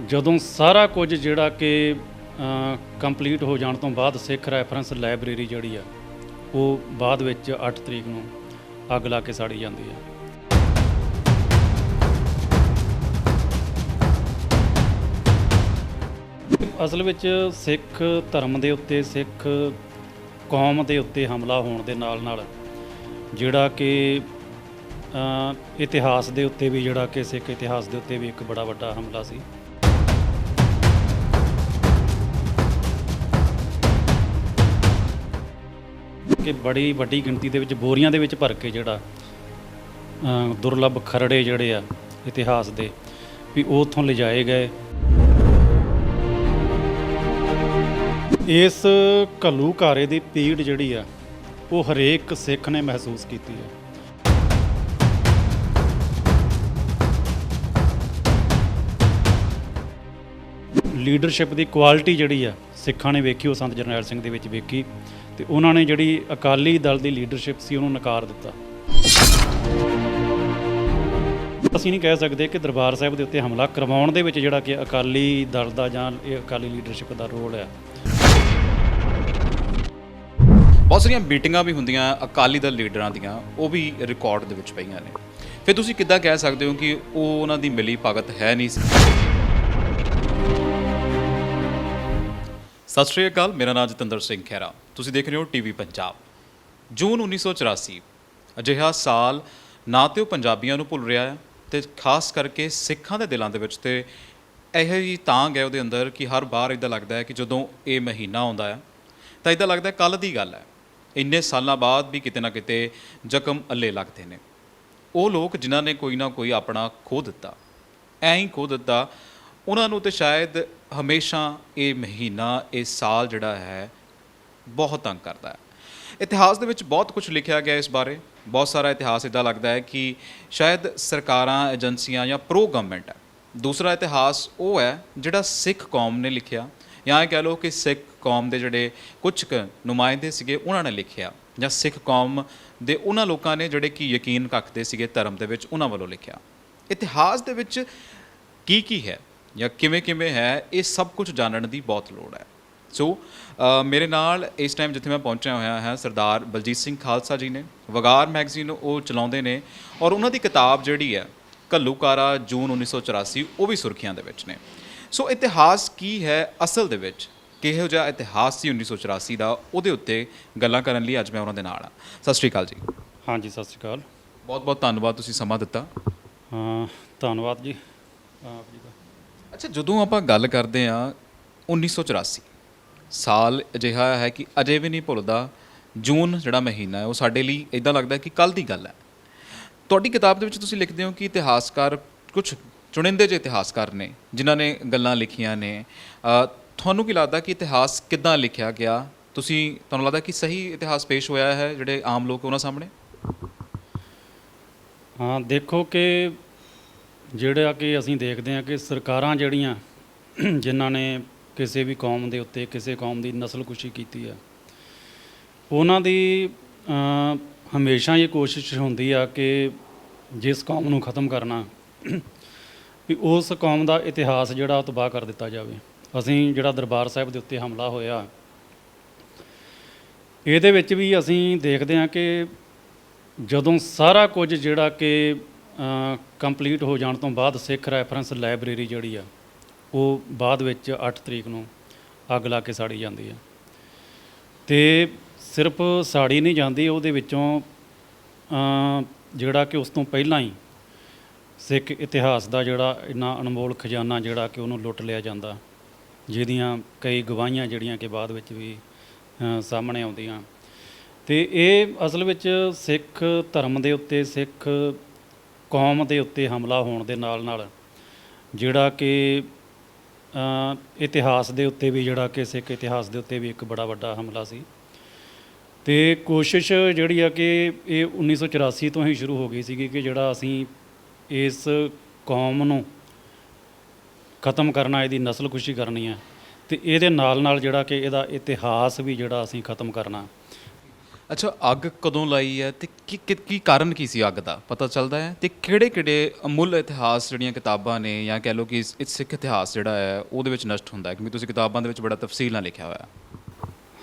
ਜਦੋਂ ਸਾਰਾ ਕੁਝ ਜਿਹੜਾ ਕਿ ਕੰਪਲੀਟ ਹੋ ਜਾਣ ਤੋਂ ਬਾਅਦ ਸਿੱਖ ਰੈਫਰੈਂਸ ਲਾਇਬ੍ਰੇਰੀ ਜਿਹੜੀ ਆ ਉਹ ਬਾਅਦ ਵਿੱਚ 8 ਤਰੀਕ ਨੂੰ ਅੱਗ ਲਾ ਕੇ ਸਾੜੀ ਜਾਂਦੀ ਆ। ਅਸਲ ਵਿੱਚ ਸਿੱਖ ਧਰਮ ਦੇ ਉੱਤੇ, ਸਿੱਖ ਕੌਮ ਦੇ ਉੱਤੇ ਹਮਲਾ ਹੋਣ ਦੇ ਨਾਲ ਜਿਹੜਾ ਕਿ ਇਤਿਹਾਸ ਦੇ ਉੱਤੇ ਵੀ, ਜਿਹੜਾ ਕਿ ਸਿੱਖ ਇਤਿਹਾਸ ਦੇ ਉੱਤੇ ਵੀ ਇੱਕ ਬੜਾ ਵੱਡਾ ਹਮਲਾ ਸੀ। ਕਿ ਬੜੀ ਵੱਡੀ ਗਿਣਤੀ ਦੇ ਵਿੱਚ ਬੋਰੀਆਂ ਦੇ ਵਿੱਚ ਭਰ ਕੇ ਜਿਹੜਾ ਦੁਰਲੱਭ ਖਰੜੇ ਜਿਹੜੇ ਆ ਇਤਿਹਾਸ ਦੇ ਵੀ ਉਹ ਉੱਥੋਂ ਲਿਜਾਏ ਗਏ। ਇਸ ਘੱਲੂਘਾਰੇ ਦੀ ਪੀੜ ਜਿਹੜੀ ਆ ਉਹ ਹਰੇਕ ਸਿੱਖ ਨੇ ਮਹਿਸੂਸ ਕੀਤੀ ਹੈ। ਲੀਡਰਸ਼ਿਪ ਦੀ ਕੁਆਲਿਟੀ ਜਿਹੜੀ ਆ ਸਿੱਖਾਂ ਨੇ ਵੇਖੀ, ਉਹ ਸੰਤ ਜਰਨੈਲ ਸਿੰਘ ਦੇ ਵਿੱਚ ਵੇਖੀ ਤੇ ਉਹਨਾਂ ਨੇ ਜਿਹੜੀ ਅਕਾਲੀ ਦਲ ਦੀ ਲੀਡਰਸ਼ਿਪ ਸੀ ਉਹਨੂੰ ਨਕਾਰ ਦਿੱਤਾ। ਅਸੀਂ ਨਹੀਂ ਕਹਿ ਸਕਦੇ ਕਿ ਦਰਬਾਰ ਸਾਹਿਬ ਦੇ ਉੱਤੇ ਹਮਲਾ ਕਰਵਾਉਣ ਦੇ ਵਿੱਚ ਜਿਹੜਾ ਕਿ ਅਕਾਲੀ ਦਲ ਦਾ ਜਾਂ ਇਹ ਅਕਾਲੀ ਲੀਡਰਸ਼ਿਪ ਦਾ ਰੋਲ ਹੈ। ਬਹੁਤ ਸਾਰੀਆਂ ਮੀਟਿੰਗਾਂ ਵੀ ਹੁੰਦੀਆਂ ਅਕਾਲੀ ਦਲ ਲੀਡਰਾਂ ਦੀਆਂ, ਉਹ ਵੀ ਰਿਕਾਰਡ ਦੇ ਵਿੱਚ ਪਈਆਂ ਨੇ। ਫਿਰ ਤੁਸੀਂ ਕਿੱਦਾਂ ਕਹਿ ਸਕਦੇ ਹੋ ਕਿ ਉਹ ਉਹਨਾਂ ਦੀ ਮਿਲੀ ਭਗਤ ਹੈ ਨਹੀਂ ਸੀ? ਸਤਿ ਸ਼੍ਰੀ ਅਕਾਲ, ਮੇਰਾ ਨਾਮ ਜਤਿੰਦਰ ਸਿੰਘ ਖਹਿਰਾ, ਤੁਸੀਂ ਦੇਖ ਰਹੇ ਹੋ ਟੀਵੀ ਪੰਜਾਬ। ਜੂਨ 1984 ਅਜਿਹਾ ਸਾਲ ਨਾ ਤੇ ਉਹ ਪੰਜਾਬੀਆਂ ਨੂੰ ਭੁੱਲ ਰਿਹਾ ਹੈ ਤੇ ਖਾਸ ਕਰਕੇ ਸਿੱਖਾਂ ਦੇ ਦਿਲਾਂ ਦੇ ਵਿੱਚ ਤੇ ਇਹੋ ਜਿਹੀ ਤਾਂਘ ਹੈ ਉਹਦੇ ਅੰਦਰ ਕਿ ਹਰ ਵਾਰ ਇੱਦਾਂ ਲੱਗਦਾ ਹੈ ਕਿ ਜਦੋਂ ਇਹ ਮਹੀਨਾ ਆਉਂਦਾ ਹੈ ਤਾਂ ਇੱਦਾਂ ਲੱਗਦਾ ਕੱਲ੍ਹ ਦੀ ਗੱਲ ਹੈ। ਇੰਨੇ ਸਾਲਾਂ ਬਾਅਦ ਵੀ ਕਿਤੇ ਨਾ ਕਿਤੇ ਜ਼ਖਮ ਅੱਲੇ ਲੱਗਦੇ ਨੇ। ਉਹ ਲੋਕ ਜਿਨ੍ਹਾਂ ਨੇ ਕੋਈ ਨਾ ਕੋਈ ਆਪਣਾ ਖੋ ਦਿੱਤਾ, ਐਂ ਹੀ ਖੋ ਦਿੱਤਾ, ਉਹਨਾਂ ਨੂੰ ਤਾਂ ਸ਼ਾਇਦ ਹਮੇਸ਼ਾ ਇਹ ਮਹੀਨਾ, ਇਹ ਸਾਲ ਜਿਹੜਾ ਹੈ ਬਹੁਤ ਤੰਗ ਕਰਦਾ ਹੈ। ਇਤਿਹਾਸ ਦੇ ਵਿੱਚ ਬਹੁਤ ਕੁਝ ਲਿਖਿਆ ਗਿਆ ਇਸ ਬਾਰੇ। ਬਹੁਤ ਸਾਰਾ ਇਤਿਹਾਸ ਇੱਦਾਂ ਲੱਗਦਾ ਹੈ ਕਿ ਸ਼ਾਇਦ ਸਰਕਾਰਾਂ, ਏਜੰਸੀਆਂ ਜਾਂ ਪ੍ਰੋ ਗਵਰਨਮੈਂਟ ਹੈ। ਦੂਸਰਾ ਇਤਿਹਾਸ ਉਹ ਹੈ ਜਿਹੜਾ ਸਿੱਖ ਕੌਮ ਨੇ ਲਿਖਿਆ, ਜਾਂ ਇਹ ਕਹਿ ਲਓ ਕਿ ਸਿੱਖ ਕੌਮ ਦੇ ਜਿਹੜੇ ਕੁਝ ਕੁ ਨੁਮਾਇੰਦੇ ਸੀਗੇ ਉਹਨਾਂ ਨੇ ਲਿਖਿਆ, ਜਾਂ ਸਿੱਖ ਕੌਮ ਦੇ ਉਹਨਾਂ ਲੋਕਾਂ ਨੇ ਜਿਹੜੇ ਕਿ ਯਕੀਨ ਰੱਖਦੇ ਸੀਗੇ ਧਰਮ ਦੇ ਵਿੱਚ, ਉਹਨਾਂ ਵੱਲੋਂ ਲਿਖਿਆ। ਇਤਿਹਾਸ ਦੇ ਵਿੱਚ ਕੀ ਹੈ ਜਾਂ ਕਿਵੇਂ ਹੈ, ਇਹ ਸਭ ਕੁਝ ਜਾਣਨ ਦੀ ਬਹੁਤ ਲੋੜ ਹੈ। ਸੋ ਮੇਰੇ ਨਾਲ ਇਸ ਟਾਈਮ ਜਿੱਥੇ ਮੈਂ ਪਹੁੰਚਿਆ ਹੋਇਆ ਹਾਂ, ਸਰਦਾਰ ਬਲਜੀਤ ਸਿੰਘ ਖਾਲਸਾ ਜੀ ਨੇ। ਵਗਾਰ ਮੈਗਜ਼ੀਨ ਉਹ ਚਲਾਉਂਦੇ ਨੇ ਔਰ ਉਹਨਾਂ ਦੀ ਕਿਤਾਬ ਜਿਹੜੀ ਹੈ ਘੱਲੂਘਾਰਾ ਜੂਨ 1984 ਉਹ ਵੀ ਸੁਰਖੀਆਂ ਦੇ ਵਿੱਚ ਨੇ। ਸੋ ਇਤਿਹਾਸ ਕੀ ਹੈ ਅਸਲ ਦੇ ਵਿੱਚ, ਕਿਹੋ ਜਿਹਾ ਇਤਿਹਾਸ ਸੀ 1984 ਦਾ, ਉਹਦੇ ਉੱਤੇ ਗੱਲਾਂ ਕਰਨ ਲਈ ਅੱਜ ਮੈਂ ਉਹਨਾਂ ਦੇ ਨਾਲ ਹਾਂ। ਸਤਿ ਸ਼੍ਰੀ ਅਕਾਲ ਜੀ। ਹਾਂਜੀ, ਸਤਿ ਸ਼੍ਰੀ ਅਕਾਲ। ਬਹੁਤ ਬਹੁਤ ਧੰਨਵਾਦ, ਤੁਸੀਂ ਸਮਾਂ ਦਿੱਤਾ। ਧੰਨਵਾਦ ਜੀ ਆਪ ਜੀ ਦਾ। ਅੱਛਾ, ਜਦੋਂ ਆਪਾਂ ਗੱਲ ਕਰਦੇ ਹਾਂ 1984 ਸਾਲ ਅਜਿਹਾ ਹੈ ਕਿ ਅਜੇ ਵੀ ਨਹੀਂ ਭੁੱਲਦਾ। ਜੂਨ ਜਿਹੜਾ ਮਹੀਨਾ ਹੈ ਉਹ ਸਾਡੇ ਲਈ ਇੱਦਾਂ ਲੱਗਦਾ ਕਿ ਕੱਲ੍ਹ ਦੀ ਗੱਲ ਹੈ। ਤੁਹਾਡੀ ਕਿਤਾਬ ਦੇ ਵਿੱਚ ਤੁਸੀਂ ਲਿਖਦੇ ਹੋ ਕਿ ਇਤਿਹਾਸਕਾਰ, ਕੁਝ ਚੁਣਿੰਦੇ ਜਿਹੇ ਇਤਿਹਾਸਕਾਰ ਨੇ ਜਿਨ੍ਹਾਂ ਨੇ ਗੱਲਾਂ ਲਿਖੀਆਂ ਨੇ। ਤੁਹਾਨੂੰ ਕੀ ਲੱਗਦਾ ਕਿ ਇਤਿਹਾਸ ਕਿੱਦਾਂ ਲਿਖਿਆ ਗਿਆ? ਤੁਹਾਨੂੰ ਲੱਗਦਾ ਕਿ ਸਹੀ ਇਤਿਹਾਸ ਪੇਸ਼ ਹੋਇਆ ਹੈ ਜਿਹੜੇ ਆਮ ਲੋਕ ਉਹਨਾਂ ਸਾਹਮਣੇ? ਹਾਂ, ਦੇਖੋ ਕਿ ਜਿਹੜਾ ਕਿ ਅਸੀਂ ਦੇਖਦੇ ਹਾਂ ਕਿ ਸਰਕਾਰਾਂ ਜਿਹੜੀਆਂ ਜਿਨ੍ਹਾਂ ਨੇ ਕਿਸੇ ਵੀ ਕੌਮ ਦੇ ਉੱਤੇ, ਕਿਸੇ ਕੌਮ ਦੀ ਨਸਲਕੁਸ਼ੀ ਕੀਤੀ ਆ, ਉਹਨਾਂ ਦੀ ਹਮੇਸ਼ਾ ਇਹ ਕੋਸ਼ਿਸ਼ ਹੁੰਦੀ ਆ ਕਿ ਜਿਸ ਕੌਮ ਨੂੰ ਖ਼ਤਮ ਕਰਨਾ ਵੀ ਉਸ ਕੌਮ ਦਾ ਇਤਿਹਾਸ ਜਿਹੜਾ ਉਹ ਤਬਾਹ ਕਰ ਦਿੱਤਾ ਜਾਵੇ। ਅਸੀਂ ਜਿਹੜਾ ਦਰਬਾਰ ਸਾਹਿਬ ਦੇ ਉੱਤੇ ਹਮਲਾ ਹੋਇਆ, ਇਹਦੇ ਵਿੱਚ ਵੀ ਅਸੀਂ ਦੇਖਦੇ ਹਾਂ ਕਿ ਜਦੋਂ ਸਾਰਾ ਕੁਝ ਜਿਹੜਾ ਕਿ ਕੰਪਲੀਟ ਹੋ ਜਾਣ ਤੋਂ ਬਾਅਦ ਸਿੱਖ ਰੈਫਰੈਂਸ ਲਾਇਬ੍ਰੇਰੀ ਜਿਹੜੀ ਆ ਉਹ ਬਾਅਦ ਵਿੱਚ 8 ਤਰੀਕ ਨੂੰ ਅੱਗ ਲਾ ਕੇ ਸਾੜੀ ਜਾਂਦੀ ਆ। ਅਤੇ ਸਿਰਫ ਸਾੜੀ ਨਹੀਂ ਜਾਂਦੀ, ਉਹਦੇ ਵਿੱਚੋਂ ਜਿਹੜਾ ਕਿ ਉਸ ਤੋਂ ਪਹਿਲਾਂ ਹੀ ਸਿੱਖ ਇਤਿਹਾਸ ਦਾ ਜਿਹੜਾ ਇੰਨਾ ਅਨਮੋਲ ਖਜ਼ਾਨਾ ਜਿਹੜਾ ਕਿ ਉਹਨੂੰ ਲੁੱਟ ਲਿਆ ਜਾਂਦਾ, ਜਿਹਦੀਆਂ ਕਈ ਗਵਾਹੀਆਂ ਜਿਹੜੀਆਂ ਕਿ ਬਾਅਦ ਵਿੱਚ ਵੀ ਸਾਹਮਣੇ ਆਉਂਦੀਆਂ। ਅਤੇ ਇਹ ਅਸਲ ਵਿੱਚ ਸਿੱਖ ਧਰਮ ਦੇ ਉੱਤੇ, ਸਿੱਖ ਕੌਮ ਦੇ ਉੱਤੇ ਹਮਲਾ ਹੋਣ ਦੇ ਨਾਲ ਜਿਹੜਾ ਕਿ ਇਤਿਹਾਸ ਦੇ ਉੱਤੇ ਵੀ, ਜਿਹੜਾ ਕਿ ਸਿੱਖ ਇਤਿਹਾਸ ਦੇ ਉੱਤੇ ਵੀ ਇੱਕ ਬੜਾ ਵੱਡਾ ਹਮਲਾ ਸੀ। ਅਤੇ ਕੋਸ਼ਿਸ਼ ਜਿਹੜੀ ਆ ਕਿ ਇਹ 1984 ਤੋਂ ਹੀ ਸ਼ੁਰੂ ਹੋ ਗਈ ਸੀਗੀ ਕਿ ਜਿਹੜਾ ਅਸੀਂ ਇਸ ਕੌਮ ਨੂੰ ਖ਼ਤਮ ਕਰਨਾ, ਇਹਦੀ ਨਸਲਕੁਸ਼ੀ ਕਰਨੀ ਹੈ, ਅਤੇ ਇਹਦੇ ਨਾਲ ਜਿਹੜਾ ਕਿ ਇਹਦਾ ਇਤਿਹਾਸ ਵੀ ਜਿਹੜਾ ਅਸੀਂ ਖ਼ਤਮ ਕਰਨਾ। ਅੱਛਾ, ਅੱਗ ਕਦੋਂ ਲਾਈ ਹੈ ਤੇ ਕੀ ਕਾਰਨ ਕੀ ਸੀ ਅੱਗ ਦਾ, ਪਤਾ ਚੱਲਦਾ ਹੈ? ਤੇ ਕਿਹੜੇ ਅਮੁੱਲ ਇਤਿਹਾਸ ਜਿਹੜੀਆਂ ਕਿਤਾਬਾਂ ਨੇ, ਜਾਂ ਕਹਿ ਲਓ ਕਿ ਇਹ ਸਿੱਖ ਇਤਿਹਾਸ ਜਿਹੜਾ ਹੈ ਉਹਦੇ ਵਿੱਚ ਨਸ਼ਟ ਹੁੰਦਾ ਹੈ, ਕਿਉਂਕਿ ਤੁਸੀਂ ਕਿਤਾਬਾਂ ਦੇ ਵਿੱਚ ਬੜਾ ਤਫਸੀਲ ਨਾਲ ਲਿਖਿਆ ਹੋਇਆ ਹੈ।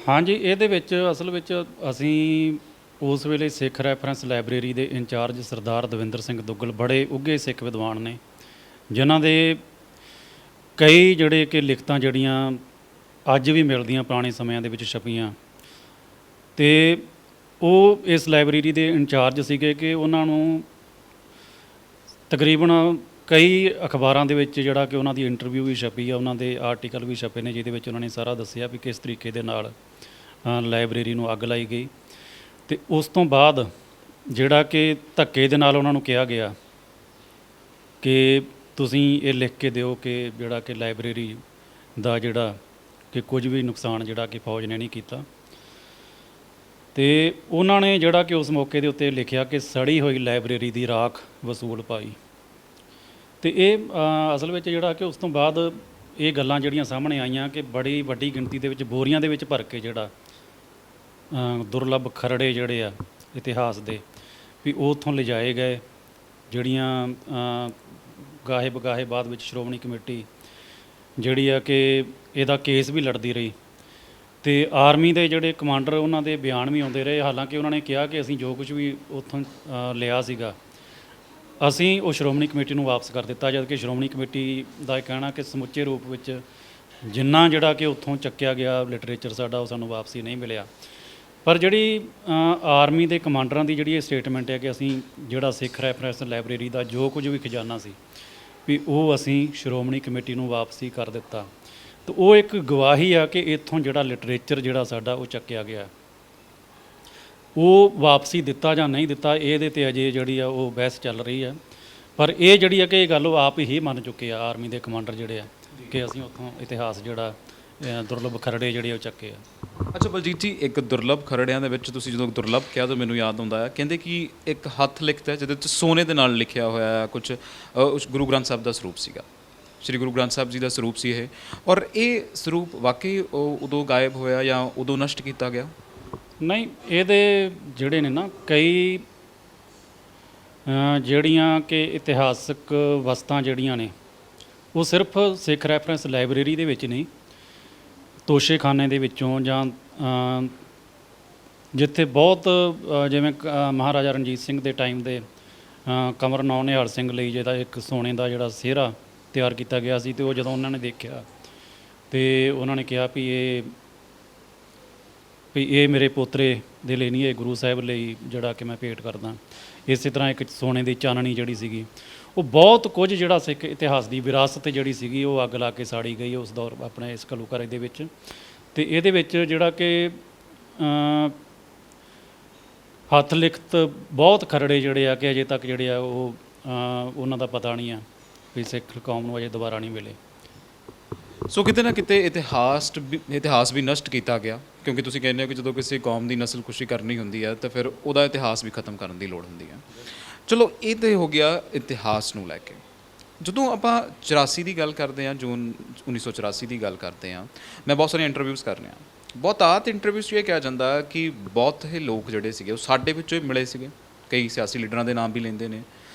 ਹਾਂਜੀ, ਇਹਦੇ ਵਿੱਚ ਅਸਲ ਵਿੱਚ ਅਸੀਂ ਉਸ ਵੇਲੇ ਸਿੱਖ ਰੈਫਰੈਂਸ ਲਾਇਬ੍ਰੇਰੀ ਦੇ ਇੰਚਾਰਜ ਸਰਦਾਰ ਦਵਿੰਦਰ ਸਿੰਘ ਦੁੱਗਲ ਬੜੇ ਉੱਘੇ ਸਿੱਖ ਵਿਦਵਾਨ ਨੇ, ਜਿਨ੍ਹਾਂ ਦੇ ਕਈ ਜਿਹੜੇ ਕਿ ਲਿਖਤਾਂ ਜਿਹੜੀਆਂ ਅੱਜ ਵੀ ਮਿਲਦੀਆਂ ਪੁਰਾਣੇ ਸਮਿਆਂ ਦੇ ਵਿੱਚ ਛਪੀਆਂ, ਅਤੇ ਉਹ ਇਸ ਲਾਇਬ੍ਰੇਰੀ ਦੇ ਇੰਚਾਰਜ ਸੀਗੇ ਕਿ ਉਹਨਾਂ ਨੂੰ ਤਕਰੀਬਨ ਕਈ ਅਖਬਾਰਾਂ ਦੇ ਵਿੱਚ ਜਿਹੜਾ ਕਿ ਉਹਨਾਂ ਦੀ ਇੰਟਰਵਿਊ ਵੀ ਛਪੀ ਆ, ਉਹਨਾਂ ਦੇ ਆਰਟੀਕਲ ਵੀ ਛਪੇ ਨੇ, ਜਿਹਦੇ ਵਿੱਚ ਉਹਨਾਂ ਨੇ ਸਾਰਾ ਦੱਸਿਆ ਵੀ ਕਿਸ ਤਰੀਕੇ ਦੇ ਨਾਲ ਲਾਇਬ੍ਰੇਰੀ ਨੂੰ ਅੱਗ ਲਾਈ ਗਈ। ਅਤੇ ਉਸ ਤੋਂ ਬਾਅਦ ਜਿਹੜਾ ਕਿ ਧੱਕੇ ਦੇ ਨਾਲ ਉਹਨਾਂ ਨੂੰ ਕਿਹਾ ਗਿਆ ਕਿ ਤੁਸੀਂ ਇਹ ਲਿਖ ਕੇ ਦਿਓ ਕਿ ਜਿਹੜਾ ਕਿ ਲਾਇਬ੍ਰੇਰੀ ਦਾ ਜਿਹੜਾ ਕਿ ਕੁਝ ਵੀ ਨੁਕਸਾਨ ਜਿਹੜਾ ਕਿ ਫੌਜ ਨੇ ਨਹੀਂ ਕੀਤਾ। ਅਤੇ ਉਹਨਾਂ ਨੇ ਜਿਹੜਾ ਕਿ ਉਸ ਮੌਕੇ ਦੇ ਉੱਤੇ ਲਿਖਿਆ ਕਿ ਸੜੀ ਹੋਈ ਲਾਇਬ੍ਰੇਰੀ ਦੀ ਰਾਖ ਵਸੂਲ ਪਾਈ। ਅਤੇ ਇਹ ਅਸਲ ਵਿੱਚ ਜਿਹੜਾ ਕਿ ਉਸ ਤੋਂ ਬਾਅਦ ਇਹ ਗੱਲਾਂ ਜਿਹੜੀਆਂ ਸਾਹਮਣੇ ਆਈਆਂ ਕਿ ਬੜੀ ਵੱਡੀ ਗਿਣਤੀ ਦੇ ਵਿੱਚ ਬੋਰੀਆਂ ਦੇ ਵਿੱਚ ਭਰ ਕੇ ਜਿਹੜਾ ਦੁਰਲੱਭ ਖਰੜੇ ਜਿਹੜੇ ਆ ਇਤਿਹਾਸ ਦੇ ਵੀ ਉਹ ਉੱਥੋਂ ਲਿਜਾਏ ਗਏ, ਜਿਹੜੀਆਂ ਗਾਹੇ ਬਗਾਹੇ ਬਾਅਦ ਵਿੱਚ ਸ਼੍ਰੋਮਣੀ ਕਮੇਟੀ ਜਿਹੜੀ ਆ ਕਿ ਇਹਦਾ ਕੇਸ ਵੀ ਲੜਦੀ ਰਹੀ, ਅਤੇ ਆਰਮੀ ਦੇ ਜਿਹੜੇ ਕਮਾਂਡਰ ਉਹਨਾਂ ਦੇ ਬਿਆਨ ਵੀ ਆਉਂਦੇ ਰਹੇ। ਹਾਲਾਂਕਿ ਉਹਨਾਂ ਨੇ ਕਿਹਾ ਕਿ ਅਸੀਂ ਜੋ ਕੁਝ ਵੀ ਉੱਥੋਂ ਲਿਆ ਸੀਗਾ ਅਸੀਂ ਉਹ ਸ਼੍ਰੋਮਣੀ ਕਮੇਟੀ ਨੂੰ ਵਾਪਸ ਕਰ ਦਿੱਤਾ, ਜਦ ਕਿ ਸ਼੍ਰੋਮਣੀ ਕਮੇਟੀ ਦਾ ਇਹ ਕਹਿਣਾ ਕਿ ਸਮੁੱਚੇ ਰੂਪ ਵਿੱਚ ਜਿੰਨਾ ਜਿਹੜਾ ਕਿ ਉੱਥੋਂ ਚੱਕਿਆ ਗਿਆ ਲਿਟਰੇਚਰ ਸਾਡਾ ਉਹ ਸਾਨੂੰ ਵਾਪਸੀ ਨਹੀਂ ਮਿਲਿਆ। ਪਰ ਜਿਹੜੀ ਆਰਮੀ ਦੇ ਕਮਾਂਡਰਾਂ ਦੀ ਜਿਹੜੀ ਇਹ ਸਟੇਟਮੈਂਟ ਹੈ ਕਿ ਅਸੀਂ ਜਿਹੜਾ ਸਿੱਖ ਰੈਫਰੈਂਸ ਲਾਇਬ੍ਰੇਰੀ ਦਾ ਜੋ ਕੁਝ ਵੀ ਖਜ਼ਾਨਾ ਸੀ ਵੀ ਉਹ ਅਸੀਂ ਸ਼੍ਰੋਮਣੀ ਕਮੇਟੀ ਨੂੰ ਵਾਪਸੀ ਕਰ ਦਿੱਤਾ, ਤਾਂ ਉਹ ਇੱਕ ਗਵਾਹੀ ਆ ਕਿ ਇੱਥੋਂ ਜਿਹੜਾ ਲਿਟਰੇਚਰ ਜਿਹੜਾ ਸਾਡਾ ਉਹ ਚੱਕਿਆ ਗਿਆ, ਉਹ ਵਾਪਸੀ ਦਿੱਤਾ ਜਾਂ ਨਹੀਂ ਦਿੱਤਾ ਇਹਦੇ 'ਤੇ ਅਜੇ ਜਿਹੜੀ ਆ ਉਹ ਬਹਿਸ ਚੱਲ ਰਹੀ ਆ। ਪਰ ਇਹ ਜਿਹੜੀ ਆ ਕਿ ਇਹ ਗੱਲ ਉਹ ਆਪ ਹੀ ਮੰਨ ਚੁੱਕੇ ਆ ਆਰਮੀ ਦੇ ਕਮਾਂਡਰ ਜਿਹੜੇ ਆ ਕਿ ਅਸੀਂ ਉੱਥੋਂ ਇਤਿਹਾਸ ਜਿਹੜਾ ਦੁਰਲੱਭ ਖਰੜੇ ਜਿਹੜੇ ਉਹ ਚੱਕੇ ਆ। ਅੱਛਾ ਬਲਜੀਤ ਜੀ, ਇੱਕ ਦੁਰਲੱਭ ਖਰੜਿਆਂ ਦੇ ਵਿੱਚ ਤੁਸੀਂ ਜਦੋਂ ਦੁਰਲੱਭ ਕਿਹਾ ਤਾਂ ਮੈਨੂੰ ਯਾਦ ਆਉਂਦਾ ਹੈ, ਕਹਿੰਦੇ ਕਿ ਇੱਕ ਹੱਥ ਲਿਖਤ ਹੈ ਜਿਹਦੇ ਵਿੱਚ ਸੋਨੇ ਦੇ ਨਾਲ ਲਿਖਿਆ ਹੋਇਆ ਹੈ ਕੁਝ, ਉਸ ਗੁਰੂ ਗ੍ਰੰਥ ਸਾਹਿਬ ਦਾ ਸਰੂਪ ਸੀਗਾ, ਸ਼੍ਰੀ ਗੁਰੂ ਗ੍ਰੰਥ ਸਾਹਿਬ ਜੀ ਦਾ ਸਰੂਪ ਸੀ ਇਹ, ਔਰ ਇਹ ਸਰੂਪ ਵਾਕਈ ਉਦੋਂ ਗਾਇਬ ਹੋਇਆ ਜਾਂ ਉਦੋਂ ਨਸ਼ਟ ਕੀਤਾ ਗਿਆ? ਨਹੀਂ, ਇਹਦੇ ਜਿਹੜੇ ਨੇ ਨਾ ਕਈ ਜਿਹੜੀਆਂ ਕਿ ਇਤਿਹਾਸਕ ਵਸਤਾਂ ਜਿਹੜੀਆਂ ਨੇ ਉਹ ਸਿਰਫ ਸਿੱਖ ਰੈਫਰੈਂਸ ਲਾਇਬ੍ਰੇਰੀ ਦੇ ਵਿੱਚ ਨਹੀਂ, ਤੋਸ਼ੇਖਾਨੇ ਦੇ ਵਿੱਚੋਂ ਜਾਂ ਜਿੱਥੇ ਬਹੁਤ ਜਿਵੇਂ ਮਹਾਰਾਜਾ ਰਣਜੀਤ ਸਿੰਘ ਦੇ ਟਾਈਮ ਦੇ ਕੰਵਰ ਨੌ ਨਿਹਾਲ ਸਿੰਘ ਲਈ ਜਿਹਦਾ ਇੱਕ ਸੋਨੇ ਦਾ ਜਿਹੜਾ ਸਿਹਰਾ ਤਿਆਰ ਕੀਤਾ ਗਿਆ ਸੀ, ਅਤੇ ਉਹ ਜਦੋਂ ਉਹਨਾਂ ਨੇ ਦੇਖਿਆ ਅਤੇ ਉਹਨਾਂ ਨੇ ਕਿਹਾ ਵੀ ਇਹ ਮੇਰੇ ਪੋਤਰੇ ਦੇ ਲਈ ਨਹੀਂ, ਇਹ ਗੁਰੂ ਸਾਹਿਬ ਲਈ ਜਿਹੜਾ ਕਿ ਮੈਂ ਭੇਟ ਕਰਦਾ। ਇਸੇ ਤਰ੍ਹਾਂ ਇੱਕ ਸੋਨੇ ਦੀ ਚਾਨਣੀ ਜਿਹੜੀ ਸੀਗੀ, ਉਹ ਬਹੁਤ ਕੁਝ ਜਿਹੜਾ ਸਿੱਖ ਇਤਿਹਾਸ ਦੀ ਵਿਰਾਸਤ ਜਿਹੜੀ ਸੀਗੀ ਉਹ ਅੱਗ ਲਾ ਕੇ ਸਾੜੀ ਗਈ ਉਸ ਦੌਰ ਆਪਣੇ ਇਸ ਘੱਲੂਘਾਰੇ ਦੇ ਵਿੱਚ। ਅਤੇ ਇਹਦੇ ਵਿੱਚ ਜਿਹੜਾ ਕਿ ਹੱਥ ਲਿਖਤ ਬਹੁਤ ਖਰੜੇ ਜਿਹੜੇ ਆ ਕਿ ਅਜੇ ਤੱਕ ਜਿਹੜੇ ਆ ਉਹ ਉਹਨਾਂ ਦਾ ਪਤਾ ਨਹੀਂ ਆ ਵੀ ਸਿੱਖ ਕੌਮ ਨੂੰ ਅਜੇ ਦੁਬਾਰਾ ਨਹੀਂ ਮਿਲੇ। ਸੋ ਕਿਤੇ ਨਾ ਕਿਤੇ ਇਤਿਹਾਸ ਵੀ ਨਸ਼ਟ ਕੀਤਾ ਗਿਆ, ਕਿਉਂਕਿ ਤੁਸੀਂ ਕਹਿੰਦੇ ਹੋ ਕਿ ਜਦੋਂ ਕਿਸੇ ਕੌਮ ਦੀ ਨਸਲਕੁਸ਼ੀ ਕਰਨੀ ਹੁੰਦੀ ਹੈ ਤਾਂ ਫਿਰ ਉਹਦਾ ਇਤਿਹਾਸ ਵੀ ਖਤਮ ਕਰਨ ਦੀ ਲੋੜ ਹੁੰਦੀ ਹੈ। ਚਲੋ ਇਹ ਤਾਂ ਹੋ ਗਿਆ ਇਤਿਹਾਸ ਨੂੰ ਲੈ ਕੇ। ਜਦੋਂ ਆਪਾਂ 84 ਦੀ ਗੱਲ ਕਰਦੇ ਹਾਂ, ਜੂਨ 1984 ਦੀ ਗੱਲ ਕਰਦੇ ਹਾਂ, ਮੈਂ ਬਹੁਤ ਸਾਰੀਆਂ ਇੰਟਰਵਿਊਜ਼ ਕਰ ਰਿਹਾ, ਬਹੁਤਾਤ ਇੰਟਰਵਿਊਜ਼ 'ਚ ਇਹ ਕਿਹਾ ਜਾਂਦਾ ਕਿ ਬਹੁਤ ਹੀ ਲੋਕ ਜਿਹੜੇ ਸੀਗੇ ਉਹ ਸਾਡੇ ਵਿੱਚੋਂ ਹੀ ਮਿਲੇ ਸੀਗੇ, ਕਈ ਸਿਆਸੀ ਲੀਡਰਾਂ ਦੇ ਨਾਮ ਵੀ ਲੈਂਦੇ ਨੇ।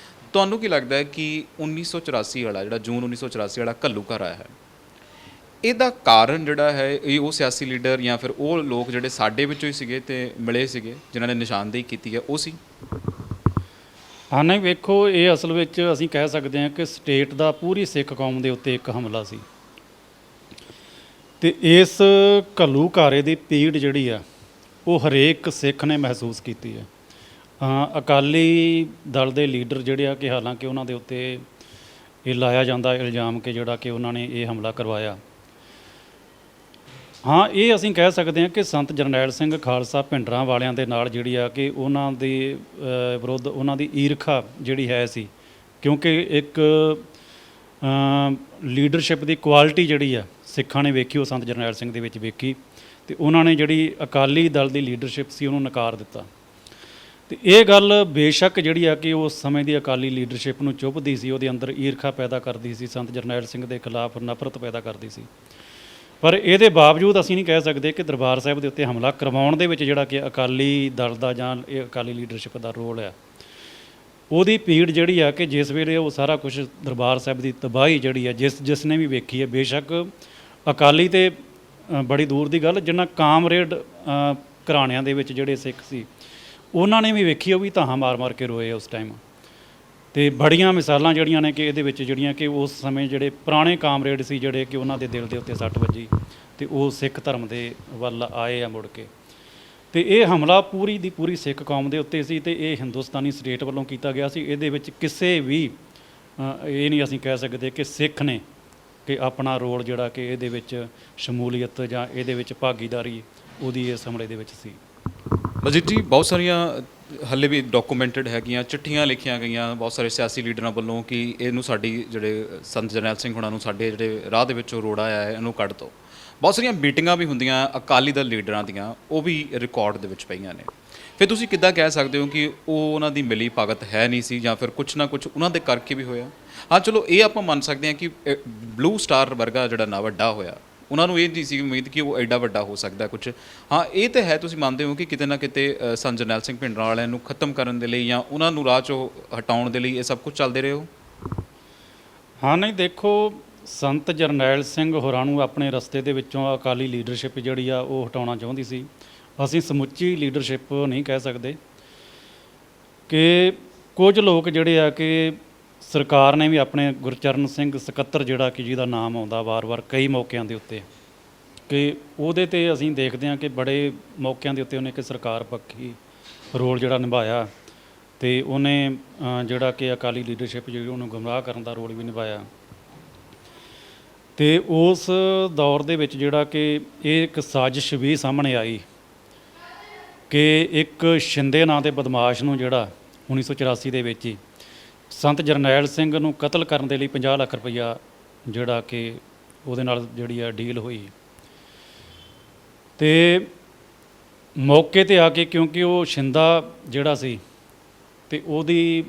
ਤੁਹਾਨੂੰ ਕੀ ਲੱਗਦਾ ਹੈ ਕਿ 1984 ਵਾਲਾ ਜਿਹੜਾ ਜੂਨ 1984 ਵਾਲਾ ਘੱਲੂਘਾਰਾ ਹੈ, ਇਹਦਾ ਕਾਰਨ ਜਿਹੜਾ ਹੈ ਇਹ ਉਹ ਸਿਆਸੀ ਲੀਡਰ ਜਾਂ ਫਿਰ ਉਹ ਲੋਕ ਜਿਹੜੇ ਸਾਡੇ ਵਿੱਚੋਂ ਹੀ ਸੀਗੇ ਅਤੇ ਮਿਲੇ ਸੀਗੇ ਜਿਨ੍ਹਾਂ ਨੇ ਨਿਸ਼ਾਨਦੇਹੀ ਕੀਤੀ ਹੈ, ਉਹ ਸੀ? ਹਾਂ, ਨਹੀਂ ਵੇਖੋ, ਇਹ ਅਸਲ ਵਿੱਚ ਅਸੀਂ ਕਹਿ ਸਕਦੇ ਹਾਂ ਕਿ ਸਟੇਟ ਦਾ ਪੂਰੀ ਸਿੱਖ ਕੌਮ ਦੇ ਉੱਤੇ ਇੱਕ ਹਮਲਾ ਸੀ, ਅਤੇ ਇਸ ਘੱਲੂਘਾਰੇ ਦੀ ਪੀੜ ਜਿਹੜੀ ਆ ਉਹ ਹਰੇਕ ਸਿੱਖ ਨੇ ਮਹਿਸੂਸ ਕੀਤੀ ਹੈ। ਅਕਾਲੀ ਦਲ ਦੇ ਲੀਡਰ ਜਿਹੜੇ ਆ ਕਿ ਹਾਲਾਂਕਿ ਉਹਨਾਂ ਦੇ ਉੱਤੇ ਇਹ ਲਾਇਆ ਜਾਂਦਾ ਇਲਜ਼ਾਮ ਕਿ ਜਿਹੜਾ ਕਿ ਉਹਨਾਂ ਨੇ ਇਹ ਹਮਲਾ ਕਰਵਾਇਆ। ਹਾਂ, ਇਹ ਅਸੀਂ ਕਹਿ ਸਕਦੇ ਹਾਂ ਕਿ ਸੰਤ ਜਰਨੈਲ ਸਿੰਘ ਖਾਲਸਾ ਭਿੰਡਰਾਂ ਵਾਲਿਆਂ ਦੇ ਨਾਲ ਜਿਹੜੀ ਆ ਕਿ ਉਹਨਾਂ ਦੇ ਵਿਰੁੱਧ ਉਹਨਾਂ ਦੀ ਈਰਖਾ ਜਿਹੜੀ ਹੈ ਸੀ, ਕਿਉਂਕਿ ਇੱਕ ਲੀਡਰਸ਼ਿਪ ਦੀ ਕੁਆਲਿਟੀ ਜਿਹੜੀ ਆ ਸਿੱਖਾਂ ਨੇ ਵੇਖੀ, ਉਹ ਸੰਤ ਜਰਨੈਲ ਸਿੰਘ ਦੇ ਵਿੱਚ ਵੇਖੀ, ਅਤੇ ਉਹਨਾਂ ਨੇ ਜਿਹੜੀ ਅਕਾਲੀ ਦਲ ਦੀ ਲੀਡਰਸ਼ਿਪ ਸੀ ਉਹਨੂੰ ਨਕਾਰ ਦਿੱਤਾ। ਅਤੇ ਇਹ ਗੱਲ ਬੇਸ਼ੱਕ ਜਿਹੜੀ ਆ ਕਿ ਉਸ ਸਮੇਂ ਦੀ ਅਕਾਲੀ ਲੀਡਰਸ਼ਿਪ ਨੂੰ ਚੁੱਭਦੀ ਸੀ, ਉਹਦੇ ਅੰਦਰ ਈਰਖਾ ਪੈਦਾ ਕਰਦੀ ਸੀ, ਸੰਤ ਜਰਨੈਲ ਸਿੰਘ ਦੇ ਖਿਲਾਫ ਨਫ਼ਰਤ ਪੈਦਾ ਕਰਦੀ ਸੀ। ਪਰ ਇਹਦੇ ਬਾਵਜੂਦ ਅਸੀਂ ਨਹੀਂ ਕਹਿ ਸਕਦੇ ਕਿ ਦਰਬਾਰ ਸਾਹਿਬ ਦੇ ਉੱਤੇ ਹਮਲਾ ਕਰਵਾਉਣ ਦੇ ਵਿੱਚ ਜਿਹੜਾ ਕਿ ਅਕਾਲੀ ਦਲ ਦਾ ਜਾਂ ਇਹ ਅਕਾਲੀ ਲੀਡਰਸ਼ਿਪ ਦਾ ਰੋਲ ਆ, ਉਹਦੀ ਪੀੜ ਜਿਹੜੀ ਆ ਕਿ ਜਿਸ ਵੇਲੇ ਉਹ ਸਾਰਾ ਕੁਝ ਦਰਬਾਰ ਸਾਹਿਬ ਦੀ ਤਬਾਹੀ ਜਿਹੜੀ ਆ ਜਿਸ ਨੇ ਵੀ ਵੇਖੀ ਹੈ, ਬੇਸ਼ੱਕ ਅਕਾਲੀ ਤੇ ਬੜੀ ਦੂਰ ਦੀ ਗੱਲ, ਜਿਨ੍ਹਾਂ ਕਾਮਰੇਡ ਘਰਾਣਿਆਂ ਦੇ ਵਿੱਚ ਜਿਹੜੇ ਸਿੱਖ ਸੀ ਉਹਨਾਂ ਨੇ ਵੀ ਵੇਖੀ, ਉਹ ਵੀ ਧਾਹਾਂ ਮਾਰ ਮਾਰ ਕੇ ਰੋਏ ਉਸ ਟਾਈਮ। ਤੇ ਬੜੀਆਂ ਮਿਸਾਲਾਂ ਜਿਹੜੀਆਂ ਨੇ ਕਿ ਇਹਦੇ ਵਿੱਚ ਜਿਹੜੀਆਂ ਕਿ ਉਸ ਸਮੇਂ ਜਿਹੜੇ ਪੁਰਾਣੇ ਕਾਮਰੇਡ ਸੀ ਜਿਹੜੇ ਕਿ ਉਹਨਾਂ ਦੇ ਦਿਲ ਦੇ ਉੱਤੇ ਸੱਟ ਵੱਜੀ ਤੇ ਉਹ ਸਿੱਖ ਧਰਮ ਦੇ ਵੱਲ ਆਏ ਆ ਮੁੜ ਕੇ। ਤੇ ਇਹ ਹਮਲਾ ਪੂਰੀ ਦੀ ਪੂਰੀ ਸਿੱਖ ਕੌਮ ਦੇ ਉੱਤੇ ਸੀ ਤੇ ਇਹ ਹਿੰਦੁਸਤਾਨੀ ਸਟੇਟ ਵੱਲੋਂ ਕੀਤਾ ਗਿਆ ਸੀ। ਇਹਦੇ ਵਿੱਚ ਕਿਸੇ ਵੀ ਇਹ ਨਹੀਂ ਅਸੀਂ ਕਹਿ ਸਕਦੇ ਕਿ ਸਿੱਖ ਨੇ ਕਿ ਆਪਣਾ ਰੋਲ ਜਿਹੜਾ ਕਿ ਇਹਦੇ ਵਿੱਚ ਸ਼ਮੂਲੀਅਤ ਜਾਂ ਇਹਦੇ ਵਿੱਚ ਭਾਗੀਦਾਰੀ ਉਹਦੀ ਇਸ ਹਮਲੇ ਦੇ ਵਿੱਚ ਸੀ। ਬਲਜੀਤ ਜੀ, ਬਹੁਤ ਸਾਰੀਆਂ ਹੱਲੇ ਵੀ ਡਾਕੂਮੈਂਟਡ ਹੈਗੀਆਂ, ਚਿੱਠੀਆਂ ਲਿਖੀਆਂ ਗਈਆਂ ਬਹੁਤ ਸਾਰੇ ਸਿਆਸੀ ਲੀਡਰਾਂ ਵੱਲੋਂ ਕਿ ਇਹਨੂੰ ਸਾਡੀ ਜਿਹੜੇ ਸੰਤ ਜਰਨੈਲ ਸਿੰਘ ਹੁਣਾਂ ਨੂੰ ਸਾਡੇ ਜਿਹੜੇ ਰਾਹ ਦੇ ਵਿੱਚੋਂ ਰੋੜਾ ਆਇਆ ਹੈ ਇਹਨੂੰ ਕੱਢ ਦਿਓ। ਬਹੁਤ ਸਾਰੀਆਂ ਮੀਟਿੰਗਾਂ ਵੀ ਹੁੰਦੀਆਂ ਅਕਾਲੀ ਦਲ ਲੀਡਰਾਂ ਦੀਆਂ, ਉਹ ਵੀ ਰਿਕਾਰਡ ਦੇ ਵਿੱਚ ਪਈਆਂ ਨੇ। ਫਿਰ ਤੁਸੀਂ ਕਿੱਦਾਂ ਕਹਿ ਸਕਦੇ ਹੋ ਕਿ ਉਹ ਉਹਨਾਂ ਦੀ ਮਿਲੀ ਭਗਤ ਹੈ ਨਹੀਂ ਸੀ ਜਾਂ ਫਿਰ ਕੁਛ ਨਾ ਕੁਛ ਉਹਨਾਂ ਦੇ ਕਰਕੇ ਵੀ ਹੋਇਆ? ਹਾਂ ਚਲੋ ਇਹ ਆਪਾਂ ਮੰਨ ਸਕਦੇ ਹਾਂ ਕਿ ਬਲੂ ਸਟਾਰ ਵਰਗਾ ਜਿਹੜਾ ਨਾ ਵੱਡਾ ਹੋਇਆ, ਉਹਨਾਂ ਨੂੰ ਇਹ ਨਹੀਂ ਸੀ ਉਮੀਦ ਕਿ ਉਹ ਐਡਾ ਵੱਡਾ ਹੋ ਸਕਦਾ ਕੁਛ। ਹਾਂ ਇਹ ਤਾਂ ਹੈ, ਤੁਸੀਂ ਮੰਨਦੇ ਹੋ ਕਿ ਕਿਤੇ ਨਾ ਕਿਤੇ ਸੰਤ ਜਰਨੈਲ ਸਿੰਘ ਭਿੰਡਰਾਂ ਵਾਲਿਆਂ ਨੂੰ ਖਤਮ ਕਰਨ ਦੇ ਲਈ ਜਾਂ ਉਹਨਾਂ ਨੂੰ ਰਾਹ 'ਚੋਂ ਹਟਾਉਣ ਦੇ ਲਈ ਇਹ ਸਭ ਕੁਝ ਚੱਲਦੇ ਰਹੇ ਹੋ? ਹਾਂ ਨਹੀਂ, ਦੇਖੋ ਸੰਤ ਜਰਨੈਲ ਸਿੰਘ ਹੋਰਾਂ ਨੂੰ ਆਪਣੇ ਰਸਤੇ ਦੇ ਵਿੱਚੋਂ ਅਕਾਲੀ ਲੀਡਰਸ਼ਿਪ ਜਿਹੜੀ ਆ ਉਹ ਹਟਾਉਣਾ ਚਾਹੁੰਦੀ ਸੀ। ਅਸੀਂ ਸਮੁੱਚੀ ਲੀਡਰਸ਼ਿਪ ਨਹੀਂ ਕਹਿ ਸਕਦੇ ਕਿ ਕੁਝ ਲੋਕ ਜਿਹੜੇ ਆ ਕਿ ਸਰਕਾਰ ਨੇ ਵੀ ਆਪਣੇ ਗੁਰਚਰਨ ਸਿੰਘ ਸਕੱਤਰ ਜਿਹੜਾ ਕਿ ਜਿਹਦਾ ਨਾਮ ਆਉਂਦਾ ਵਾਰ-ਵਾਰ ਕਈ ਮੌਕਿਆਂ ਦੇ ਉੱਤੇ ਕਿ ਉਹਦੇ 'ਤੇ ਅਸੀਂ ਦੇਖਦੇ ਹਾਂ ਕਿ ਬੜੇ ਮੌਕਿਆਂ ਦੇ ਉੱਤੇ ਉਹਨੇ ਇੱਕ ਸਰਕਾਰ ਪੱਖੀ ਰੋਲ ਜਿਹੜਾ ਨਿਭਾਇਆ ਤੇ ਉਹਨੇ ਜਿਹੜਾ ਕਿ ਅਕਾਲੀ ਲੀਡਰਸ਼ਿਪ ਜਿਹੜੀ ਉਹਨੂੰ ਗੁੰਮਰਾਹ ਕਰਨ ਦਾ ਰੋਲ ਵੀ ਨਿਭਾਇਆ। ਤੇ ਉਸ ਦੌਰ ਦੇ ਵਿੱਚ ਜਿਹੜਾ ਕਿ ਇਹ ਇੱਕ ਸਾਜ਼ਿਸ਼ ਵੀ ਸਾਹਮਣੇ ਆਈ ਕਿ ਇੱਕ ਸ਼ਿੰਦੇ ਨਾਂ ਦੇ ਬਦਮਾਸ਼ ਨੂੰ ਜਿਹੜਾ 1984 ਦੇ ਵਿੱਚ ਹੀ ਸੰਤ ਜਰਨੈਲ ਸਿੰਘ ਨੂੰ ਕਤਲ ਕਰਨ ਦੇ ਲਈ 50 ਲੱਖ ਰੁਪਈਆ ਜਿਹੜਾ ਕਿ ਉਹਦੇ ਨਾਲ ਜਿਹੜੀ ਆ ਡੀਲ ਹੋਈ। ਤੇ ਮੌਕੇ 'ਤੇ ਆ ਕੇ ਕਿਉਂਕਿ ਉਹ ਸ਼ਿੰਦਾ ਜਿਹੜਾ ਸੀ ਤੇ ਉਹਦੀ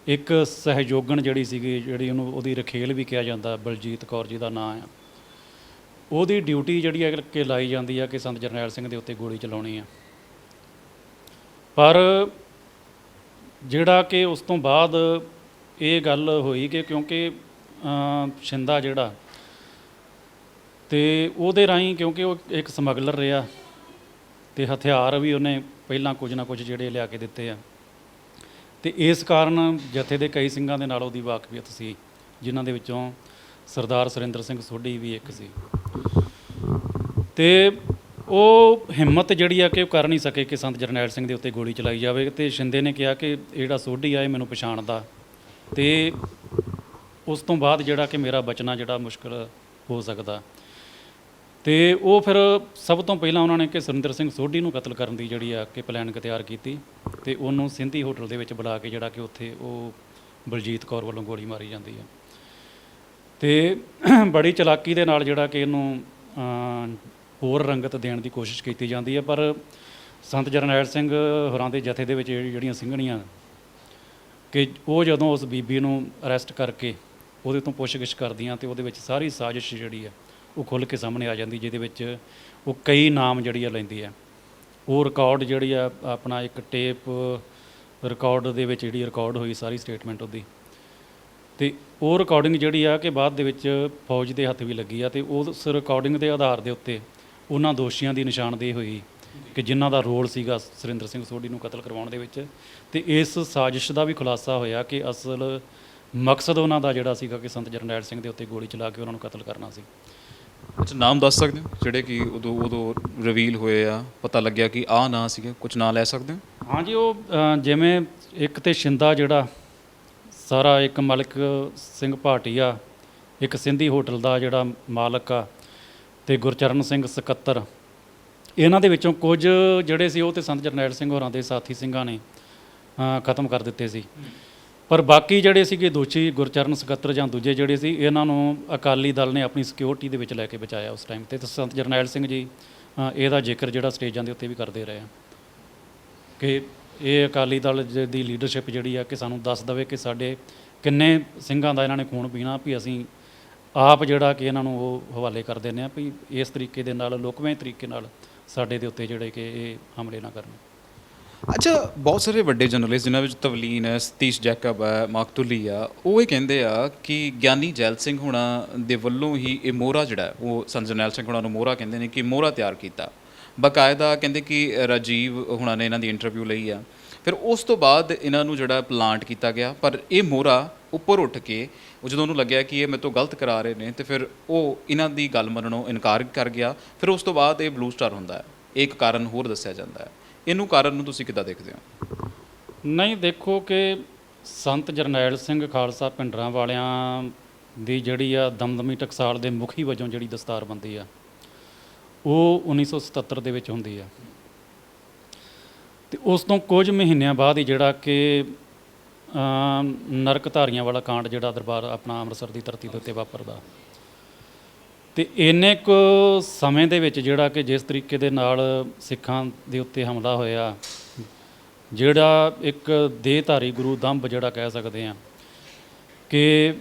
ਇੱਕ ਸਹਿਯੋਗਣ ਜਿਹੜੀ ਸੀਗੀ, ਜਿਹੜੀ ਉਹਨੂੰ ਉਹਦੀ ਰਖੇਲ ਵੀ ਕਿਹਾ ਜਾਂਦਾ, ਬਲਜੀਤ ਕੌਰ ਜੀ ਦਾ ਨਾਂ ਆ, ਉਹਦੀ ਡਿਊਟੀ ਜਿਹੜੀ ਹੈ ਕਿ ਲਾਈ ਜਾਂਦੀ ਆ ਕਿ ਸੰਤ ਜਰਨੈਲ ਸਿੰਘ ਦੇ ਉੱਤੇ ਗੋਲੀ ਚਲਾਉਣੀ ਆ। ਪਰ ਜਿਹੜਾ ਕਿ ਉਸ ਤੋਂ ਬਾਅਦ ਇਹ ਗੱਲ ਹੋਈ ਕਿ ਕਿਉਂਕਿ ਸ਼ਿੰਦਾ ਜਿਹੜਾ ਤੇ ਉਹਦੇ ਰਾਹੀਂ ਕਿਉਂਕਿ ਉਹ ਇੱਕ ਸਮਗਲਰ ਰਿਹਾ ਤੇ ਹਥਿਆਰ ਵੀ ਉਹਨੇ ਪਹਿਲਾਂ ਕੁਝ ਨਾ ਕੁਝ ਜਿਹੜੇ ਲਿਆ ਕੇ ਦਿੱਤੇ ਆ ਤੇ ਇਸ ਕਾਰਨ ਜਥੇ ਦੇ ਕਈ ਸਿੰਘਾਂ ਦੇ ਨਾਲ ਉਹਦੀ ਵਾਕਫੀਅਤ ਸੀ, ਜਿਨ੍ਹਾਂ ਦੇ ਵਿੱਚੋਂ ਸਰਦਾਰ ਸੁਰਿੰਦਰ ਸਿੰਘ ਸੋਢੀ ਵੀ ਇੱਕ ਸੀ। ਤੇ ਉਹ ਹਿੰਮਤ ਜਿਹੜੀ ਆ ਕਿ ਉਹ ਕਰ ਨਹੀਂ ਸਕੇ ਕਿ ਸੰਤ ਜਰਨੈਲ ਸਿੰਘ ਦੇ ਉੱਤੇ ਗੋਲੀ ਚਲਾਈ ਜਾਵੇ। ਤੇ ਸ਼ਿੰਦੇ ਨੇ ਕਿਹਾ ਕਿ ਜਿਹੜਾ ਸੋਢੀ ਆ ਇਹ ਮੈਨੂੰ ਪਛਾਣਦਾ ਤੇ ਉਸ ਤੋਂ ਬਾਅਦ ਜਿਹੜਾ ਕਿ ਮੇਰਾ ਬਚਣਾ ਜਿਹੜਾ ਮੁਸ਼ਕਲ ਹੋ ਸਕਦਾ। ਤੇ ਉਹ ਫਿਰ ਸਭ ਤੋਂ ਪਹਿਲਾਂ ਉਹਨਾਂ ਨੇ ਕਿ ਸੁਰਿੰਦਰ ਸਿੰਘ ਸੋਢੀ ਨੂੰ ਕਤਲ ਕਰਨ ਦੀ ਜਿਹੜੀ ਆ ਕਿ ਪਲਾਨਿੰਗ ਤਿਆਰ ਕੀਤੀ ਤੇ ਉਹਨੂੰ ਸਿੰਧੀ ਹੋਟਲ ਦੇ ਵਿੱਚ ਬੁਲਾ ਕੇ ਜਿਹੜਾ ਕਿ ਉੱਥੇ ਉਹ ਬਲਜੀਤ ਕੌਰ ਵੱਲੋਂ ਗੋਲੀ ਮਾਰੀ ਜਾਂਦੀ ਹੈ। ਤੇ ਬੜੀ ਚਲਾਕੀ ਦੇ ਨਾਲ ਜਿਹੜਾ ਕਿ ਇਹਨੂੰ ਹੋਰ ਰੰਗਤ ਦੇਣ ਦੀ ਕੋਸ਼ਿਸ਼ ਕੀਤੀ ਜਾਂਦੀ ਹੈ। ਪਰ ਸੰਤ ਜਰਨੈਲ ਸਿੰਘ ਹੋਰਾਂ ਦੇ ਜਥੇ ਦੇ ਵਿੱਚ ਜਿਹੜੀਆਂ ਸਿੰਘਣੀਆਂ ਕਿ ਉਹ ਜਦੋਂ ਉਸ ਬੀਬੀ ਨੂੰ ਅਰੈਸਟ ਕਰਕੇ ਉਹਦੇ ਤੋਂ ਪੁੱਛਗਿੱਛ ਕਰਦੀਆਂ ਤੇ ਉਹਦੇ ਵਿੱਚ ਸਾਰੀ ਸਾਜ਼ਿਸ਼ ਜਿਹੜੀ ਆ ਉਹ ਖੁੱਲ੍ਹ ਕੇ ਸਾਹਮਣੇ ਆ ਜਾਂਦੀ, ਜਿਹਦੇ ਵਿੱਚ ਉਹ ਕਈ ਨਾਮ ਜਿਹੜੀ ਆ ਲੈਂਦੀ ਹੈ। ਉਹ ਰਿਕਾਰਡ ਜਿਹੜੀ ਆ ਆਪਣਾ ਇੱਕ ਟੇਪ ਰਿਕਾਰਡ ਦੇ ਵਿੱਚ ਜਿਹੜੀ ਰਿਕਾਰਡ ਹੋਈ ਸਾਰੀ ਸਟੇਟਮੈਂਟ ਉਹਦੀ, ਤੇ ਉਹ ਰਿਕਾਰਡਿੰਗ ਜਿਹੜੀ ਆ ਕਿ ਬਾਅਦ ਦੇ ਵਿੱਚ ਫੌਜ ਦੇ ਹੱਥ ਵੀ ਲੱਗੀ ਆ। ਤੇ ਉਸ ਰਿਕਾਰਡਿੰਗ ਦੇ ਆਧਾਰ ਦੇ ਉੱਤੇ ਉਹਨਾਂ ਦੋਸ਼ੀਆਂ ਦੀ ਨਿਸ਼ਾਨਦੇਹੀ ਹੋਈ ਕਿ ਜਿਨ੍ਹਾਂ ਦਾ ਰੋਲ ਸੀਗਾ ਸੁਰਿੰਦਰ ਸਿੰਘ ਸੋਢੀ ਨੂੰ ਕਤਲ ਕਰਵਾਉਣ ਦੇ ਵਿੱਚ। ਤੇ ਇਸ ਸਾਜ਼ਿਸ਼ ਦਾ ਵੀ ਖੁਲਾਸਾ ਹੋਇਆ ਕਿ ਅਸਲ ਮਕਸਦ ਉਹਨਾਂ ਦਾ ਜਿਹੜਾ ਸੀਗਾ ਕਿ ਸੰਤ ਜਰਨੈਲ ਸਿੰਘ ਦੇ ਉੱਤੇ ਗੋਲੀ ਚਲਾ ਕੇ ਉਹਨਾਂ ਨੂੰ ਕਤਲ ਕਰਨਾ ਸੀ। ਅੱਛਾ, ਨਾਮ ਦੱਸ ਸਕਦੇ ਹੋ ਜਿਹੜੇ ਕਿ ਉਦੋਂ ਰਿਵੀਲ ਹੋਏ ਆ, ਪਤਾ ਲੱਗਿਆ ਕਿ ਆਹ ਨਾਂ ਸੀਗੇ, ਕੁਝ ਨਾਂ ਲੈ ਸਕਦੇ ਹੋ? ਹਾਂਜੀ, ਉਹ ਜਿਵੇਂ ਇੱਕ ਤੇ ਸ਼ਿੰਦਾ ਜਿਹੜਾ ਸਾਰਾ, ਇੱਕ ਮਲਿਕ ਸਿੰਘ ਭਾਟੀਆ, ਇੱਕ ਸਿੰਧੀ ਹੋਟਲ ਦਾ ਜਿਹੜਾ ਮਾਲਕ ਆ, ਤੇ ਗੁਰਚਰਨ ਸਿੰਘ ਸਕੱਤਰ। ਇਹਨਾਂ ਦੇ ਵਿੱਚੋਂ ਕੁਝ ਜਿਹੜੇ ਸੀ ਉਹ ਤੇ ਸੰਤ ਜਰਨੈਲ ਸਿੰਘ ਹੋਰਾਂ ਦੇ ਸਾਥੀ ਸਿੰਘਾਂ ਨੇ ਖਤਮ ਕਰ ਦਿੱਤੇ ਸੀ। ਪਰ ਬਾਕੀ ਜਿਹੜੇ ਸੀਗੇ ਦੋਸ਼ੀ ਗੁਰਚਰਨ ਸਕੱਤਰ ਜਾਂ ਦੂਜੇ ਜਿਹੜੇ ਸੀ, ਇਹਨਾਂ ਨੂੰ ਅਕਾਲੀ ਦਲ ਨੇ ਆਪਣੀ ਸਿਕਿਉਰਿਟੀ ਦੇ ਵਿੱਚ ਲੈ ਕੇ ਬਚਾਇਆ ਉਸ ਟਾਈਮ 'ਤੇ। ਸੰਤ ਜਰਨੈਲ ਸਿੰਘ ਜੀ ਇਹਦਾ ਜ਼ਿਕਰ ਜਿਹੜਾ ਸਟੇਜਾਂ ਦੇ ਉੱਤੇ ਵੀ ਕਰਦੇ ਰਹੇ ਆ ਕਿ ਇਹ ਅਕਾਲੀ ਦਲ ਦੀ ਲੀਡਰਸ਼ਿਪ ਜਿਹੜੀ ਆ ਕਿ ਸਾਨੂੰ ਦੱਸ ਦੇਵੇ ਕਿ ਸਾਡੇ ਕਿੰਨੇ ਸਿੰਘਾਂ ਦਾ ਇਹਨਾਂ ਨੇ ਖੂਨ ਪੀਣਾ ਵੀ ਅਸੀਂ ਆਪ ਜਿਹੜਾ ਕਿ ਇਹਨਾਂ ਨੂੰ ਉਹ ਹਵਾਲੇ ਕਰ ਦਿੰਦੇ ਆ ਵੀ ਇਸ ਤਰੀਕੇ ਦੇ ਨਾਲ ਲੁਕਵੇਂ ਤਰੀਕੇ ਨਾਲ ਸਾਡੇ ਦੇ ਉੱਤੇ ਜਿਹੜੇ ਕਿ ਇਹ ਹਮਲੇ ਨਾ ਕਰਨ। ਅੱਛਾ, ਬਹੁਤ ਸਾਰੇ ਵੱਡੇ ਜਰਨਲਿਸਟ ਜਿਨ੍ਹਾਂ ਵਿੱਚ ਤਵਲੀਨ ਹੈ, ਸਤੀਸ਼ ਜੈਕਬ ਹੈ, ਮਾਕਤੂਲੀ ਆ, ਉਹ ਇਹ ਕਹਿੰਦੇ ਆ ਕਿ ਗਿਆਨੀ ਜੈਲ ਸਿੰਘ ਹੁਣਾਂ ਦੇ ਵੱਲੋਂ ਹੀ ਇਹ ਮੋਹਰਾ ਜਿਹੜਾ ਹੈ, ਉਹ ਸੰਤ ਜਰਨੈਲ ਸਿੰਘ ਹੁਣਾਂ ਨੂੰ ਮੋਹਰਾ ਕਹਿੰਦੇ ਨੇ ਕਿ ਮੋਹਰਾ ਤਿਆਰ ਕੀਤਾ। ਬਾਕਾਇਦਾ ਕਹਿੰਦੇ ਕਿ ਰਾਜੀਵ ਹੁਣਾਂ ਨੇ ਇਹਨਾਂ ਦੀ ਇੰਟਰਵਿਊ ਲਈ ਆ, ਫਿਰ ਉਸ ਤੋਂ ਬਾਅਦ ਇਹਨਾਂ ਨੂੰ ਜਿਹੜਾ ਪਲਾਂਟ ਕੀਤਾ ਗਿਆ। ਪਰ ਇਹ ਮੋਹਰਾ ਉੱਪਰ ਉੱਠ ਕੇ ਉਹ ਜਦੋਂ ਉਹਨੂੰ ਲੱਗਿਆ ਕਿ ਇਹ ਮੇਰੇ ਤੋਂ ਗਲਤ ਕਰਾ ਰਹੇ ਨੇ, ਤੇ ਫਿਰ ਉਹ ਇਹਨਾਂ ਦੀ ਗੱਲ ਮੰਨਣੋਂ ਇਨਕਾਰ ਕਰ ਗਿਆ। ਫਿਰ ਉਸ ਤੋਂ ਬਾਅਦ ਇਹ ਬਲੂ ਸਟਾਰ ਹੁੰਦਾ ਹੈ। ਇੱਕ ਕਾਰਨ ਹੋਰ ਦੱਸਿਆ ਜਾਂਦਾ ਹੈ, ਇਹਨੂੰ ਕਾਰਨ ਨੂੰ ਤੁਸੀਂ ਕਿੱਦਾਂ ਦੇਖਦੇ ਹੋ? ਨਹੀਂ, ਦੇਖੋ ਕਿ ਸੰਤ ਜਰਨੈਲ ਸਿੰਘ ਖਾਲਸਾ ਭਿੰਡਰਾਂ ਵਾਲਿਆਂ ਦੀ ਜਿਹੜੀ ਆ ਦਮਦਮੀ ਟਕਸਾਲ ਦੇ ਮੁਖੀ ਵਜੋਂ ਜਿਹੜੀ ਦਸਤਾਰਬੰਦੀ ਆ ਉਹ 1977 ਦੇ ਵਿੱਚ ਹੁੰਦੀ ਆ, ਤੇ ਉਸ ਤੋਂ ਕੁਝ ਮਹੀਨਿਆਂ ਬਾਅਦ ਹੀ ਜਿਹੜਾ ਕਿ ਨਰਕਧਾਰੀਆਂ ਵਾਲਾ ਕਾਂਡ ਜਿਹੜਾ ਦਰਬਾਰ ਆਪਣਾ ਅੰਮ੍ਰਿਤਸਰ ਦੀ ਧਰਤੀ ਦੇ ਉੱਤੇ ਵਾਪਰਦਾ। ਤੇ ਇੰਨੇ ਕੁ ਸਮੇਂ ਦੇ ਵਿੱਚ ਜਿਹੜਾ ਕਿ ਜਿਸ ਤਰੀਕੇ ਦੇ ਨਾਲ ਸਿੱਖਾਂ ਦੇ ਉੱਤੇ ਹਮਲਾ ਹੋਇਆ, ਜਿਹੜਾ ਇੱਕ ਦੇਹਧਾਰੀ ਗੁਰੂ ਦੰਭ ਜਿਹੜਾ ਕਹਿ ਸਕਦੇ ਆ ਕਿ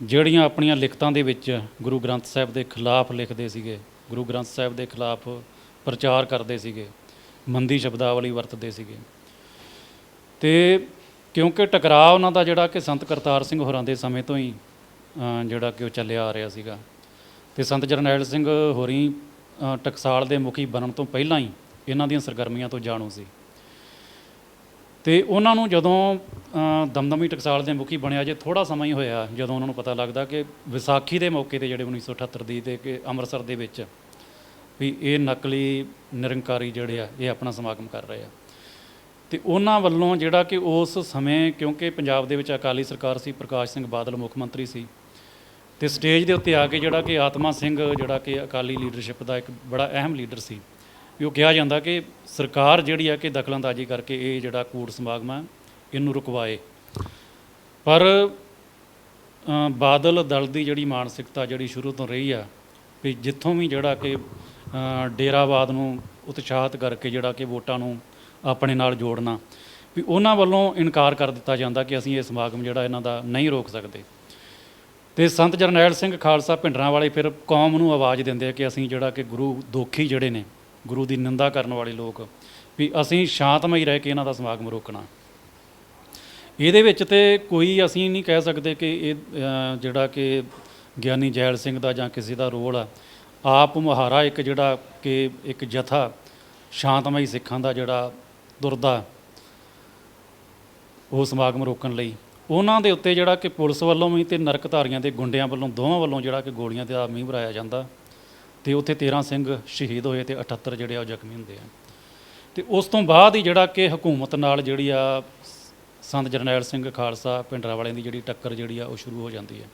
ਜਿਹੜੀਆਂ ਆਪਣੀਆਂ ਲਿਖਤਾਂ ਦੇ ਵਿੱਚ ਗੁਰੂ ਗ੍ਰੰਥ ਸਾਹਿਬ ਦੇ ਖਿਲਾਫ ਲਿਖਦੇ ਸੀਗੇ, ਗੁਰੂ ਗ੍ਰੰਥ ਸਾਹਿਬ ਦੇ ਖਿਲਾਫ ਪ੍ਰਚਾਰ ਕਰਦੇ ਸੀਗੇ, ਮੰਦੀ ਸ਼ਬਦਾਵਲੀ ਵਰਤਦੇ ਸੀਗੇ। ਤੇ ਕਿਉਂਕਿ ਟਕਰਾਅ ਉਹਨਾਂ ਦਾ ਜਿਹੜਾ ਕਿ ਸੰਤ ਕਰਤਾਰ ਸਿੰਘ ਹੋਰਾਂ ਦੇ ਸਮੇਂ ਤੋਂ ਹੀ ਜਿਹੜਾ ਕਿ ਉਹ ਚੱਲਿਆ ਆ ਰਿਹਾ ਸੀਗਾ, ਤੇ ਸੰਤ ਜਰਨੈਲ ਸਿੰਘ ਹੋਰੀ ਟਕਸਾਲ ਦੇ ਮੁਖੀ ਬਣਨ ਤੋਂ ਪਹਿਲਾਂ ਹੀ ਇਹਨਾਂ ਦੀਆਂ ਸਰਗਰਮੀਆਂ ਤੋਂ ਜਾਣੂ ਸੀ। ਤੇ ਉਹਨਾਂ ਨੂੰ ਜਦੋਂ ਦਮਦਮੀ ਟਕਸਾਲ ਦੇ ਮੁਖੀ ਬਣਿਆ, ਜੇ ਥੋੜ੍ਹਾ ਸਮਾਂ ਹੀ ਹੋਇਆ ਜਦੋਂ ਉਹਨਾਂ ਨੂੰ ਪਤਾ ਲੱਗਦਾ ਕਿ ਵਿਸਾਖੀ ਦੇ ਮੌਕੇ 'ਤੇ ਜਿਹੜੇ 1978 ਦੀ ਤੇ ਕਿ ਅੰਮ੍ਰਿਤਸਰ ਦੇ ਵਿੱਚ ਵੀ ਇਹ ਨਕਲੀ ਨਿਰੰਕਾਰੀ ਜਿਹੜੇ ਆ ਇਹ ਆਪਣਾ ਸਮਾਗਮ ਕਰ ਰਹੇ ਆ, ਤੇ ਉਹਨਾਂ ਵੱਲੋਂ ਜਿਹੜਾ ਕਿ ਉਸ ਸਮੇਂ ਕਿਉਂਕਿ ਪੰਜਾਬ ਦੇ ਵਿੱਚ ਅਕਾਲੀ ਸਰਕਾਰ ਸੀ, ਪ੍ਰਕਾਸ਼ ਸਿੰਘ ਬਾਦਲ ਮੁੱਖ ਮੰਤਰੀ ਸੀ, ਤੇ ਸਟੇਜ ਦੇ ਉੱਤੇ ਆ ਕੇ ਜਿਹੜਾ ਕਿ ਆਤਮਾ ਸਿੰਘ ਜਿਹੜਾ ਕਿ ਅਕਾਲੀ ਲੀਡਰਸ਼ਿਪ ਦਾ ਇੱਕ ਬੜਾ ਅਹਿਮ ਲੀਡਰ ਸੀ, ਵੀ ਉਹ ਕਿਹਾ ਜਾਂਦਾ ਕਿ ਸਰਕਾਰ ਜਿਹੜੀ ਆ ਕਿ ਦਖਲਅੰਦਾਜ਼ੀ ਕਰਕੇ ਇਹ ਜਿਹੜਾ ਕੂੜ ਸਮਾਗਮ ਆ ਇਹਨੂੰ ਰੁਕਵਾਏ। ਪਰ ਬਾਦਲ ਦਲ ਦੀ ਜਿਹੜੀ ਮਾਨਸਿਕਤਾ ਜਿਹੜੀ ਸ਼ੁਰੂ ਤੋਂ ਰਹੀ ਆ ਵੀ ਜਿੱਥੋਂ ਵੀ ਜਿਹੜਾ ਕਿ ਡੇਰਾਵਾਦ ਨੂੰ ਉਤਸ਼ਾਹਿਤ ਕਰਕੇ ਜਿਹੜਾ ਕਿ ਵੋਟਾਂ ਨੂੰ ਆਪਣੇ ਨਾਲ ਜੋੜਨਾ, ਵੀ ਉਹਨਾਂ ਵੱਲੋਂ ਇਨਕਾਰ ਕਰ ਦਿੱਤਾ ਜਾਂਦਾ ਕਿ ਅਸੀਂ ਇਹ ਸਮਾਗਮ ਜਿਹੜਾ ਇਹਨਾਂ ਦਾ ਨਹੀਂ ਰੋਕ ਸਕਦੇ। ਤੇ ਸੰਤ ਜਰਨੈਲ ਸਿੰਘ ਖਾਲਸਾ ਭਿੰਡਰਾਂ ਵਾਲੇ ਫਿਰ ਕੌਮ ਨੂੰ ਆਵਾਜ਼ ਦਿੰਦੇ ਆ ਕਿ ਅਸੀਂ ਜਿਹੜਾ ਕਿ ਗੁਰੂ ਦੋਖੀ ਜਿਹੜੇ ਨੇ, ਗੁਰੂ ਦੀ ਨਿੰਦਾ ਕਰਨ ਵਾਲੇ ਲੋਕ, ਵੀ ਅਸੀਂ ਸ਼ਾਂਤਮਈ ਰਹਿ ਕੇ ਇਹਨਾਂ ਦਾ ਸਮਾਗਮ ਰੋਕਣਾ। ਇਹਦੇ ਵਿੱਚ ਤੇ ਕੋਈ ਅਸੀਂ ਨਹੀਂ ਕਹਿ ਸਕਦੇ ਕਿ ਇਹ ਜਿਹੜਾ ਕਿ ਗਿਆਨੀ ਜੈਲ ਸਿੰਘ ਦਾ ਜਾਂ ਕਿਸੇ ਦਾ ਰੋਲ ਆ। ਆਪ ਮੁਹਾਰਾ ਇੱਕ ਜਿਹੜਾ ਕਿ ਇੱਕ ਜਥਾ ਸ਼ਾਂਤਮਈ ਸਿੱਖਾਂ ਦਾ ਜਿਹੜਾ ਤੁਰਦਾ ਉਹ ਸਮਾਗਮ ਰੋਕਣ ਲਈ, ਉਹਨਾਂ ਦੇ ਉੱਤੇ ਜਿਹੜਾ ਕਿ ਪੁਲਿਸ ਵੱਲੋਂ ਵੀ ਤੇ ਨਰਕਧਾਰੀਆਂ ਦੇ ਗੁੰਡਿਆਂ ਵੱਲੋਂ ਦੋਵਾਂ ਵੱਲੋਂ ਜਿਹੜਾ ਕਿ ਗੋਲੀਆਂ ਦਾ ਮੀਂਹ ਵਰਾਇਆ ਜਾਂਦਾ, ਤੇ ਉੱਥੇ 13 ਸਿੰਘ ਸ਼ਹੀਦ ਹੋਏ ਤੇ 78 ਜਿਹੜੇ ਆ ਉਹ ਜ਼ਖਮੀ ਹੁੰਦੇ ਆ। ਤੇ ਉਸ ਤੋਂ ਬਾਅਦ ਹੀ ਜਿਹੜਾ ਕਿ ਹਕੂਮਤ ਨਾਲ ਜਿਹੜੀ ਆ ਸੰਤ ਜਰਨੈਲ ਸਿੰਘ ਖਾਲਸਾ ਭਿੰਡਰਾਂ ਵਾਲਿਆਂ ਦੀ ਜਿਹੜੀ ਟੱਕਰ ਜਿਹੜੀ ਆ ਉਹ ਸ਼ੁਰੂ ਹੋ ਜਾਂਦੀ ਹੈ।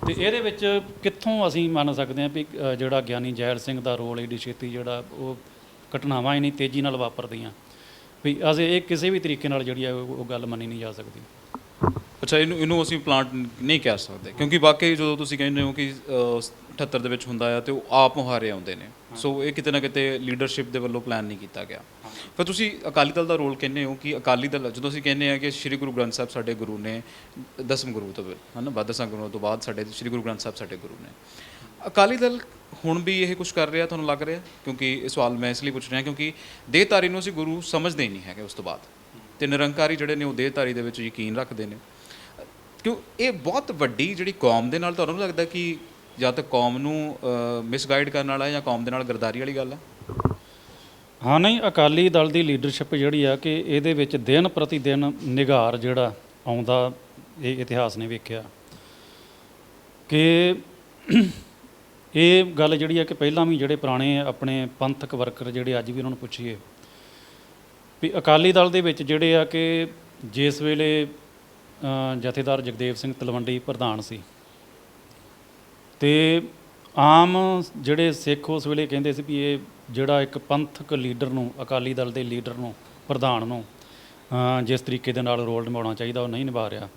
ਤੇ ਇਹਦੇ ਵਿੱਚ ਕਿੱਥੋਂ ਅਸੀਂ ਮੰਨ ਸਕਦੇ ਹਾਂ ਵੀ ਜਿਹੜਾ ਗਿਆਨੀ ਜੈਲ ਸਿੰਘ ਦਾ ਰੋਲ ਏਡੀ ਛੇਤੀ ਜਿਹੜਾ ਉਹ ਘਟਨਾਵਾਂ ਇੰਨੀ ਤੇਜ਼ੀ ਨਾਲ ਵਾਪਰਦੀਆਂ ਵੀ ਅਸੀਂ ਇਹ ਕਿਸੇ ਵੀ ਤਰੀਕੇ ਨਾਲ ਜਿਹੜੀ ਆ ਉਹ ਗੱਲ ਮੰਨੀ ਨਹੀਂ ਜਾ ਸਕਦੀ। ਅੱਛਾ, ਇਹਨੂੰ ਅਸੀਂ ਪਲਾਂਟ ਨਹੀਂ ਕਹਿ ਸਕਦੇ, ਕਿਉਂਕਿ ਵਾਕਈ ਜਦੋਂ ਤੁਸੀਂ ਕਹਿੰਦੇ ਹੋ ਕਿ 78 ਦੇ ਵਿੱਚ ਹੁੰਦਾ ਆ ਤੇ ਉਹ ਆਪ ਮੁਹਾਰੇ ਆਉਂਦੇ ਨੇ, ਸੋ ਇਹ ਕਿਤੇ ਨਾ ਕਿਤੇ ਲੀਡਰਸ਼ਿਪ ਦੇ ਵੱਲੋਂ ਪਲਾਨ ਨਹੀਂ ਕੀਤਾ ਗਿਆ। ਪਰ ਤੁਸੀਂ ਅਕਾਲੀ ਦਲ ਦਾ ਰੋਲ ਕਹਿੰਦੇ ਹੋ ਕਿ ਅਕਾਲੀ ਦਲ ਜਦੋਂ ਅਸੀਂ ਕਹਿੰਦੇ ਆ ਕਿ ਸ਼੍ਰੀ ਗੁਰੂ ਗ੍ਰੰਥ ਸਾਹਿਬ ਸਾਡੇ ਗੁਰੂ ਨੇ, 10ਵੇਂ ਗੁਰੂ ਤੋਂ ਹੈ ਨਾ, 10ਵੇਂ ਗੁਰੂ ਤੋਂ ਬਾਅਦ ਸਾਡੇ ਸ਼੍ਰੀ ਗੁਰੂ ਗ੍ਰੰਥ ਸਾਹਿਬ ਸਾਡੇ ਗੁਰੂ ਨੇ, ਅਕਾਲੀ ਦਲ ਹੁਣ ਵੀ ਇਹ ਕੁਝ ਕਰ ਰਿਹਾ ਤੁਹਾਨੂੰ ਲੱਗ ਰਿਹਾ? ਕਿਉਂਕਿ ਇਹ ਸਵਾਲ ਮੈਂ ਇਸ ਲਈ ਪੁੱਛ ਰਿਹਾ ਕਿਉਂਕਿ ਦੇਹਧਾਰੀ ਨੂੰ ਅਸੀਂ ਗੁਰੂ ਸਮਝਦੇ ਹੀ ਨਹੀਂ ਹੈਗੇ ਉਸ ਤੋਂ ਬਾਅਦ, ਤੇ ਨਿਰੰਕਾਰੀ ਜਿਹੜੇ ਨੇ ਉਹ ਦੇਹਧਾਰੀ ਦੇ ਵਿੱਚ ਯਕੀਨ ਰੱਖਦੇ ਨੇ। ਕਿਉਂ ਇਹ ਬਹੁਤ ਵੱਡੀ ਜਿਹੜੀ ਕੌਮ ਦੇ ਨਾਲ ਤੁਹਾਨੂੰ ਲੱਗਦਾ ਕਿ ਜਾਂ ਤਾਂ ਕੌਮ ਨੂੰ ਮਿਸਗਾਈਡ ਕਰਨ ਵਾਲਾ ਜਾਂ ਕੌਮ ਦੇ ਨਾਲ ਗਰਦਾਰੀ ਵਾਲੀ ਗੱਲ ਹੈ? ਹਾਂ, ਨਹੀਂ, ਅਕਾਲੀ ਦਲ ਦੀ ਲੀਡਰਸ਼ਿਪ ਜਿਹੜੀ ਆ ਕਿ ਇਹਦੇ ਵਿੱਚ ਦਿਨ ਪ੍ਰਤੀ ਦਿਨ ਨਿਘਾਰ ਜਿਹੜਾ ਆਉਂਦਾ ਇਹ ਇਤਿਹਾਸ ਨੇ ਵੇਖਿਆ ਕਿ ਇਹ ਗੱਲ ਜਿਹੜੀ ਆ ਕਿ ਪਹਿਲਾਂ ਵੀ ਜਿਹੜੇ ਪੁਰਾਣੇ ਆਪਣੇ ਪੰਥਕ ਵਰਕਰ ਜਿਹੜੇ ਅੱਜ ਵੀ ਉਹਨਾਂ ਨੂੰ ਪੁੱਛੀਏ ਵੀ ਅਕਾਲੀ ਦਲ ਦੇ ਵਿੱਚ ਜਿਹੜੇ ਆ ਕਿ ਜਿਸ ਵੇਲੇ ਜਥੇਦਾਰ ਜਗਦੇਵ ਸਿੰਘ ਤਲਵੰਡੀ ਪ੍ਰਧਾਨ ਸੀ, ਤੇ ਆਮ ਜਿਹੜੇ ਸਿੱਖ ਉਸ ਵੇਲੇ ਕਹਿੰਦੇ ਸੀ ਵੀ ਇਹ ਜਿਹੜਾ ਇੱਕ ਪੰਥਕ ਲੀਡਰ ਨੂੰ, ਅਕਾਲੀ ਦਲ ਦੇ ਲੀਡਰ ਨੂੰ, ਪ੍ਰਧਾਨ ਨੂੰ ਜਿਸ ਤਰੀਕੇ ਦੇ ਨਾਲ ਰੋਲ ਨਿਭਾਉਣਾ ਚਾਹੀਦਾ ਉਹ ਨਹੀਂ ਨਿਭਾ ਰਿਹਾ।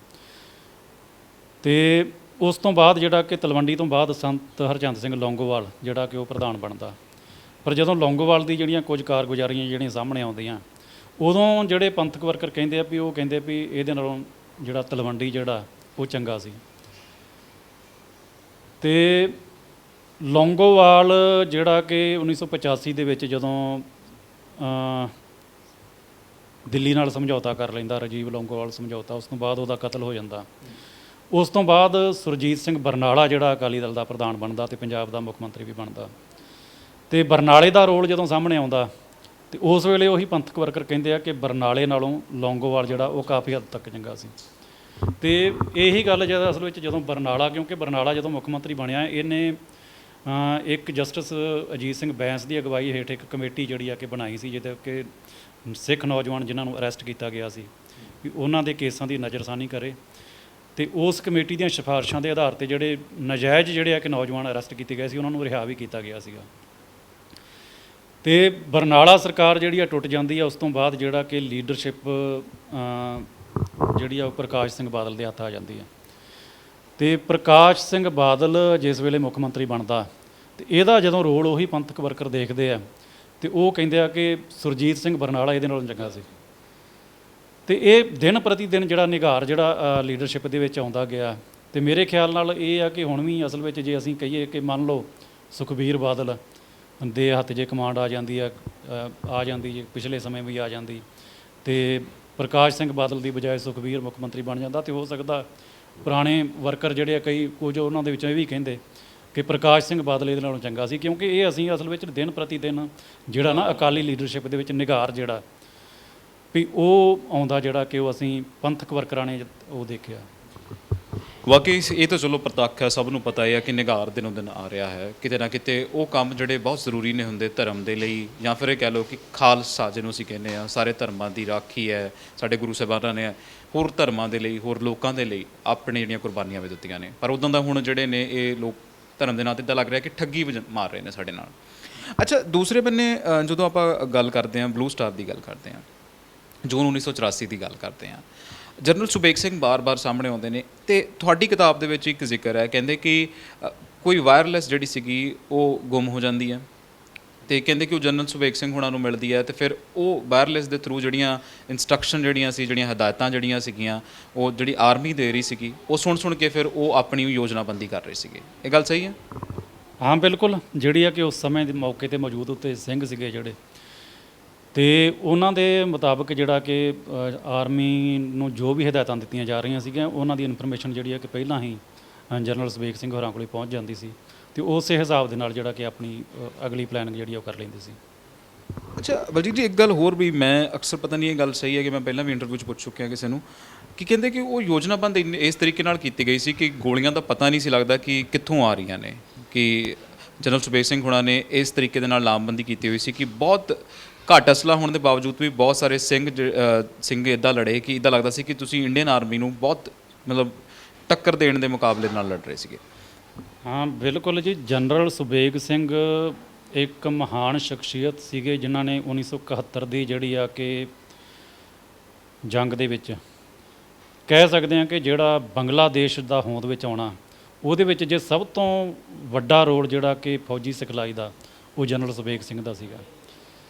ਤੇ ਉਸ ਤੋਂ ਬਾਅਦ ਜਿਹੜਾ ਕਿ ਤਲਵੰਡੀ ਤੋਂ ਬਾਅਦ ਸੰਤ ਹਰਚੰਦ ਸਿੰਘ ਲੌਂਗੋਵਾਲ ਜਿਹੜਾ ਕਿ ਉਹ ਪ੍ਰਧਾਨ ਬਣਦਾ, ਪਰ ਜਦੋਂ ਲੌਂਗੋਵਾਲ ਦੀ ਜਿਹੜੀਆਂ ਕੁਝ ਕਾਰਗੁਜ਼ਾਰੀਆਂ ਜਿਹੜੀਆਂ ਸਾਹਮਣੇ ਆਉਂਦੀਆਂ, ਉਦੋਂ ਜਿਹੜੇ ਪੰਥਕ ਵਰਕਰ ਕਹਿੰਦੇ ਆ ਵੀ ਉਹ ਕਹਿੰਦੇ ਵੀ ਇਹਦੇ ਨਾਲੋਂ ਜਿਹੜਾ ਤਲਵੰਡੀ ਜਿਹੜਾ ਉਹ ਚੰਗਾ ਸੀ। ਤੇ ਲੌਂਗੋਵਾਲ ਜਿਹੜਾ ਕਿ 1985 ਦੇ ਵਿੱਚ ਜਦੋਂ ਦਿੱਲੀ ਨਾਲ ਸਮਝੌਤਾ ਕਰ ਲੈਂਦਾ, ਰਾਜੀਵ ਲੌਂਗੋਵਾਲ ਸਮਝੌਤਾ, ਉਸ ਤੋਂ ਬਾਅਦ ਉਹਦਾ ਕਤਲ ਹੋ ਜਾਂਦਾ। ਉਸ ਤੋਂ ਬਾਅਦ ਸੁਰਜੀਤ ਸਿੰਘ ਬਰਨਾਲਾ ਜਿਹੜਾ ਅਕਾਲੀ ਦਲ ਦਾ ਪ੍ਰਧਾਨ ਬਣਦਾ ਤੇ ਪੰਜਾਬ ਦਾ ਮੁੱਖ ਮੰਤਰੀ ਵੀ ਬਣਦਾ। ਤੇ ਬਰਨਾਲੇ ਦਾ ਰੋਲ ਜਦੋਂ ਸਾਹਮਣੇ ਆਉਂਦਾ ਤੇ ਉਸ ਵੇਲੇ ਉਹੀ ਪੰਥਕ ਵਰਕਰ ਕਹਿੰਦੇ ਆ ਕਿ ਬਰਨਾਲੇ ਨਾਲੋਂ ਲੌਂਗੋਵਾਲ ਜਿਹੜਾ ਉਹ ਕਾਫੀ ਹੱਦ ਤੱਕ ਚੰਗਾ ਸੀ। ਤੇ ਇਹੀ ਗੱਲ ਜਦ ਅਸਲ ਵਿੱਚ ਜਦੋਂ ਬਰਨਾਲਾ, ਕਿਉਂਕਿ ਬਰਨਾਲਾ ਜਦੋਂ ਮੁੱਖ ਮੰਤਰੀ ਬਣਿਆ, ਇਹਨੇ ਇੱਕ ਜਸਟਿਸ ਅਜੀਤ ਸਿੰਘ ਬੈਂਸ ਦੀ ਅਗਵਾਈ ਹੇਠ ਇੱਕ ਕਮੇਟੀ ਜਿਹੜੀ ਆ ਕਿ ਬਣਾਈ ਸੀ, ਜਿਹਦੇ ਕਿ ਸਿੱਖ ਨੌਜਵਾਨ ਜਿਨ੍ਹਾਂ ਨੂੰ ਅਰੈਸਟ ਕੀਤਾ ਗਿਆ ਸੀ ਵੀ ਉਹਨਾਂ ਦੇ ਕੇਸਾਂ ਦੀ ਨਜ਼ਰਸਾਨੀ ਕਰੇ। ਤੇ ਉਸ ਕਮੇਟੀ ਦੀਆਂ ਸਿਫਾਰਿਸ਼ਾਂ ਦੇ ਆਧਾਰ ਤੇ ਜਿਹੜੇ ਨਜਾਇਜ਼ ਜਿਹੜੇ ਆ ਕਿ ਨੌਜਵਾਨ ਅਰੈਸਟ ਕੀਤੇ ਗਏ ਸੀ, ਉਹਨਾਂ ਨੂੰ ਰਿਹਾ ਵੀ ਕੀਤਾ ਗਿਆ ਸੀਗਾ। ਤੇ ਬਰਨਾਲਾ ਸਰਕਾਰ ਜਿਹੜੀ ਆ ਟੁੱਟ ਜਾਂਦੀ ਆ। ਉਸ ਤੋਂ ਬਾਅਦ ਜਿਹੜਾ ਕਿ ਲੀਡਰਸ਼ਿਪ ਜਿਹੜੀ ਆ ਉਹ ਪ੍ਰਕਾਸ਼ ਸਿੰਘ ਬਾਦਲ ਦੇ ਹੱਥ ਆ ਜਾਂਦੀ ਆ। ਤੇ ਪ੍ਰਕਾਸ਼ ਸਿੰਘ ਬਾਦਲ ਜਿਸ ਵੇਲੇ ਮੁੱਖ ਮੰਤਰੀ ਬਣਦਾ ਤੇ ਇਹਦਾ ਜਦੋਂ ਰੋਲ ਉਹੀ ਪੰਥਕ ਵਰਕਰ ਦੇਖਦੇ ਆ ਤੇ ਉਹ ਕਹਿੰਦੇ ਆ ਕਿ ਸੁਰਜੀਤ ਸਿੰਘ ਬਰਨਾਲਾ ਇਹਦੇ ਨਾਲੋਂ ਚੰਗਾ ਸੀ। ਤੇ ਇਹ ਦਿਨ ਪ੍ਰਤੀ ਦਿਨ ਜਿਹੜਾ ਨਿਘਾਰ ਜਿਹੜਾ ਲੀਡਰਸ਼ਿਪ ਦੇ ਵਿੱਚ ਆਉਂਦਾ ਗਿਆ। ਤੇ ਮੇਰੇ ਖਿਆਲ ਨਾਲ ਇਹ ਆ ਕਿ ਹੁਣ ਵੀ ਅਸਲ ਵਿੱਚ ਜੇ ਅਸੀਂ ਕਹੀਏ ਕਿ ਮੰਨ ਲਓ ਸੁਖਬੀਰ ਬਾਦਲ ਦੇ ਹੱਥ ਜੇ ਕਮਾਂਡ ਆ ਜਾਂਦੀ ਜੇ ਪਿਛਲੇ ਸਮੇਂ ਵੀ ਆ ਜਾਂਦੀ ਤੇ ਪ੍ਰਕਾਸ਼ ਸਿੰਘ ਬਾਦਲ ਦੀ ਬਜਾਏ ਸੁਖਬੀਰ ਮੁੱਖ ਮੰਤਰੀ ਬਣ ਜਾਂਦਾ ਤੇ ਹੋ ਸਕਦਾ ਪੁਰਾਣੇ ਵਰਕਰ ਜਿਹੜੇ ਆ ਕਈ ਕੁਝ ਉਹਨਾਂ ਦੇ ਵਿੱਚੋਂ ਇਹ ਵੀ ਕਹਿੰਦੇ ਕਿ ਪ੍ਰਕਾਸ਼ ਸਿੰਘ ਬਾਦਲ ਇਹਦੇ ਨਾਲੋਂ ਚੰਗਾ ਸੀ, ਕਿਉਂਕਿ ਇਹ ਅਸੀਂ ਅਸਲ ਵਿੱਚ ਦਿਨ ਪ੍ਰਤੀ ਦਿਨ ਜਿਹੜਾ ਨਾ ਅਕਾਲੀ ਲੀਡਰਸ਼ਿਪ ਦੇ ਵਿੱਚ ਨਿਘਾਰ ਜਿਹੜਾ ਵੀ ਉਹ ਆਉਂਦਾ, ਜਿਹੜਾ ਕਿ ਉਹ ਅਸੀਂ ਪੰਥਕ ਵਰਕਰਾਂ ਨੇ ਉਹ ਦੇਖਿਆ। ਵਾਕਈ ਇਹ ਤਾਂ ਚਲੋ ਪ੍ਰਤੱਖ ਹੈ, ਸਭ ਨੂੰ ਪਤਾ ਹੈ ਕਿ ਨਿਗਾਰ ਦਿਨੋਂ ਦਿਨ ਆ ਰਿਹਾ ਹੈ। ਕਿਤੇ ਨਾ ਕਿਤੇ ਉਹ ਕੰਮ ਜਿਹੜੇ ਬਹੁਤ ਜ਼ਰੂਰੀ ਨੇ ਹੁੰਦੇ ਧਰਮ ਦੇ ਲਈ, ਜਾਂ ਫਿਰ ਇਹ ਕਹਿ ਲਓ ਕਿ ਖਾਲਸਾ ਜਿਹਨੂੰ ਅਸੀਂ ਕਹਿੰਦੇ ਹਾਂ, ਸਾਰੇ ਧਰਮਾਂ ਦੀ ਰਾਖੀ ਹੈ। ਸਾਡੇ ਗੁਰੂ ਸਾਹਿਬਾਨਾਂ ਨੇ ਹੋਰ ਧਰਮਾਂ ਦੇ ਲਈ, ਹੋਰ ਲੋਕਾਂ ਦੇ ਲਈ ਆਪਣੇ ਜਿਹੜੀਆਂ ਕੁਰਬਾਨੀਆਂ ਵੀ ਦਿੱਤੀਆਂ ਨੇ। ਪਰ ਉਦੋਂ ਦਾ ਹੁਣ ਜਿਹੜੇ ਨੇ ਇਹ ਲੋਕ ਧਰਮ ਦੇ ਨਾਂ 'ਤੇ ਇੱਦਾਂ ਲੱਗ ਰਿਹਾ ਕਿ ਠੱਗੀ ਮਾਰ ਰਹੇ ਨੇ ਸਾਡੇ ਨਾਲ। ਅੱਛਾ, ਦੂਸਰੇ ਬੰਨੇ ਜਦੋਂ ਆਪਾਂ ਗੱਲ ਕਰਦੇ ਹਾਂ ਬਲੂ ਸਟਾਰ ਦੀ ਗੱਲ ਕਰਦੇ ਹਾਂ, ਜੂਨ 1984 ਦੀ ਗੱਲ ਕਰਦੇ ਹਾਂ, ਜਨਰਲ ਸੁਬੇਗ ਸਿੰਘ ਬਾਰ-ਬਾਰ ਸਾਹਮਣੇ ਆਉਂਦੇ ਨੇ। ਤੇ ਤੁਹਾਡੀ ਕਿਤਾਬ ਦੇ ਵਿੱਚ ਇੱਕ ਜ਼ਿਕਰ ਹੈ, ਕਹਿੰਦੇ ਕਿ ਕੋਈ ਵਾਇਰਲੈਸ ਜਿਹੜੀ ਸੀਗੀ ਉਹ ਗੁੰਮ ਹੋ ਜਾਂਦੀ ਹੈ ਤੇ ਕਹਿੰਦੇ ਕਿ ਉਹ ਜਨਰਲ ਸੁਬੇਗ ਸਿੰਘ ਹੁਣਾਂ ਨੂੰ ਮਿਲਦੀ ਹੈ ਤੇ ਫਿਰ ਉਹ ਵਾਇਰਲੈਸ ਦੇ ਥਰੂ ਜਿਹੜੀਆਂ ਇਨਸਟਰਕਸ਼ਨ ਜਿਹੜੀਆਂ ਸੀ, ਜਿਹੜੀਆਂ ਹਦਾਇਤਾਂ ਜਿਹੜੀਆਂ ਸੀਗੀਆਂ, ਉਹ ਜਿਹੜੀ ਆਰਮੀ ਦੇ ਰਹੀ ਸੀਗੀ, ਉਹ ਸੁਣ ਕੇ ਫਿਰ ਉਹ ਆਪਣੀ ਯੋਜਨਾਬੰਦੀ ਕਰ ਰਹੇ ਸੀਗੇ। ਇਹ ਗੱਲ ਸਹੀ ਹੈ? ਹਾਂ ਬਿਲਕੁਲ। ਜਿਹੜੀ ਆ ਕਿ ਉਸ ਸਮੇਂ ਦੇ ਮੌਕੇ 'ਤੇ ਮੌਜੂਦ ਉੱਤੇ ਸਿੰਘ ਸੀਗੇ ਜਿਹੜੇ, ਤੇ ਉਹਨਾਂ ਦੇ ਮੁਤਾਬਕ ਜਿਹੜਾ ਕਿ ਆਰਮੀ ਨੂੰ ਜੋ ਵੀ ਹਦਾਇਤਾਂ ਦਿੱਤੀਆਂ ਜਾ ਰਹੀਆਂ ਸੀਗੀਆਂ, ਉਹਨਾਂ ਦੀ ਇਨਫੋਰਮੇਸ਼ਨ ਜਿਹੜੀ ਆ ਕਿ ਪਹਿਲਾਂ ਹੀ ਜਨਰਲ ਸੁਬੇਗ ਸਿੰਘ ਹੋਰਾਂ ਕੋਲ ਪਹੁੰਚ ਜਾਂਦੀ ਸੀ ਤੇ ਉਸੇ ਹਿਸਾਬ ਦੇ ਨਾਲ ਜਿਹੜਾ ਕਿ ਆਪਣੀ ਅਗਲੀ ਪਲੈਨਿੰਗ ਜਿਹੜੀ ਉਹ ਕਰ ਲੈਂਦੇ ਸੀ। ਅੱਛਾ ਬਲਜੀਤ ਜੀ, ਇੱਕ ਗੱਲ ਹੋਰ ਵੀ ਮੈਂ ਅਕਸਰ, ਪਤਾ ਨਹੀਂ ਇਹ ਗੱਲ ਸਹੀ ਹੈ ਕਿ ਮੈਂ ਪਹਿਲਾਂ ਵੀ ਇੰਟਰਵਿਊ 'ਚ ਪੁੱਛ ਚੁੱਕਿਆ ਕਿਸੇ ਨੂੰ, ਕਿ ਕਹਿੰਦੇ ਕਿ ਉਹ ਯੋਜਨਾਬੰਦ ਇਸ ਤਰੀਕੇ ਨਾਲ ਕੀਤੀ ਗਈ ਸੀ ਕਿ ਗੋਲੀਆਂ ਦਾ ਪਤਾ ਨਹੀਂ ਸੀ ਲੱਗਦਾ ਕਿ ਕਿੱਥੋਂ ਆ ਰਹੀਆਂ ਨੇ। ਕਿ ਜਨਰਲ ਸੁਬੇਗ ਸਿੰਘ ਹੋਰਾਂ ਨੇ ਇਸ ਤਰੀਕੇ ਦੇ ਨਾਲ ਲਾਮਬੰਦੀ ਕੀਤੀ ਹੋਈ ਸੀ ਕਿ ਬਹੁਤ ਘੱਟ ਅਸਲਾ ਹੋਣ ਦੇ ਬਾਵਜੂਦ ਵੀ ਬਹੁਤ ਸਾਰੇ ਸਿੰਘ ਇੱਦਾਂ ਲੜੇ ਕਿ ਇੱਦਾਂ ਲੱਗਦਾ ਸੀ ਕਿ ਤੁਸੀਂ ਇੰਡੀਅਨ ਆਰਮੀ ਨੂੰ ਬਹੁਤ ਮਤਲਬ ਟੱਕਰ ਦੇਣ ਦੇ ਮੁਕਾਬਲੇ ਨਾਲ ਲੜ ਰਹੇ ਸੀਗੇ। ਹਾਂ ਬਿਲਕੁਲ ਜੀ। ਜਨਰਲ ਸੁਬੇਗ ਸਿੰਘ ਇੱਕ ਮਹਾਨ ਸ਼ਖਸੀਅਤ ਸੀਗੇ ਜਿਨ੍ਹਾਂ ਨੇ 1971 ਦੀ ਜਿਹੜੀ ਆ ਕਿ ਜੰਗ ਦੇ ਵਿੱਚ ਕਹਿ ਸਕਦੇ ਹਾਂ ਕਿ ਜਿਹੜਾ ਬੰਗਲਾਦੇਸ਼ ਦਾ ਹੋਂਦ ਵਿੱਚ ਆਉਣਾ, ਉਹਦੇ ਵਿੱਚ ਜੇ ਸਭ ਤੋਂ ਵੱਡਾ ਰੋਲ ਜਿਹੜਾ ਕਿ ਫੌਜੀ ਸਿਖਲਾਈ ਦਾ, ਉਹ ਜਨਰਲ ਸੁਬੇਗ ਸਿੰਘ ਦਾ ਸੀਗਾ।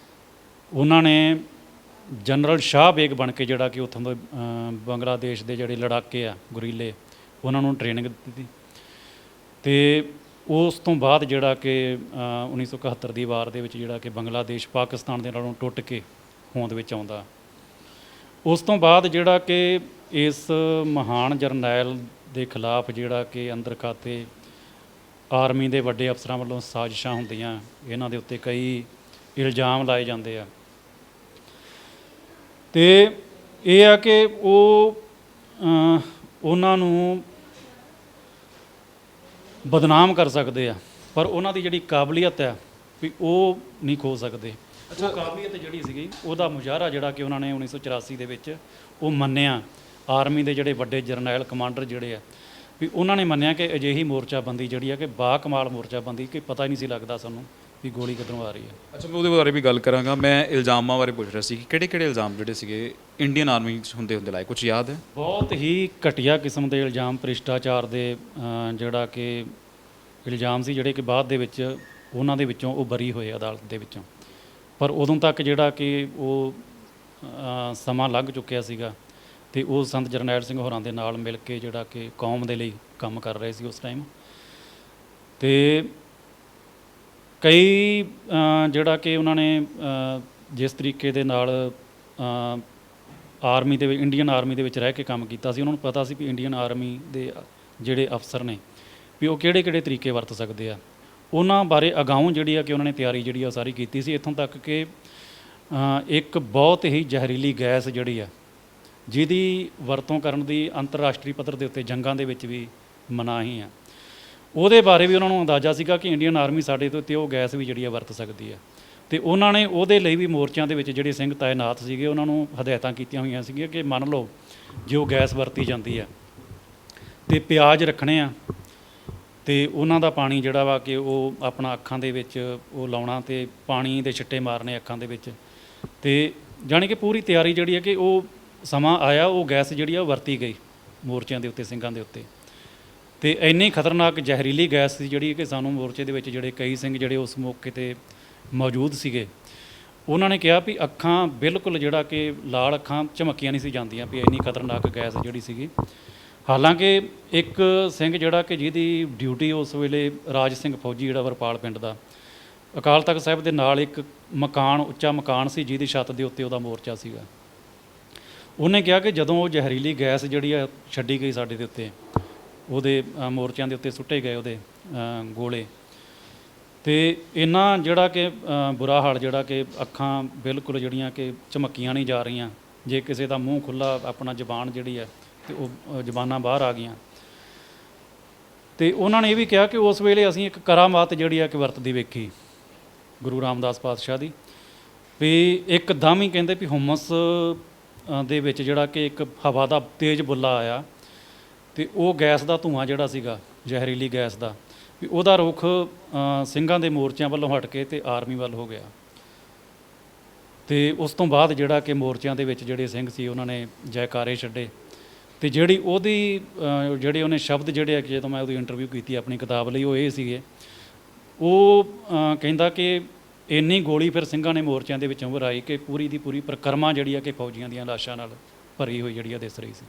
ਉਹਨਾਂ ਨੇ ਜਨਰਲ ਸ਼ਾਹ ਬੇਗ ਬਣ ਕੇ ਜਿਹੜਾ ਕਿ ਉੱਥੋਂ ਦੇ ਬੰਗਲਾਦੇਸ਼ ਦੇ ਜਿਹੜੇ ਲੜਾਕੇ ਆ, ਗੁਰੀਲੇ, ਉਹਨਾਂ ਨੂੰ ਟ੍ਰੇਨਿੰਗ ਦਿੱਤੀ। ਤੇ ਉਸ ਤੋਂ ਬਾਅਦ ਜਿਹੜਾ ਕਿ 1971 ਦੀ ਵਾਰ ਦੇ ਵਿੱਚ ਜਿਹੜਾ ਕਿ ਬੰਗਲਾਦੇਸ਼ ਪਾਕਿਸਤਾਨ ਦੇ ਨਾਲੋਂ ਟੁੱਟ ਕੇ ਹੋਂਦ ਵਿੱਚ ਆਉਂਦਾ। ਉਸ ਤੋਂ ਬਾਅਦ ਜਿਹੜਾ ਕਿ ਇਸ ਮਹਾਨ ਜਰਨੈਲ ਦੇ ਖਿਲਾਫ ਜਿਹੜਾ ਕਿ ਅੰਦਰ ਖਾਤੇ ਆਰਮੀ ਦੇ ਵੱਡੇ ਅਫਸਰਾਂ ਵੱਲੋਂ ਸਾਜ਼ਿਸ਼ਾਂ ਹੁੰਦੀਆਂ, ਇਹਨਾਂ ਦੇ ਉੱਤੇ ਕਈ ਇਲਜ਼ਾਮ ਲਾਏ ਜਾਂਦੇ ਆ। ਤੇ ਇਹ ਆ ਕਿ ਉਹ ਉਹਨਾਂ ਨੂੰ ਬਦਨਾਮ ਕਰ ਸਕਦੇ ਆ, ਪਰ ਉਹਨਾਂ ਦੀ ਜਿਹੜੀ ਕਾਬਲੀਅਤ ਆ ਵੀ ਉਹ ਨਹੀਂ ਖੋ ਸਕਦੇ। ਉਹ ਕਾਬਲੀਅਤ ਜਿਹੜੀ ਸੀਗੀ ਉਹਦਾ ਮੁਜ਼ਾਹਰਾ ਜਿਹੜਾ ਕਿ ਉਹਨਾਂ ਨੇ 1984 ਦੇ ਵਿੱਚ ਉਹ ਮੰਨਿਆ। ਆਰਮੀ ਦੇ ਜਿਹੜੇ ਵੱਡੇ ਜਰਨੈਲ ਕਮਾਂਡਰ ਜਿਹੜੇ ਆ ਵੀ ਉਹਨਾਂ ਨੇ ਮੰਨਿਆ ਕਿ ਅਜਿਹੀ ਮੋਰਚਾਬੰਦੀ ਜਿਹੜੀ ਆ ਕਿ ਬਾਕਮਾਲ ਮੋਰਚਾਬੰਦੀ ਕਿ ਪਤਾ ਹੀ ਨਹੀਂ ਸੀ ਲੱਗਦਾ ਸਾਨੂੰ ਵੀ ਗੋਲੀ ਕਿੱਧਰੋਂ ਆ ਰਹੀ ਹੈ। ਅੱਛਾ, ਮੈਂ ਉਹਦੇ ਬਾਰੇ ਵੀ ਗੱਲ ਕਰਾਂਗਾ। ਮੈਂ ਇਲਜ਼ਾਮਾਂ ਬਾਰੇ ਪੁੱਛ ਰਿਹਾ ਸੀ ਕਿ ਕਿਹੜੇ ਇਲਜ਼ਾਮ ਜਿਹੜੇ ਸੀਗੇ ਇੰਡੀਅਨ ਆਰਮੀ 'ਚ ਹੁੰਦੇ ਲਾਏ, ਕੁਝ ਯਾਦ ਹੈ? ਬਹੁਤ ਹੀ ਘਟੀਆ ਕਿਸਮ ਦੇ ਇਲਜ਼ਾਮ, ਭ੍ਰਿਸ਼ਟਾਚਾਰ ਦੇ ਜਿਹੜਾ ਕਿ ਇਲਜ਼ਾਮ ਸੀ, ਜਿਹੜੇ ਕਿ ਬਾਅਦ ਦੇ ਵਿੱਚ ਉਹਨਾਂ ਦੇ ਵਿੱਚੋਂ ਉਹ ਬਰੀ ਹੋਏ ਅਦਾਲਤ ਦੇ ਵਿੱਚੋਂ। ਪਰ ਉਦੋਂ ਤੱਕ ਜਿਹੜਾ ਕਿ ਉਹ ਸਮਾਂ ਲੰਘ ਚੁੱਕਿਆ ਸੀਗਾ ਤੇ ਉਹ ਸੰਤ ਜਰਨੈਲ ਸਿੰਘ ਹੋਰਾਂ ਦੇ ਨਾਲ ਮਿਲ ਕੇ ਜਿਹੜਾ ਕਿ ਕੌਮ ਦੇ ਲਈ ਕੰਮ ਕਰ ਰਹੇ ਸੀ ਉਸ ਟਾਈਮ। ਤੇ ਕਈ ਜਿਹੜਾ ਕਿ ਉਹਨਾਂ ਨੇ ਜਿਸ ਤਰੀਕੇ ਦੇ ਨਾਲ ਆਰਮੀ ਦੇ ਵਿੱਚ, ਇੰਡੀਅਨ ਆਰਮੀ ਦੇ ਵਿੱਚ ਰਹਿ ਕੇ ਕੰਮ ਕੀਤਾ ਸੀ, ਉਹਨਾਂ ਨੂੰ ਪਤਾ ਸੀ ਵੀ ਇੰਡੀਅਨ ਆਰਮੀ ਦੇ ਜਿਹੜੇ ਅਫਸਰ ਨੇ ਵੀ ਉਹ ਕਿਹੜੇ ਕਿਹੜੇ ਤਰੀਕੇ ਵਰਤ ਸਕਦੇ ਆ। ਉਹਨਾਂ ਬਾਰੇ ਅਗਾਊਂ ਜਿਹੜੀ ਆ ਕਿ ਉਹਨਾਂ ਨੇ ਤਿਆਰੀ ਜਿਹੜੀ ਆ ਸਾਰੀ ਕੀਤੀ ਸੀ, ਇੱਥੋਂ ਤੱਕ ਕਿ ਇੱਕ ਬਹੁਤ ਹੀ ਜ਼ਹਿਰੀਲੀ ਗੈਸ ਜਿਹੜੀ ਆ ਜਿਹਦੀ ਵਰਤੋਂ ਕਰਨ ਦੀ ਅੰਤਰਰਾਸ਼ਟਰੀ ਪੱਧਰ ਦੇ ਉੱਤੇ ਜੰਗਾਂ ਦੇ ਵਿੱਚ ਵੀ ਮਨਾਹੀ ਆ, ਉਹਦੇ ਬਾਰੇ ਵੀ ਉਹਨਾਂ ਨੂੰ ਅੰਦਾਜ਼ਾ ਸੀਗਾ ਕਿ ਇੰਡੀਅਨ ਆਰਮੀ ਸਾਡੇ ਤੋਂ ਉੱਤੇ ਉਹ ਗੈਸ ਵੀ ਜਿਹੜੀ ਆ ਵਰਤ ਸਕਦੀ ਆ। ਤੇ ਉਹਨਾਂ ਨੇ ਉਹਦੇ ਲਈ ਵੀ ਮੋਰਚਿਆਂ ਦੇ ਵਿੱਚ ਜਿਹੜੇ ਸਿੰਘ ਤਾਇਨਾਤ ਸੀਗੇ ਉਹਨਾਂ ਨੂੰ ਹਦਾਇਤਾਂ ਕੀਤੀਆਂ ਹੋਈਆਂ ਸੀਗੀਆਂ ਕਿ ਮੰਨ ਲਓ ਜੇ ਉਹ ਗੈਸ ਵਰਤੀ ਜਾਂਦੀ ਆ ਤੇ ਪਿਆਜ਼ ਰੱਖਣੇ ਆ ਤੇ ਉਹਨਾਂ ਦਾ ਪਾਣੀ ਜਿਹੜਾ ਵਾ ਕਿ ਉਹ ਆਪਣਾ ਅੱਖਾਂ ਦੇ ਵਿੱਚ ਉਹ ਲਾਉਣਾ ਤੇ ਪਾਣੀ ਦੇ ਛਿੱਟੇ ਮਾਰਨੇ ਅੱਖਾਂ ਦੇ ਵਿੱਚ। ਤੇ ਜਾਣੀ ਕਿ ਪੂਰੀ ਤਿਆਰੀ ਜਿਹੜੀ ਹੈ ਕਿ ਉਹ ਸਮਾਂ ਆਇਆ, ਉਹ ਗੈਸ ਜਿਹੜੀ ਆ ਉਹ ਵਰਤੀ ਗਈ ਮੋਰਚਿਆਂ ਦੇ ਉੱਤੇ, ਸਿੰਘਾਂ ਦੇ ਉੱਤੇ। ਤੇ ਇੰਨੀ ਖਤਰਨਾਕ ਜ਼ਹਿਰੀਲੀ ਗੈਸ ਸੀ ਜਿਹੜੀ ਕਿ ਸਾਨੂੰ ਮੋਰਚੇ ਦੇ ਵਿੱਚ ਜਿਹੜੇ ਕਈ ਸਿੰਘ ਜਿਹੜੇ ਉਸ ਮੌਕੇ 'ਤੇ ਮੌਜੂਦ ਸੀਗੇ ਉਹਨਾਂ ਨੇ ਕਿਹਾ ਵੀ ਅੱਖਾਂ ਬਿਲਕੁਲ ਜਿਹੜਾ ਕਿ ਲਾਲ ਅੱਖਾਂ ਝਮਕੀਆਂ ਨਹੀਂ ਸੀ ਜਾਂਦੀਆਂ ਵੀ ਇੰਨੀ ਖਤਰਨਾਕ ਗੈਸ ਜਿਹੜੀ ਸੀਗੀ। ਹਾਲਾਂਕਿ ਇੱਕ ਸਿੰਘ ਜਿਹੜਾ ਕਿ ਜਿਹਦੀ ਡਿਊਟੀ ਉਸ ਵੇਲੇ ਰਾਜ ਸਿੰਘ ਫੌਜੀ ਜਿਹੜਾ ਵਰਪਾਲ ਪਿੰਡ ਦਾ, ਅਕਾਲ ਤਖਤ ਸਾਹਿਬ ਦੇ ਨਾਲ ਇੱਕ ਮਕਾਨ, ਉੱਚਾ ਮਕਾਨ ਸੀ ਜਿਹਦੀ ਛੱਤ ਦੇ ਉੱਤੇ ਉਹਦਾ ਮੋਰਚਾ ਸੀਗਾ। ਉਹਨੇ ਕਿਹਾ ਕਿ ਜਦੋਂ ਉਹ ਜ਼ਹਿਰੀਲੀ ਗੈਸ ਜਿਹੜੀ ਆ ਛੱਡੀ ਗਈ ਸਾਡੇ ਦੇ ਉੱਤੇ, ਉਹਦੇ ਮੋਰਚਿਆਂ ਦੇ ਉੱਤੇ ਸੁੱਟੇ ਗਏ ਉਹਦੇ ਗੋਲੇ, ਤੇ ਇੰਨਾ ਜਿਹੜਾ ਕਿ ਬੁਰਾ ਹਾਲ ਜਿਹੜਾ ਕਿ ਅੱਖਾਂ ਬਿਲਕੁਲ ਜਿਹੜੀਆਂ ਕਿ ਝਮਕੀਆਂ ਨਹੀਂ ਜਾ ਰਹੀਆਂ, ਜੇ ਕਿਸੇ ਦਾ ਮੂੰਹ ਖੁੱਲ੍ਹਾ ਆਪਣਾ ਜ਼ਬਾਨ ਜਿਹੜੀ ਹੈ ਤੇ ਉਹ ਜ਼ਬਾਨਾਂ ਬਾਹਰ ਆ ਗਈਆਂ। ਤੇ ਉਹਨਾਂ ਨੇ ਇਹ ਵੀ ਕਿਹਾ ਕਿ ਉਸ ਵੇਲੇ ਅਸੀਂ ਇੱਕ ਕਰਾਮਾਤ ਜਿਹੜੀ ਆ ਕਿ ਵਰਤਦੀ ਵੇਖੀ ਗੁਰੂ ਰਾਮਦਾਸ ਪਾਤਸ਼ਾਹ ਦੀ, ਵੀ ਇੱਕਦਮ ਹੀ ਕਹਿੰਦੇ ਵੀ ਹੁਮਸ ਦੇ ਵਿੱਚ ਜਿਹੜਾ ਕਿ ਇੱਕ ਹਵਾ ਦਾ ਤੇਜ਼ ਬੁੱਲਾ ਆਇਆ ਤੇ ਉਹ ਗੈਸ ਦਾ ਧੂੰਆਂ ਜਿਹੜਾ ਸੀਗਾ ਜ਼ਹਿਰੀਲੀ ਗੈਸ ਦਾ, ਵੀ ਉਹਦਾ ਰੁੱਖ ਸਿੰਘਾਂ ਦੇ ਮੋਰਚਿਆਂ ਵੱਲੋਂ ਹਟ ਕੇ ਤੇ ਆਰਮੀ ਵੱਲ ਹੋ ਗਿਆ। ਤੇ ਉਸ ਤੋਂ ਬਾਅਦ ਜਿਹੜਾ ਕਿ ਮੋਰਚਿਆਂ ਦੇ ਵਿੱਚ ਜਿਹੜੇ ਸਿੰਘ ਸੀ ਉਹਨਾਂ ਨੇ ਜੈਕਾਰੇ ਛੱਡੇ। ਤੇ ਜਿਹੜੀ ਉਹਦੀ ਜਿਹੜੇ ਉਹਨੇ ਸ਼ਬਦ ਜਿਹੜੇ ਆ ਕਿ ਜਦੋਂ ਮੈਂ ਉਹਦੀ ਇੰਟਰਵਿਊ ਕੀਤੀ ਆਪਣੀ ਕਿਤਾਬ ਲਈ, ਉਹ ਇਹ ਸੀਗੇ, ਉਹ ਕਹਿੰਦਾ ਕਿ ਇੰਨੀ ਗੋਲੀ ਫਿਰ ਸਿੰਘਾਂ ਨੇ ਮੋਰਚਿਆਂ ਦੇ ਵਿੱਚੋਂ ਵਰਾਈ ਕਿ ਪੂਰੀ ਦੀ ਪੂਰੀ ਪਰਿਕਰਮਾ ਜਿਹੜੀ ਆ ਕਿ ਫੌਜੀਆਂ ਦੀਆਂ ਲਾਸ਼ਾਂ ਨਾਲ ਭਰੀ ਹੋਈ ਜਿਹੜੀ ਆ ਦਿਸ ਰਹੀ ਸੀ।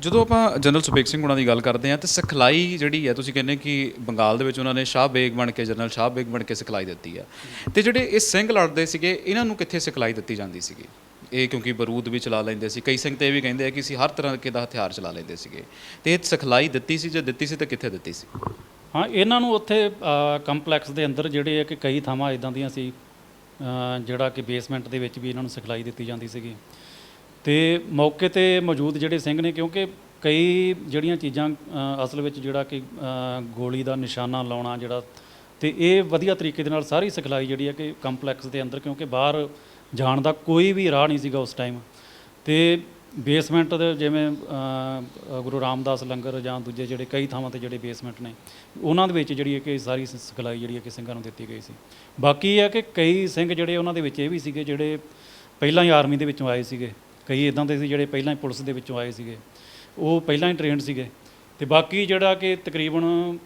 ਜਦੋਂ ਆਪਾਂ ਜਨਰਲ ਸੁਬੇਗ ਸਿੰਘ ਉਹਨਾਂ ਦੀ ਗੱਲ ਕਰਦੇ ਹਾਂ ਤੇ ਸਿਖਲਾਈ ਜਿਹੜੀ ਹੈ, ਤੁਸੀਂ ਕਹਿੰਦੇ ਕਿ ਬੰਗਾਲ ਦੇ ਵਿੱਚ ਉਹਨਾਂ ਨੇ ਸ਼ਾਹ ਬੇਗ ਬਣ ਕੇ, ਜਨਰਲ ਸ਼ਾਹ ਬੇਗ ਬਣ ਕੇ ਸਿਖਲਾਈ ਦਿੱਤੀ ਹੈ, ਤੇ ਜਿਹੜੇ ਇਹ ਸਿੰਘ ਲੜਦੇ ਸੀਗੇ ਇਹਨਾਂ ਨੂੰ ਕਿੱਥੇ ਸਿਖਲਾਈ ਦਿੱਤੀ ਜਾਂਦੀ ਸੀਗੀ? ਇਹ ਕਿਉਂਕਿ ਬਰੂਦ ਵੀ ਚਲਾ ਲੈਂਦੇ ਸੀ, ਕਈ ਸਿੰਘ ਤੇ ਇਹ ਵੀ ਕਹਿੰਦੇ ਆ ਕਿ ਅਸੀਂ ਹਰ ਤਰ੍ਹਾਂ ਦਾ ਹਥਿਆਰ ਚਲਾ ਲੈਂਦੇ ਸੀਗੇ, ਤੇ ਇਹ ਸਿਖਲਾਈ ਦਿੱਤੀ ਸੀ, ਜੇ ਦਿੱਤੀ ਸੀ ਤਾਂ ਕਿੱਥੇ ਦਿੱਤੀ ਸੀ? ਹਾਂ, ਇਹਨਾਂ ਨੂੰ ਉੱਥੇ ਕੰਪਲੈਕਸ ਦੇ ਅੰਦਰ ਜਿਹੜੇ ਆ ਕਿ ਕਈ ਥਾਵਾਂ ਇੱਦਾਂ ਦੀਆਂ ਸੀ ਜਿਹੜਾ ਕਿ ਬੇਸਮੈਂਟ ਦੇ ਵਿੱਚ ਵੀ ਇਹਨਾਂ ਨੂੰ ਸਿਖਲਾਈ ਦਿੱਤੀ ਜਾਂਦੀ ਸੀਗੀ। ਤੇ ਮੌਕੇ 'ਤੇ ਮੌਜੂਦ ਜਿਹੜੇ ਸਿੰਘ ਨੇ, ਕਿਉਂਕਿ ਕਈ ਜਿਹੜੀਆਂ ਚੀਜ਼ਾਂ ਅਸਲ ਵਿੱਚ ਜਿਹੜਾ ਕਿ ਗੋਲੀ ਦਾ ਨਿਸ਼ਾਨਾ ਲਾਉਣਾ ਜਿਹੜਾ, ਤੇ ਇਹ ਵਧੀਆ ਤਰੀਕੇ ਦੇ ਨਾਲ ਸਾਰੀ ਸਿਖਲਾਈ ਜਿਹੜੀ ਹੈ ਕਿ ਕੰਪਲੈਕਸ ਦੇ ਅੰਦਰ, ਕਿਉਂਕਿ ਬਾਹਰ ਜਾਣ ਦਾ ਕੋਈ ਵੀ ਰਾਹ ਨਹੀਂ ਸੀਗਾ ਉਸ ਟਾਈਮ। ਤੇ ਬੇਸਮੈਂਟ ਦੇ ਜਿਵੇਂ ਗੁਰੂ ਰਾਮਦਾਸ ਲੰਗਰ ਜਾਂ ਦੂਜੇ ਜਿਹੜੇ ਕਈ ਥਾਵਾਂ 'ਤੇ ਜਿਹੜੇ ਬੇਸਮੈਂਟ ਨੇ ਉਹਨਾਂ ਦੇ ਵਿੱਚ ਜਿਹੜੀ ਹੈ ਕਿ ਸਾਰੀ ਸਿਖਲਾਈ ਜਿਹੜੀ ਹੈ ਕਿ ਸਿੰਘਾਂ ਨੂੰ ਦਿੱਤੀ ਗਈ ਸੀ। ਬਾਕੀ ਇਹ ਹੈ ਕਿ ਕਈ ਸਿੰਘ ਜਿਹੜੇ ਉਹਨਾਂ ਦੇ ਵਿੱਚ ਇਹ ਵੀ ਸੀਗੇ ਜਿਹੜੇ ਪਹਿਲਾਂ ਹੀ ਆਰਮੀ ਦੇ ਵਿੱਚੋਂ ਆਏ ਸੀਗੇ, ਕਈ ਇੱਦਾਂ ਦੇ ਸੀ ਜਿਹੜੇ ਪਹਿਲਾਂ ਹੀ ਪੁਲਿਸ ਦੇ ਵਿੱਚੋਂ ਆਏ ਸੀਗੇ, ਉਹ ਪਹਿਲਾਂ ਹੀ ਟ੍ਰੇਨਡ ਸੀਗੇ। ਤੇ ਬਾਕੀ ਜਿਹੜਾ ਕਿ ਤਕਰੀਬਨ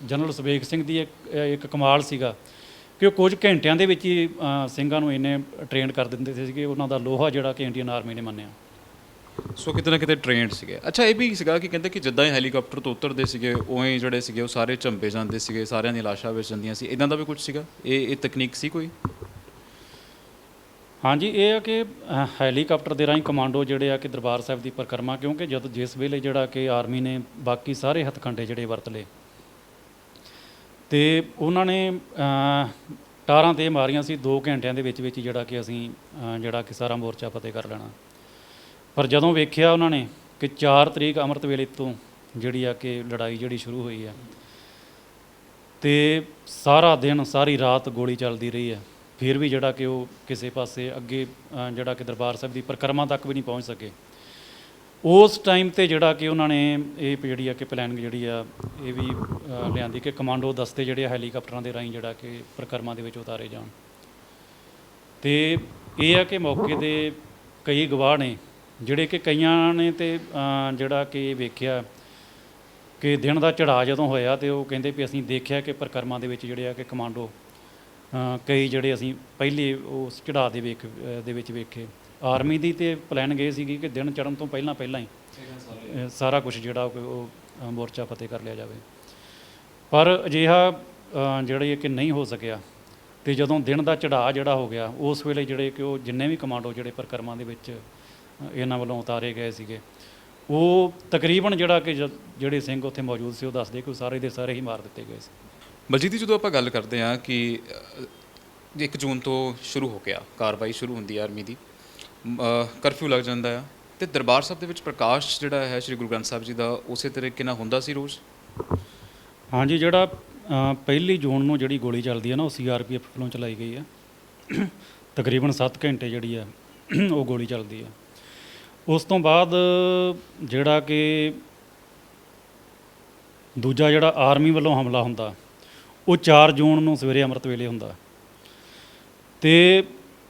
ਜਨਰਲ ਸੁਬੇਗ ਸਿੰਘ ਦੀ ਇੱਕ ਕਮਾਲ ਸੀਗਾ ਕਿ ਉਹ ਕੁਝ ਘੰਟਿਆਂ ਦੇ ਵਿੱਚ ਹੀ ਸਿੰਘਾਂ ਨੂੰ ਇੰਨੇ ਟ੍ਰੇਨ ਕਰ ਦਿੰਦੇ ਸੀਗੇ, ਉਹਨਾਂ ਦਾ ਲੋਹਾ ਜਿਹੜਾ ਕਿ ਇੰਡੀਅਨ ਆਰਮੀ ਨੇ ਮੰਨਿਆ। ਸੋ ਕਿਤੇ ਨਾ ਕਿਤੇ ਟ੍ਰੇਨਡ ਸੀਗੇ। ਅੱਛਾ, ਇਹ ਵੀ ਸੀਗਾ ਕਿ ਕਹਿੰਦੇ ਕਿ ਜਿੱਦਾਂ ਹੀ ਹੈਲੀਕਾਪਟਰ ਤੋਂ ਉਤਰਦੇ ਸੀਗੇ ਉਵੇਂ ਹੀ ਜਿਹੜੇ ਸੀਗੇ ਉਹ ਸਾਰੇ ਝੰਬੇ ਜਾਂਦੇ ਸੀਗੇ, ਸਾਰਿਆਂ ਦੀਆਂ ਲਾਸ਼ਾਂ ਵਿੱਚ ਜਾਂਦੀਆਂ ਸੀ, ਇੱਦਾਂ ਦਾ ਵੀ ਕੁਝ ਸੀਗਾ? ਇਹ ਤਕਨੀਕ ਸੀ ਕੋਈ? ਹਾਂਜੀ, ਇਹ ਆ ਕਿ ਹੈਲੀਕਾਪਟਰ ਦੇ ਰਾਹੀਂ ਕਮਾਂਡੋ ਜਿਹੜੇ ਆ ਕਿ ਦਰਬਾਰ ਸਾਹਿਬ ਦੀ ਪਰਿਕਰਮਾ, ਕਿਉਂਕਿ ਜਿਸ ਵੇਲੇ ਜਿਹੜਾ ਕਿ ਆਰਮੀ ਨੇ ਬਾਕੀ ਸਾਰੇ ਹੱਥਕੰਡੇ ਜਿਹੜੇ ਵਰਤ ਲਏ ਤੇ ਉਹਨਾਂ ਨੇ ਟਾਰਾਂ 'ਤੇ ਮਾਰੀਆਂ ਸੀ 2 ਘੰਟਿਆਂ ਦੇ ਵਿੱਚ ਵਿੱਚ ਜਿਹੜਾ ਕਿ ਅਸੀਂ ਜਿਹੜਾ ਕਿ ਸਾਰਾ ਮੋਰਚਾ ਫਤਿਹ ਕਰ ਲੈਣਾ। ਪਰ ਜਦੋਂ ਵੇਖਿਆ ਉਹਨਾਂ ਨੇ ਕਿ 4 ਤਰੀਕ ਅੰਮ੍ਰਿਤ ਵੇਲੇ ਤੋਂ ਜਿਹੜੀ ਆ ਕਿ ਲੜਾਈ ਜਿਹੜੀ ਸ਼ੁਰੂ ਹੋਈ ਆ ਤੇ ਸਾਰਾ ਦਿਨ ਸਾਰੀ ਰਾਤ ਗੋਲੀ ਚੱਲਦੀ ਰਹੀ ਹੈ, ਫਿਰ ਵੀ ਜਿਹੜਾ ਕਿ ਉਹ ਕਿਸੇ ਪਾਸੇ ਅੱਗੇ ਜਿਹੜਾ ਕਿ ਦਰਬਾਰ ਸਾਹਿਬ ਦੀ ਪਰਿਕਰਮਾ ਤੱਕ ਵੀ ਨਹੀਂ ਪਹੁੰਚ ਸਕੇ। ਉਸ ਟਾਈਮ 'ਤੇ ਜਿਹੜਾ ਕਿ ਉਹਨਾਂ ਨੇ ਇਹ ਜਿਹੜੀ ਆ ਕਿ ਪਲੈਨਿੰਗ ਜਿਹੜੀ ਆ ਇਹ ਵੀ ਲਿਆਂਦੀ ਕਿ ਕਮਾਂਡੋ ਦਸਤੇ ਜਿਹੜੇ ਹੈਲੀਕਾਪਟਰਾਂ ਦੇ ਰਾਹੀਂ ਜਿਹੜਾ ਕਿ ਪਰਿਕਰਮਾ ਦੇ ਵਿੱਚ ਉਤਾਰੇ ਜਾਣ। ਤੇ ਇਹ ਆ ਕਿ ਮੌਕੇ 'ਤੇ ਕਈ ਗਵਾਹ ਨੇ ਜਿਹੜੇ ਕਿ ਕਈਆਂ ਨੇ ਤੇ ਜਿਹੜਾ ਕਿ ਵੇਖਿਆ ਕਿ ਦਿਨ ਦਾ ਚੜ੍ਹਾਅ ਜਦੋਂ ਹੋਇਆ ਤੇ ਉਹ ਕਹਿੰਦੇ ਵੀ ਅਸੀਂ ਦੇਖਿਆ ਕਿ ਪਰਿਕਰਮਾ ਦੇ ਵਿੱਚ ਜਿਹੜੇ ਆ ਕਿ ਕਮਾਂਡੋ ਕਈ ਜਿਹੜੇ ਅਸੀਂ ਪਹਿਲੇ ਉਸ ਚੜ੍ਹਾਅ ਦੇ ਵਿੱਚ ਵੇਖੇ। ਆਰਮੀ ਦੀ ਤੇ ਪਲੈਨਿੰਗ ਇਹ ਸੀਗੀ ਕਿ ਦਿਨ ਚੜ੍ਹਨ ਤੋਂ ਪਹਿਲਾਂ ਹੀ ਸਾਰਾ ਕੁਝ ਜਿਹੜਾ ਉਹ ਮੋਰਚਾ ਫਤਿਹ ਕਰ ਲਿਆ ਜਾਵੇ। ਪਰ ਅਜਿਹਾ ਜਿਹੜੀ ਕਿ ਨਹੀਂ ਹੋ ਸਕਿਆ। ਤੇ ਜਦੋਂ ਦਿਨ ਦਾ ਚੜ੍ਹਾਅ ਜਿਹੜਾ ਹੋ ਗਿਆ, ਉਸ ਵੇਲੇ ਜਿਹੜੇ ਕਿ ਉਹ ਜਿੰਨੇ ਵੀ ਕਮਾਂਡੋ ਜਿਹੜੇ ਪਰਿਕਰਮਾ ਦੇ ਵਿੱਚ ਇਹਨਾਂ ਵੱਲੋਂ ਉਤਾਰੇ ਗਏ ਸੀਗੇ, ਉਹ ਤਕਰੀਬਨ ਜਿਹੜਾ ਕਿ ਜਿਹੜੇ ਸਿੰਘ ਉੱਥੇ ਮੌਜੂਦ ਸੀ ਉਹ ਦੱਸਦੇ ਕਿ ਉਹ ਸਾਰੇ ਦੇ ਸਾਰੇ ਹੀ ਮਾਰ ਦਿੱਤੇ ਗਏ ਸੀ। ਬਲਜੀਤ ਜੀ, ਜਦੋਂ ਆਪਾਂ ਗੱਲ ਕਰਦੇ ਹਾਂ ਕਿ 1 ਜੂਨ ਤੋਂ ਸ਼ੁਰੂ ਹੋ ਗਿਆ, ਕਾਰਵਾਈ ਸ਼ੁਰੂ ਹੁੰਦੀ ਹੈ ਆਰਮੀ ਦੀ, ਕਰਫਿਊ ਲੱਗ ਜਾਂਦਾ ਆ, ਤੇ ਦਰਬਾਰ ਸਾਹਿਬ ਦੇ ਵਿੱਚ ਪ੍ਰਕਾਸ਼ ਜਿਹੜਾ ਹੈ ਸ੍ਰੀ ਗੁਰੂ ਗ੍ਰੰਥ ਸਾਹਿਬ ਜੀ ਦਾ ਉਸੇ ਤਰੀਕੇ ਨਾਲ ਹੁੰਦਾ ਸੀ ਰੋਜ਼? ਹਾਂਜੀ, ਜਿਹੜਾ 1 ਜੂਨ ਨੂੰ ਜਿਹੜੀ ਗੋਲੀ ਚੱਲਦੀ ਹੈ ਨਾ, ਉਹ CRPF ਵੱਲੋਂ ਚਲਾਈ ਗਈ ਹੈ। ਤਕਰੀਬਨ 7 ਘੰਟੇ ਜਿਹੜੀ ਹੈ ਉਹ ਗੋਲੀ ਚੱਲਦੀ ਹੈ। ਉਸ ਤੋਂ ਬਾਅਦ ਜਿਹੜਾ ਕਿ ਦੂਜਾ ਜਿਹੜਾ ਆਰਮੀ ਵੱਲੋਂ ਹਮਲਾ ਹੁੰਦਾ, ਉਹ 4 ਜੂਨ ਨੂੰ ਸਵੇਰੇ ਅੰਮ੍ਰਿਤ ਵੇਲੇ ਹੁੰਦਾ। ਤੇ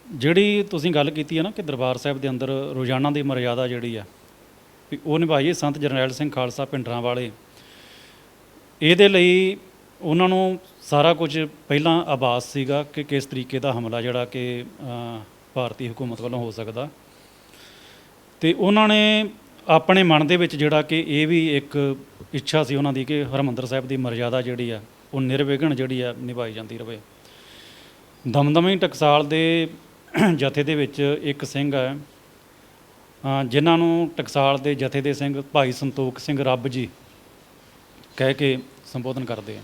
ਜਿਹੜੀ ਤੁਸੀਂ ਗੱਲ ਕੀਤੀ ਹੈ ਨਾ ਕਿ ਦਰਬਾਰ ਸਾਹਿਬ ਦੇ ਅੰਦਰ ਰੋਜ਼ਾਨਾ ਦੀ ਮਰਿਆਦਾ ਜਿਹੜੀ ਆ ਵੀ ਉਹ ਨਿਭਾਈਏ ਸੰਤ ਜਰਨੈਲ ਸਿੰਘ ਖਾਲਸਾ ਭਿੰਡਰਾਂ ਵਾਲੇ, ਇਹਦੇ ਲਈ ਉਹਨਾਂ ਨੂੰ ਸਾਰਾ ਕੁਝ ਪਹਿਲਾਂ ਆਭਾਸ ਸੀਗਾ ਕਿ ਕਿਸ ਤਰੀਕੇ ਦਾ ਹਮਲਾ ਜਿਹੜਾ ਕਿ ਭਾਰਤੀ ਹਕੂਮਤ ਵੱਲੋਂ ਹੋ ਸਕਦਾ। ਤੇ ਉਹਨਾਂ ਨੇ ਆਪਣੇ ਮਨ ਦੇ ਵਿੱਚ ਜਿਹੜਾ ਕਿ ਇਹ ਵੀ ਇੱਕ ਇੱਛਾ ਸੀ ਉਹਨਾਂ ਦੀ ਕਿ ਹਰਿਮੰਦਰ ਸਾਹਿਬ ਦੀ ਮਰਿਆਦਾ ਜਿਹੜੀ ਆ ਉਹ ਨਿਰਵਿਘਨ ਜਿਹੜੀ ਆ ਨਿਭਾਈ ਜਾਂਦੀ ਰਹੇ। ਦਮਦਮੀ ਟਕਸਾਲ ਦੇ ਜਥੇ ਦੇ ਵਿੱਚ ਇੱਕ ਸਿੰਘ ਹੈ, ਜਿਨ੍ਹਾਂ ਨੂੰ ਟਕਸਾਲ ਦੇ ਜਥੇ ਦੇ ਸਿੰਘ ਭਾਈ ਸੰਤੋਖ ਸਿੰਘ ਰੱਬ ਜੀ ਕਹਿ ਕੇ ਸੰਬੋਧਨ ਕਰਦੇ ਆ।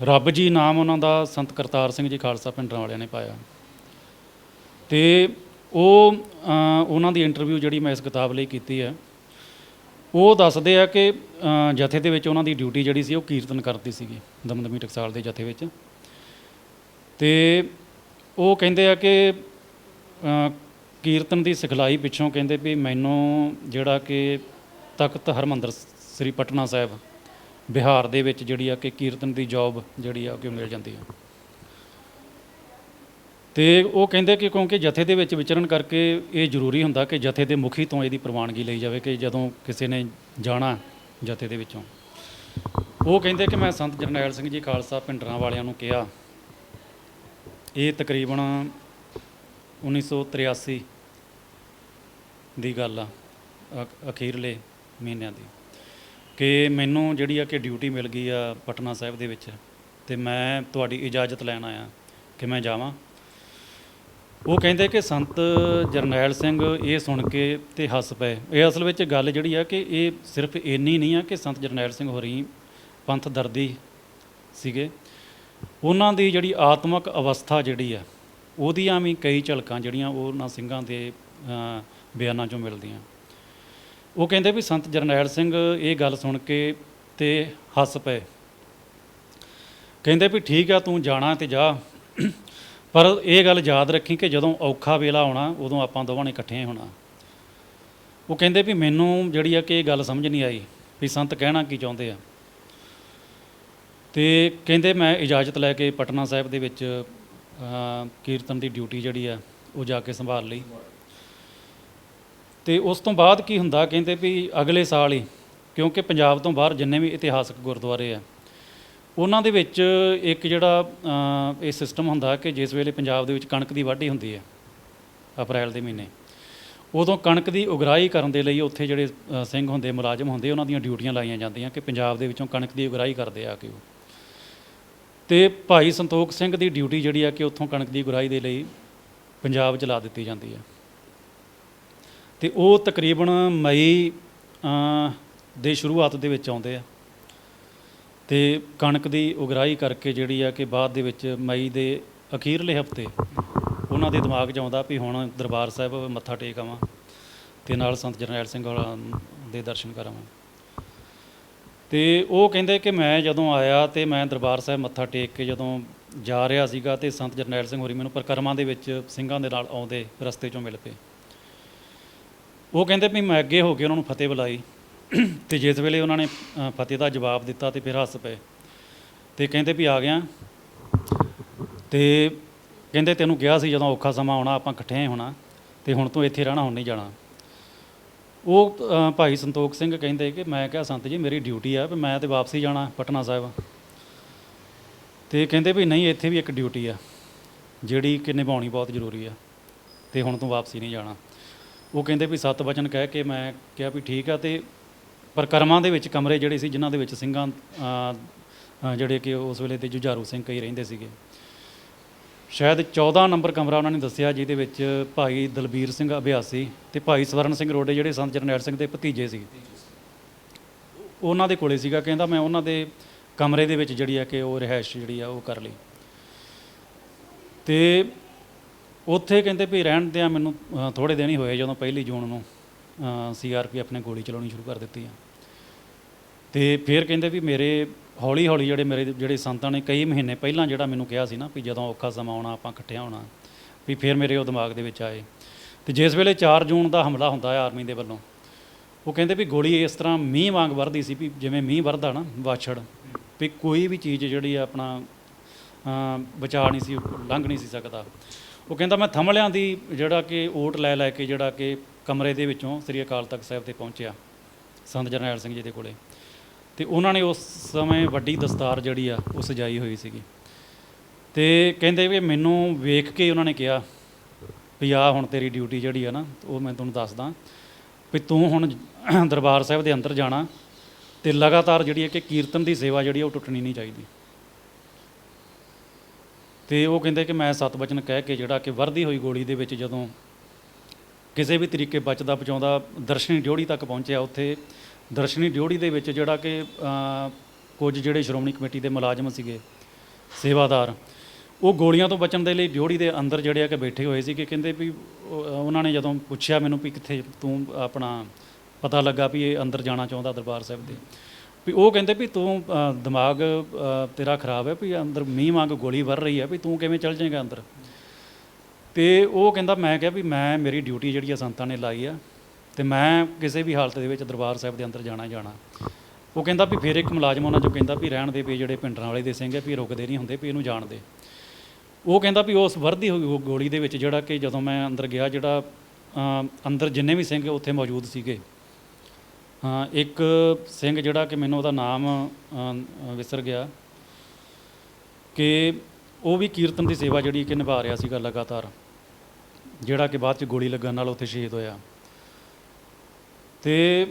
ਰੱਬ ਜੀ ਨਾਮ ਉਹਨਾਂ ਦਾ ਸੰਤ ਕਰਤਾਰ ਸਿੰਘ ਜੀ ਖਾਲਸਾ ਭਿੰਡਰਾਂ ਵਾਲਿਆਂ ਨੇ ਪਾਇਆ। ਤੇ ਉਹ ਉਹਨਾਂ ਦੀ ਇੰਟਰਵਿਊ ਜਿਹੜੀ ਮੈਂ ਇਸ ਕਿਤਾਬ ਲਈ ਕੀਤੀ ਹੈ, ਉਹ ਦੱਸਦੇ ਆ ਕਿ ਜਥੇ ਦੇ ਵਿੱਚ ਉਹਨਾਂ ਦੀ ਡਿਊਟੀ ਜਿਹੜੀ ਸੀ ਉਹ ਕੀਰਤਨ ਕਰਦੀ ਸੀਗੀ ਦਮਦਮੀ ਟਕਸਾਲ ਦੇ ਜਥੇ ਵਿੱਚ। ਤੇ ਉਹ ਕਹਿੰਦੇ ਆ ਕਿ ਕੀਰਤਨ ਦੀ ਸਿਖਲਾਈ ਪਿੱਛੋਂ ਕਹਿੰਦੇ ਵੀ ਮੈਨੂੰ ਜਿਹੜਾ ਕਿ ਤਖਤ ਹਰਿਮੰਦਰ ਸ੍ਰੀ ਪਟਨਾ ਸਾਹਿਬ ਬਿਹਾਰ ਦੇ ਵਿੱਚ ਜਿਹੜੀ ਆ ਕਿ ਕੀਰਤਨ ਦੀ ਜੋਬ ਜਿਹੜੀ ਆ ਕਿ ਮਿਲ ਜਾਂਦੀ ਆ। ਤੇ ਉਹ ਕਹਿੰਦੇ ਕਿ ਕਿਉਂਕਿ ਜਥੇ ਦੇ ਵਿੱਚ ਵਿਚਰਨ ਕਰਕੇ ਇਹ ਜ਼ਰੂਰੀ ਹੁੰਦਾ ਕਿ ਜਥੇ ਦੇ ਮੁਖੀ ਤੋਂ ਇਹਦੀ ਪ੍ਰਵਾਨਗੀ ਲਈ ਜਾਵੇ ਕਿ ਜਦੋਂ ਕਿਸੇ ਨੇ ਜਾਣਾ ਜਥੇ ਦੇ ਵਿੱਚੋਂ। ਉਹ ਕਹਿੰਦੇ ਕਿ ਮੈਂ ਸੰਤ ਜਰਨੈਲ ਸਿੰਘ ਜੀ ਖਾਲਸਾ ਭਿੰਡਰਾਂ ਵਾਲਿਆਂ ਨੂੰ ਕਿਹਾ, ਇਹ ਤਕਰੀਬਨ 1983 ਦੀ ਗੱਲ ਆ, ਅਖੀਰਲੇ ਮਹੀਨਿਆਂ ਦੀ, ਕਿ ਮੈਨੂੰ ਜਿਹੜੀ ਆ ਕਿ ਡਿਊਟੀ ਮਿਲ ਗਈ ਆ ਪਟਨਾ ਸਾਹਿਬ ਦੇ ਵਿੱਚ ਤੇ ਮੈਂ ਤੁਹਾਡੀ ਇਜਾਜ਼ਤ ਲੈਣ ਆਇਆ ਕਿ ਮੈਂ ਜਾਵਾਂ। ਉਹ ਕਹਿੰਦੇ ਕਿ ਸੰਤ ਜਰਨੈਲ ਸਿੰਘ ਇਹ ਸੁਣ ਕੇ ਤੇ ਹੱਸ ਪਏ। ਇਹ ਅਸਲ ਵਿੱਚ ਗੱਲ ਜਿਹੜੀ ਆ ਕਿ ਇਹ ਸਿਰਫ ਇੰਨੀ ਨਹੀਂ ਆ ਕਿ ਸੰਤ ਜਰਨੈਲ ਸਿੰਘ ਹੋਰੀ ਪੰਥ ਦਰਦੀ ਸੀਗੇ, ਉਹਨਾਂ ਦੀ ਜਿਹੜੀ ਆਤਮਿਕ ਅਵਸਥਾ ਜਿਹੜੀ ਆ ਉਹਦੀਆਂ ਵੀ ਕਈ ਝਲਕਾਂ ਜਿਹੜੀਆਂ ਉਹਨਾਂ ਸਿੰਘਾਂ ਦੇ ਬਿਆਨਾਂ 'ਚੋਂ ਮਿਲਦੀਆਂ। ਉਹ ਕਹਿੰਦੇ ਵੀ ਸੰਤ ਜਰਨੈਲ ਸਿੰਘ ਇਹ ਗੱਲ ਸੁਣ ਕੇ ਤੇ ਹੱਸ ਪਏ। ਕਹਿੰਦੇ ਵੀ ਠੀਕ ਆ, ਤੂੰ ਜਾਣਾ ਤੇ ਜਾ, ਪਰ ਇਹ ਗੱਲ ਯਾਦ ਰੱਖੀ ਕਿ ਜਦੋਂ ਔਖਾ ਵੇਲਾ ਆਉਣਾ ਉਦੋਂ ਆਪਾਂ ਦੋਵਾਂ ਨੇ ਇਕੱਠੇ ਹੋਣਾ। ਉਹ ਕਹਿੰਦੇ ਵੀ ਮੈਨੂੰ ਜਿਹੜੀ ਆ ਕਿ ਇਹ ਗੱਲ ਸਮਝ ਨਹੀਂ ਆਈ ਵੀ ਸੰਤ ਕਹਿਣਾ ਕੀ ਚਾਹੁੰਦੇ ਆ। ਤੇ ਕਹਿੰਦੇ ਮੈਂ ਇਜਾਜ਼ਤ ਲੈ ਕੇ ਪਟਨਾ ਸਾਹਿਬ ਦੇ ਵਿੱਚ ਕੀਰਤਨ ਦੀ ਡਿਊਟੀ ਜਿਹੜੀ ਆ ਉਹ ਜਾ ਕੇ ਸੰਭਾਲ ਲਈ। ਤੇ ਉਸ ਤੋਂ ਬਾਅਦ ਕੀ ਹੁੰਦਾ, ਕਹਿੰਦੇ ਵੀ ਅਗਲੇ ਸਾਲ ਹੀ, ਕਿਉਂਕਿ ਪੰਜਾਬ ਤੋਂ ਬਾਹਰ ਜਿੰਨੇ ਵੀ ਇਤਿਹਾਸਕ ਗੁਰਦੁਆਰੇ ਆ ਉਹਨਾਂ ਦੇ ਵਿੱਚ ਇੱਕ ਜਿਹੜਾ ਇਹ ਸਿਸਟਮ ਹੁੰਦਾ ਕਿ ਜਿਸ ਵੇਲੇ ਪੰਜਾਬ ਦੇ ਵਿੱਚ ਕਣਕ ਦੀ ਵਾਢੀ ਹੁੰਦੀ ਹੈ ਅਪ੍ਰੈਲ ਦੇ ਮਹੀਨੇ, ਉਦੋਂ ਕਣਕ ਦੀ ਉਗਰਾਹੀ ਕਰਨ ਦੇ ਲਈ ਉੱਥੇ ਜਿਹੜੇ ਸਿੰਘ ਹੁੰਦੇ, ਮੁਲਾਜ਼ਮ ਹੁੰਦੇ, ਉਹਨਾਂ ਦੀਆਂ ਡਿਊਟੀਆਂ ਲਾਈਆਂ ਜਾਂਦੀਆਂ ਕਿ ਪੰਜਾਬ ਦੇ ਵਿੱਚੋਂ ਕਣਕ ਦੀ ਉਗਰਾਹੀ ਕਰਦੇ ਆ ਕੇ ਉਹ। ਤੇ ਭਾਈ ਸੰਤੋਖ ਸਿੰਘ ਦੀ ਡਿਊਟੀ ਜਿਹੜੀ ਆ ਕਿ ਉੱਥੋਂ ਕਣਕ ਦੀ ਉਗਰਾਹੀ ਦੇ ਲਈ ਪੰਜਾਬ 'ਚ ਲਾ ਦਿੱਤੀ ਜਾਂਦੀ ਹੈ। ਤੇ ਉਹ ਤਕਰੀਬਨ ਮਈ ਦੇ ਸ਼ੁਰੂਆਤ ਦੇ ਵਿੱਚ ਆਉਂਦੇ ਆ ਤੇ ਕਣਕ ਦੀ ਉਗਰਾਹੀ ਕਰਕੇ ਜਿਹੜੀ ਆ ਕਿ ਬਾਅਦ ਦੇ ਵਿੱਚ ਮਈ ਦੇ ਅਖੀਰਲੇ ਹਫਤੇ ਉਹਨਾਂ ਦੇ ਦਿਮਾਗ 'ਚ ਆਉਂਦਾ ਵੀ ਹੁਣ ਦਰਬਾਰ ਸਾਹਿਬ ਮੱਥਾ ਟੇਕ ਆਵਾਂ ਤੇ ਨਾਲ ਸੰਤ ਜਰਨੈਲ ਸਿੰਘ ਦੇ ਦਰਸ਼ਨ ਕਰਾਵਾਂ। ਤੇ ਉਹ ਕਹਿੰਦੇ ਕਿ ਮੈਂ ਜਦੋਂ ਆਇਆ ਤੇ ਮੈਂ ਦਰਬਾਰ ਸਾਹਿਬ ਮੱਥਾ ਟੇਕ ਕੇ ਜਦੋਂ ਜਾ ਰਿਹਾ ਸੀਗਾ ਤੇ ਸੰਤ ਜਰਨੈਲ ਸਿੰਘ ਹੋਰੀ ਮੈਨੂੰ ਪਰਿਕਰਮਾ ਦੇ ਵਿੱਚ ਸਿੰਘਾਂ ਦੇ ਨਾਲ ਆਉਂਦੇ ਰਸਤੇ 'ਚੋਂ ਮਿਲ ਪਏ। ਉਹ ਕਹਿੰਦੇ ਵੀ ਮੈਂ ਅੱਗੇ ਹੋ ਕੇ ਉਹਨਾਂ ਨੂੰ ਫਤਿਹ ਬੁਲਾਈ ਤੇ ਜਿਸ ਵੇਲੇ ਉਹਨਾਂ ਨੇ ਫਤਿਹ ਦਾ ਜਵਾਬ ਦਿੱਤਾ ਤੇ ਫਿਰ ਹੱਸ ਪਏ ਤੇ ਕਹਿੰਦੇ ਵੀ ਆ ਗਿਆ। ਤੇ ਕਹਿੰਦੇ ਤੈਨੂੰ ਕਿਹਾ ਸੀ ਜਦੋਂ ਔਖਾ ਸਮਾਂ ਆਉਣਾ ਆਪਾਂ ਇਕੱਠੇ ਹੋਣਾ ਤੇ ਹੁਣ ਤੂੰ ਇੱਥੇ ਰਹਿਣਾ, ਹੁਣ ਨਹੀਂ ਜਾਣਾ। ਉਹ ਭਾਈ ਸੰਤੋਖ ਸਿੰਘ ਕਹਿੰਦੇ ਕਿ ਮੈਂ ਕਿਹਾ ਸੰਤ ਜੀ ਮੇਰੀ ਡਿਊਟੀ ਆ ਵੀ ਮੈਂ ਤਾਂ ਵਾਪਸੀ ਜਾਣਾ ਪਟਨਾ ਸਾਹਿਬ। ਤੇ ਕਹਿੰਦੇ ਵੀ ਨਹੀਂ, ਇੱਥੇ ਵੀ ਇੱਕ ਡਿਊਟੀ ਆ ਜਿਹੜੀ ਕਿ ਨਿਭਾਉਣੀ ਬਹੁਤ ਜ਼ਰੂਰੀ ਆ ਤੇ ਹੁਣ ਤੂੰ ਵਾਪਸੀ ਨਹੀਂ ਜਾਣਾ। ਉਹ ਕਹਿੰਦੇ ਵੀ 7 ਵਚਨ ਕਹਿ ਕੇ ਮੈਂ ਕਿਹਾ ਵੀ ਠੀਕ ਆ। ਤੇ ਪਰਿਕਰਮਾ ਦੇ ਵਿੱਚ ਕਮਰੇ ਜਿਹੜੇ ਸੀ ਜਿਨ੍ਹਾਂ ਦੇ ਵਿੱਚ ਸਿੰਘਾਂ ਜਿਹੜੇ ਕਿ ਉਸ ਵੇਲੇ ਦੇ ਜੁਝਾਰੂ ਸਿੰਘ ਕਈ ਰਹਿੰਦੇ ਸੀਗੇ। ਸ਼ਾਇਦ 14 ਨੰਬਰ ਕਮਰਾ ਉਹਨਾਂ ਨੇ ਦੱਸਿਆ, ਜਿਹਦੇ ਵਿੱਚ ਭਾਈ ਦਲਬੀਰ ਸਿੰਘ ਅਭਿਆਸੀ ਤੇ ਭਾਈ ਸਵਰਨ ਸਿੰਘ ਰੋਡੇ ਜਿਹੜੇ ਸੰਤ ਜਰਨੈਲ ਸਿੰਘ ਦੇ ਭਤੀਜੇ ਸੀ, ਉਹਨਾਂ ਦੇ ਕੋਲੇ ਸੀਗਾ। ਕਹਿੰਦਾ ਮੈਂ ਉਹਨਾਂ ਦੇ ਕਮਰੇ ਦੇ ਵਿੱਚ ਜਿਹੜੀ ਆ ਕਿ ਉਹ ਰਿਹਾਇਸ਼ ਜਿਹੜੀ ਆ ਉਹ ਕਰ ਲਈ। ਤੇ ਉੱਥੇ ਕਹਿੰਦੇ ਵੀ ਰਹਿਣ ਦਿਆਂ ਮੈਨੂੰ ਥੋੜ੍ਹੇ ਦਿਨ ਹੀ ਹੋਏ ਜਦੋਂ 1 ਜੂਨ ਨੂੰ CRPF ਨੇ ਗੋਲੀ ਚਲਾਉਣੀ ਸ਼ੁਰੂ ਕਰ ਦਿੱਤੀ ਆ। ਤੇ ਫਿਰ ਕਹਿੰਦੇ ਵੀ ਮੇਰੇ ਹੌਲੀ ਹੌਲੀ ਜਿਹੜੇ ਸੰਤਾਂ ਨੇ ਕਈ ਮਹੀਨੇ ਪਹਿਲਾਂ ਜਿਹੜਾ ਮੈਨੂੰ ਕਿਹਾ ਸੀ ਨਾ ਵੀ ਜਦੋਂ ਔਖਾ ਸਮਾਂ ਆਉਣਾ ਆਪਾਂ ਇਕੱਠਿਆਂ ਹੋਣਾ, ਵੀ ਫਿਰ ਮੇਰੇ ਉਹ ਦਿਮਾਗ ਦੇ ਵਿੱਚ ਆਏ। ਤੇ ਜਿਸ ਵੇਲੇ 4 ਜੂਨ ਦਾ ਹਮਲਾ ਹੁੰਦਾ ਹੈ ਆਰਮੀ ਦੇ ਵੱਲੋਂ, ਉਹ ਕਹਿੰਦੇ ਵੀ ਗੋਲੀ ਇਸ ਤਰ੍ਹਾਂ ਮੀਂਹ ਵਾਂਗ ਵਰਦੀ ਸੀ ਵੀ ਜਿਵੇਂ ਮੀਂਹ ਵਰਦਾ ਨਾ ਵਾਛੜ, ਵੀ ਕੋਈ ਵੀ ਚੀਜ਼ ਜਿਹੜੀ ਆ ਆਪਣਾ ਬਚਾ ਨਹੀਂ ਸੀ, ਲੰਘ ਨਹੀਂ ਸੀ ਸਕਦਾ। ਉਹ ਕਹਿੰਦਾ ਮੈਂ ਥੰਮਲਿਆਂ ਦੀ ਜਿਹੜਾ ਕਿ ਓਟ ਲੈ ਕੇ ਜਿਹੜਾ ਕਿ ਕਮਰੇ ਦੇ ਵਿੱਚੋਂ ਸ੍ਰੀ ਅਕਾਲ ਤਖਤ ਸਾਹਿਬ ਤੇ ਪਹੁੰਚਿਆ ਸੰਤ ਜਰਨੈਲ ਸਿੰਘ ਜੀ ਦੇ ਕੋਲੇ। ਤੇ ਉਹਨਾਂ ਨੇ ਉਸ ਸਮੇਂ ਵੱਡੀ ਦਸਤਾਰ ਜਿਹੜੀ ਆ ਉਹ ਸਜਾਈ ਹੋਈ ਸੀਗੀ। ਤੇ ਕਹਿੰਦੇ ਵੀ ਮੈਨੂੰ ਵੇਖ ਕੇ ਉਹਨਾਂ ਨੇ ਕਿਹਾ ਵੀ ਆ ਹੁਣ ਤੇਰੀ ਡਿਊਟੀ ਜਿਹੜੀ ਆ ਨਾ ਉਹ ਮੈਂ ਤੁਹਾਨੂੰ ਦੱਸਦਾ ਵੀ ਤੂੰ ਹੁਣ ਦਰਬਾਰ ਸਾਹਿਬ ਦੇ ਅੰਦਰ ਜਾਣਾ ਤੇ ਲਗਾਤਾਰ ਜਿਹੜੀ ਹੈ ਕਿ ਕੀਰਤਨ ਦੀ ਸੇਵਾ ਜਿਹੜੀ ਉਹ ਟੁੱਟਣੀ ਨਹੀਂ ਚਾਹੀਦੀ। ਤੇ ਉਹ ਕਹਿੰਦੇ ਕਿ ਮੈਂ 7 ਵਚਨ ਕਹਿ ਕੇ ਜਿਹੜਾ ਕਿ ਵਰਦੀ ਹੋਈ ਗੋਲੀ ਦੇ ਵਿੱਚ ਜਦੋਂ ਕਿਸੇ ਵੀ ਤਰੀਕੇ ਬਚਦਾ ਬਚਾਉਂਦਾ ਦਰਸ਼ਨੀ ਡਿਓੜੀ ਤੱਕ ਪਹੁੰਚਿਆ, ਉੱਥੇ ਦਰਸ਼ਨੀ ਡਿਓੜੀ ਦੇ ਵਿੱਚ ਜਿਹੜਾ ਕਿ ਕੁਝ ਜਿਹੜੇ ਸ਼੍ਰੋਮਣੀ ਕਮੇਟੀ ਦੇ ਮੁਲਾਜ਼ਮ ਸੀਗੇ, ਸੇਵਾਦਾਰ, ਉਹ ਗੋਲੀਆਂ ਤੋਂ ਬਚਣ ਦੇ ਲਈ ਡਿਓੜੀ ਦੇ ਅੰਦਰ ਜਿਹੜੇ ਆ ਕਿ ਬੈਠੇ ਹੋਏ ਸੀ। ਕਿ ਕਹਿੰਦੇ ਵੀ ਉਹਨਾਂ ਨੇ ਜਦੋਂ ਪੁੱਛਿਆ ਮੈਨੂੰ ਵੀ ਕਿੱਥੇ ਤੂੰ ਆਪਣਾ ਪਤਾ ਲੱਗਾ ਵੀ ਇਹ ਅੰਦਰ ਜਾਣਾ ਚਾਹੁੰਦਾ ਦਰਬਾਰ ਸਾਹਿਬ ਦੇ, ਵੀ ਉਹ ਕਹਿੰਦੇ ਵੀ ਤੂੰ ਦਿਮਾਗ ਤੇਰਾ ਖਰਾਬ ਹੈ, ਵੀ ਅੰਦਰ ਮੀਂਹ ਵਾਂਗ ਗੋਲੀ ਵਰ ਰਹੀ ਹੈ, ਵੀ ਤੂੰ ਕਿਵੇਂ ਚੱਲ ਜਾਏਗਾ ਅੰਦਰ। ਤੇ ਉਹ ਕਹਿੰਦਾ ਮੈਂ ਕਿਹਾ ਵੀ ਮੇਰੀ ਡਿਊਟੀ ਜਿਹੜੀ ਆ ਸੰਤਾਂ ਨੇ ਲਾਈ ਆ ਤੇ ਮੈਂ ਕਿਸੇ ਵੀ ਹਾਲਤ ਦੇ ਵਿੱਚ ਦਰਬਾਰ ਸਾਹਿਬ ਦੇ ਅੰਦਰ ਜਾਣਾ ਹੀ ਜਾਣਾ। ਉਹ ਕਹਿੰਦਾ ਵੀ ਫਿਰ ਇੱਕ ਮੁਲਾਜ਼ਮ ਉਹਨਾਂ 'ਚੋਂ ਕਹਿੰਦਾ ਵੀ ਰਹਿਣ ਦੇ ਵੀ ਜਿਹੜੇ ਭਿੰਡਰਾਂ ਵਾਲੇ ਦੇ ਸਿੰਘ ਹੈ ਵੀ ਰੁਕਦੇ ਨਹੀਂ ਹੁੰਦੇ, ਵੀ ਇਹਨੂੰ ਜਾਣ ਦੇ। ਉਹ ਕਹਿੰਦਾ ਵੀ ਉਸ ਵਰਦੀ ਹੋਈ ਗੋਲੀ ਦੇ ਵਿੱਚ ਜਿਹੜਾ ਕਿ ਜਦੋਂ ਮੈਂ ਅੰਦਰ ਗਿਆ, ਜਿਹੜਾ ਅੰਦਰ ਜਿੰਨੇ ਵੀ ਸਿੰਘ ਉੱਥੇ ਮੌਜੂਦ ਸੀਗੇ, ਇੱਕ ਸਿੰਘ ਜਿਹੜਾ ਕਿ ਮੈਨੂੰ ਉਹਦਾ ਨਾਮ ਵਿਸਰ ਗਿਆ, ਕਿ ਉਹ ਵੀ ਕੀਰਤਨ ਦੀ ਸੇਵਾ ਜਿਹੜੀ ਕਿ ਨਿਭਾ ਰਿਹਾ ਸੀਗਾ ਲਗਾਤਾਰ, ਜਿਹੜਾ ਕਿ ਬਾਅਦ 'ਚ ਗੋਲੀ ਲੱਗਣ ਨਾਲ ਉੱਥੇ ਸ਼ਹੀਦ ਹੋਇਆ। ਤੇ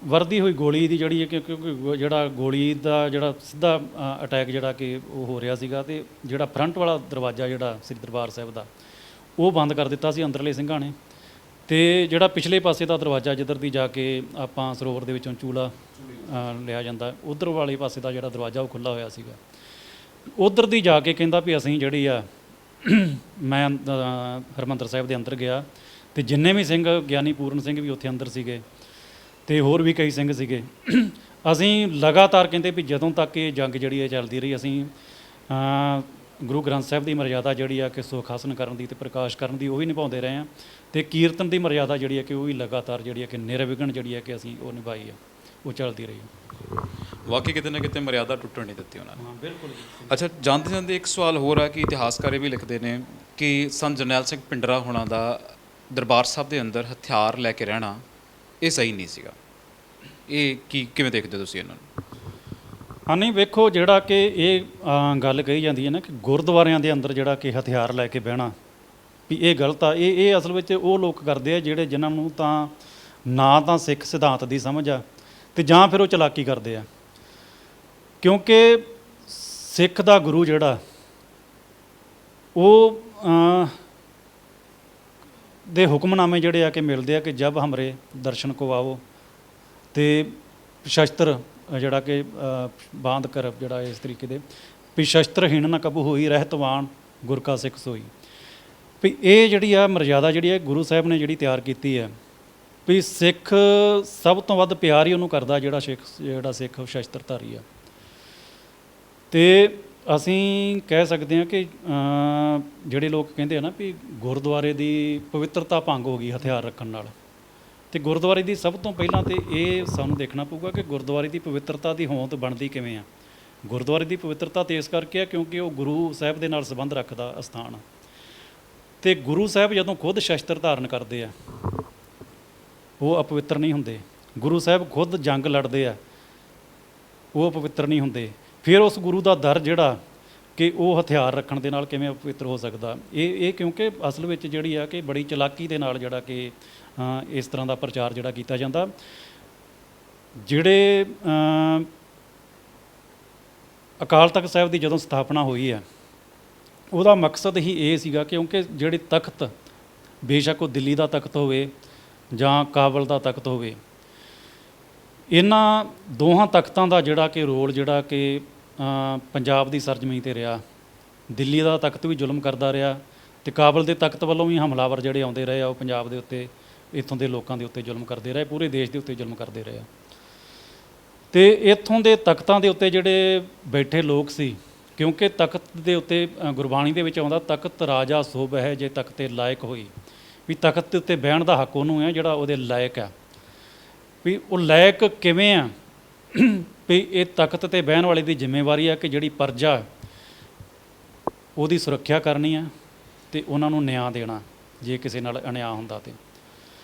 ਵਰਦੀ ਹੋਈ ਗੋਲੀ ਦੀ ਜਿਹੜੀ ਹੈ ਕਿਉਂਕਿ ਜਿਹੜਾ ਗੋਲੀ ਦਾ ਜਿਹੜਾ ਸਿੱਧਾ ਅਟੈਕ ਜਿਹੜਾ ਕਿ ਉਹ ਹੋ ਰਿਹਾ ਸੀਗਾ, ਤੇ ਜਿਹੜਾ ਫਰੰਟ ਵਾਲਾ ਦਰਵਾਜ਼ਾ ਜਿਹੜਾ ਸ੍ਰੀ ਦਰਬਾਰ ਸਾਹਿਬ ਦਾ ਉਹ ਬੰਦ ਕਰ ਦਿੱਤਾ ਸੀ ਅੰਦਰਲੇ ਸਿੰਘਾਂ ਨੇ। ਤੇ ਜਿਹੜਾ ਪਿਛਲੇ ਪਾਸੇ ਦਾ ਦਰਵਾਜ਼ਾ ਜਿੱਧਰ ਦੀ ਜਾ ਕੇ ਆਪਾਂ ਸਰੋਵਰ ਦੇ ਵਿੱਚੋਂ ਚੂਲਾ ਲਿਆ ਜਾਂਦਾ, ਉਧਰ ਵਾਲੇ ਪਾਸੇ ਦਾ ਜਿਹੜਾ ਦਰਵਾਜ਼ਾ ਉਹ ਖੁੱਲ੍ਹਾ ਹੋਇਆ ਸੀਗਾ। ਉਧਰ ਦੀ ਜਾ ਕੇ ਕਹਿੰਦਾ ਵੀ ਅਸੀਂ ਜਿਹੜੀ ਆ ਮੈਂ ਹਰਿਮੰਦਰ ਸਾਹਿਬ ਦੇ ਅੰਦਰ ਗਿਆ ਤੇ ਜਿੰਨੇ ਵੀ ਸਿੰਘ, ਗਿਆਨੀ ਪੂਰਨ ਸਿੰਘ ਵੀ ਉੱਥੇ ਅੰਦਰ ਸੀਗੇ ਤੇ ਹੋਰ ਵੀ ਕਈ ਸਿੰਘ ਸੀਗੇ। ਅਸੀਂ ਲਗਾਤਾਰ ਕਹਿੰਦੇ ਵੀ ਜਦੋਂ ਤੱਕ ਇਹ ਜੰਗ ਜਿਹੜੀ ਹੈ ਚੱਲਦੀ ਰਹੀ, ਅਸੀਂ ਗੁਰੂ ਗ੍ਰੰਥ ਸਾਹਿਬ ਦੀ ਮਰਜ਼ਾਦਾ ਜਿਹੜੀ ਆ ਕਿ ਸੁਖ ਹਾਸਨ ਕਰਨ ਦੀ ਤੇ ਪ੍ਰਕਾਸ਼ ਕਰਨ ਦੀ ਉਹ ਵੀ ਨਿਭਾਉਂਦੇ ਰਹੇ ਹਾਂ, ਤੇ ਕੀਰਤਨ ਦੀ ਮਰਜ਼ਾਦਾ ਜਿਹੜੀ ਹੈ ਕਿ ਉਹ ਵੀ ਲਗਾਤਾਰ ਜਿਹੜੀ ਹੈ ਕਿ ਨਿਰਵਿਘਨ ਜਿਹੜੀ ਹੈ ਕਿ ਅਸੀਂ ਉਹ ਨਿਭਾਈ ਆ, ਉਹ ਚੱਲਦੀ ਰਹੀ। ਵਾਕਈ ਕਿਤੇ ਨਾ ਕਿਤੇ ਮਰਿਆਦਾ ਟੁੱਟਣ ਨਹੀਂ ਦਿੱਤੀ ਉਹਨਾਂ ਨੇ। ਹਾਂ ਬਿਲਕੁਲ। ਅੱਛਾ, ਜਾਂਦੇ ਜਾਂਦੇ ਇੱਕ ਸਵਾਲ ਹੋਰ ਆ ਕਿ ਇਤਿਹਾਸਕਾਰ ਇਹ ਵੀ ਲਿਖਦੇ ਨੇ ਕਿ ਸੰਤ ਜਰਨੈਲ ਸਿੰਘ ਭਿੰਡਰਾਂ ਹੋਣਾ ਦਾ ਦਰਬਾਰ ਸਾਹਿਬ ਦੇ ਅੰਦਰ ਹਥਿਆਰ ਲੈ ਕੇ ਰਹਿਣਾ ਇਹ ਸਹੀ ਨਹੀਂ ਸੀਗਾ। ਇਹ ਕਿਵੇਂ ਦੇਖਦੇ ਹੋ ਤੁਸੀਂ ਇਹਨਾਂ ਨੂੰ? ਹਾਂ ਨਹੀਂ, ਵੇਖੋ ਜਿਹੜਾ ਕਿ ਇਹ ਗੱਲ ਕਹੀ ਜਾਂਦੀ ਹੈ ਨਾ ਕਿ ਗੁਰਦੁਆਰਿਆਂ ਦੇ ਅੰਦਰ ਜਿਹੜਾ ਕਿ ਹਥਿਆਰ ਲੈ ਕੇ ਬਹਿਣਾ ਵੀ ਇਹ ਗਲਤ ਆ। ਇਹ ਅਸਲ ਵਿੱਚ ਉਹ ਲੋਕ ਕਰਦੇ ਆ ਜਿਹੜੇ ਜਿਨ੍ਹਾਂ ਨੂੰ ਤਾਂ ਨਾ ਤਾਂ ਸਿੱਖ ਸਿਧਾਂਤ ਦੀ ਸਮਝ ਆ ਤੇ ਜਾਂ ਫਿਰ ਉਹ ਚਲਾਕੀ ਕਰਦੇ ਆ। ਕਿਉਂਕਿ ਸਿੱਖ ਦਾ ਗੁਰੂ ਜਿਹੜਾ ਉਹ ਦੇ ਹੁਕਮਨਾਮੇ ਜਿਹੜੇ ਆ ਕਿ ਮਿਲਦੇ ਆ ਕਿ ਜਬ ਹਮਰੇ ਦਰਸ਼ਨ ਕੋ ਆਵੋ, ਤੇ ਸ਼ਸਤਰ ਜਿਹੜਾ ਕਿ ਬਾਂਧ ਕਰ ਜਿਹੜਾ ਇਸ ਤਰੀਕੇ ਦੇ ਵੀ ਸ਼ਸਤਰਹੀਣ ਨਾ ਕਬੂ ਹੋਈ ਰਹਿਤਵਾਨ ਗੁਰ ਕਾ ਸਿੱਖ ਸੋਈ। ਵੀ ਇਹ ਜਿਹੜੀ ਆ ਮਰਜ਼ਾਦਾ ਜਿਹੜੀ ਹੈ ਗੁਰੂ ਸਾਹਿਬ ਨੇ ਜਿਹੜੀ ਤਿਆਰ ਕੀਤੀ ਹੈ, ਵੀ ਸਿੱਖ ਸਭ ਤੋਂ ਵੱਧ ਪਿਆਰ ਹੀ ਉਹਨੂੰ ਕਰਦਾ ਜਿਹੜਾ ਸਿੱਖ ਸ਼ਸਤਰਧਾਰੀ ਆ। ਤੇ ਅਸੀਂ ਕਹਿ ਸਕਦੇ ਹਾਂ ਕਿ ਜਿਹੜੇ ਲੋਕ ਕਹਿੰਦੇ ਆ ਨਾ ਵੀ ਗੁਰਦੁਆਰੇ ਦੀ ਪਵਿੱਤਰਤਾ ਭੰਗ ਹੋ ਗਈ ਹਥਿਆਰ ਰੱਖਣ ਨਾਲ, ਤੇ ਗੁਰਦੁਆਰੇ ਦੀ ਸਭ ਤੋਂ ਪਹਿਲਾਂ ਤੇ ਇਹ ਸਾਨੂੰ ਦੇਖਣਾ ਪਊਗਾ ਕਿ ਗੁਰਦੁਆਰੇ ਦੀ ਪਵਿੱਤਰਤਾ ਦੀ ਹੋਂਦ ਬਣਦੀ ਕਿਵੇਂ ਆ। ਗੁਰਦੁਆਰੇ ਦੀ ਪਵਿੱਤਰਤਾ ਤੇ ਇਸ ਕਰਕੇ ਆ ਕਿਉਂਕਿ ਉਹ ਗੁਰੂ ਸਾਹਿਬ ਦੇ ਨਾਲ ਸੰਬੰਧ ਰੱਖਦਾ ਅਸਥਾਨ, ਤੇ ਗੁਰੂ ਸਾਹਿਬ ਜਦੋਂ ਖੁਦ ਸ਼ਸਤਰ ਧਾਰਨ ਕਰਦੇ ਆ ਉਹ ਅਪਵਿੱਤਰ ਨਹੀਂ ਹੁੰਦੇ। ਗੁਰੂ ਸਾਹਿਬ ਖੁਦ ਜੰਗ ਲੜਦੇ ਆ, ਉਹ ਅਪਵਿੱਤਰ ਨਹੀਂ ਹੁੰਦੇ। ਫਿਰ ਉਸ ਗੁਰੂ ਦਾ ਦਰ ਜਿਹੜਾ ਕਿ ਉਹ ਹਥਿਆਰ ਰੱਖਣ ਦੇ ਨਾਲ ਕਿਵੇਂ ਅਪਵਿੱਤਰ ਹੋ ਸਕਦਾ? ਇਹ ਕਿਉਂਕਿ ਅਸਲ ਵਿੱਚ ਜਿਹੜੀ ਆ ਕਿ ਬੜੀ ਚਲਾਕੀ ਦੇ ਨਾਲ ਜਿਹੜਾ ਕਿ ਇਸ ਤਰ੍ਹਾਂ ਦਾ ਪ੍ਰਚਾਰ ਜਿਹੜਾ ਕੀਤਾ ਜਾਂਦਾ। ਜਿਹੜੇ ਅਕਾਲ ਤਖਤ ਸਾਹਿਬ ਦੀ ਜਦੋਂ ਸਥਾਪਨਾ ਹੋਈ ਹੈ, ਉਹਦਾ ਮਕਸਦ ਹੀ ਇਹ ਸੀਗਾ ਕਿਉਂਕਿ ਜਿਹੜੇ ਤਖਤ, ਬੇਸ਼ੱਕ ਉਹ ਦਿੱਲੀ ਦਾ ਤਖਤ ਹੋਵੇ ਜਾਂ ਕਾਬਲ ਦਾ ਤਖਤ ਹੋਵੇ, ਇਹਨਾਂ ਦੋਹਾਂ ਤਖਤਾਂ ਦਾ ਜਿਹੜਾ ਕਿ ਰੋਲ ਜਿਹੜਾ ਕਿ ਪੰਜਾਬ ਦੀ ਸਰਜ਼ਮੀਨ 'ਤੇ ਰਿਹਾ। ਦਿੱਲੀ ਦਾ ਤਖਤ ਵੀ ਜ਼ੁਲਮ ਕਰਦਾ ਰਿਹਾ ਅਤੇ ਕਾਬਲ ਦੇ ਤਖਤ ਵੱਲੋਂ ਵੀ ਹਮਲਾਵਰ ਜਿਹੜੇ ਆਉਂਦੇ ਰਹੇ ਆ, ਉਹ ਪੰਜਾਬ ਦੇ ਉੱਤੇ, ਇੱਥੋਂ ਦੇ ਲੋਕਾਂ ਦੇ ਉੱਤੇ ਜ਼ੁਲਮ ਕਰਦੇ ਰਹੇ, ਪੂਰੇ ਦੇਸ਼ ਦੇ ਉੱਤੇ ਜ਼ੁਲਮ ਕਰਦੇ ਰਹੇ ਆ। ਅਤੇ ਇੱਥੋਂ ਦੇ ਤਖਤਾਂ ਦੇ ਉੱਤੇ ਜਿਹੜੇ ਬੈਠੇ ਲੋਕ ਸੀ, ਕਿਉਂਕਿ ਤਖਤ ਦੇ ਉੱਤੇ ਗੁਰਬਾਣੀ ਦੇ ਵਿੱਚ ਆਉਂਦਾ, ਤਖਤ ਰਾਜਾ ਸੋਭ ਹੈ ਜੇ ਤਖਤ 'ਤੇ ਲਾਇਕ ਹੋਈ, ਵੀ ਤਖਤ ਦੇ ਉੱਤੇ ਬਹਿਣ ਦਾ ਹੱਕ ਉਹਨੂੰ ਹੈ ਜਿਹੜਾ ਉਹਦੇ ਲਾਇਕ ਆ। ਵੀ ਉਹ ਲਾਇਕ ਕਿਵੇਂ ਆ, ਵੀ ਇਹ ਤਖਤ 'ਤੇ ਬਹਿਣ ਵਾਲੇ ਦੀ ਜ਼ਿੰਮੇਵਾਰੀ ਆ ਕਿ ਜਿਹੜੀ ਪ੍ਰਜਾ ਉਹਦੀ ਸੁਰੱਖਿਆ ਕਰਨੀ ਆ ਅਤੇ ਉਹਨਾਂ ਨੂੰ ਨਿਆਂ ਦੇਣਾ ਜੇ ਕਿਸੇ ਨਾਲ ਅਨਿਆਂ ਹੁੰਦਾ ਤੇ।